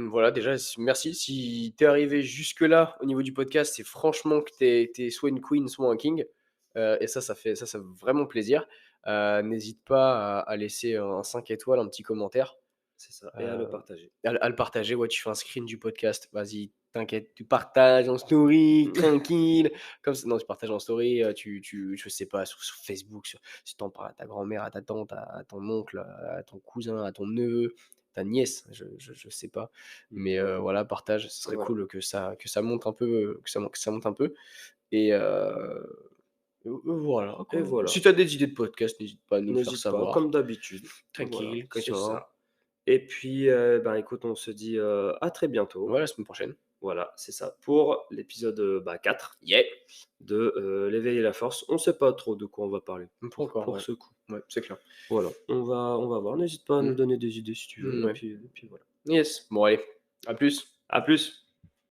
Voilà, déjà, merci. Si tu es arrivé jusque-là au niveau du podcast, c'est franchement que tu es soit une queen, soit un king. Et ça fait vraiment plaisir. N'hésite pas à laisser un 5 étoiles, un petit commentaire. C'est ça et à le Heu, partager. à le partager. Ouais, tu fais un screen du podcast. Vas-y, t'inquiète, tu partages en story, tranquille. Comme ça non, tu partages en story, je sais pas, sur Facebook, si tu en parles à ta grand-mère, à ta tante, à ton oncle, à ton cousin, à ton neveu, ta nièce, je sais pas. Mais voilà, partage, ce serait Voilà cool que ça monte un peu, que ça monte un peu et voilà et quoi. voilà. Si tu as des idées de podcast, n'hésite pas à nous le faire N'hésite pas, savoir. comme d'habitude. Voilà, Tranquille, c'est question. ça. Et puis, ben, écoute, on se dit, à très bientôt. Ouais, la semaine prochaine. Voilà, c'est ça, pour l'épisode, 4 Yeah! de, l'éveil et la force. On sait pas trop de quoi on va parler Pas encore, pour ouais. ce coup. Ouais, c'est clair. Voilà, on va voir. N'hésite pas à nous Mmh. donner des idées si tu veux, Ouais. et puis voilà. Yes. Bon allez, à plus. À plus.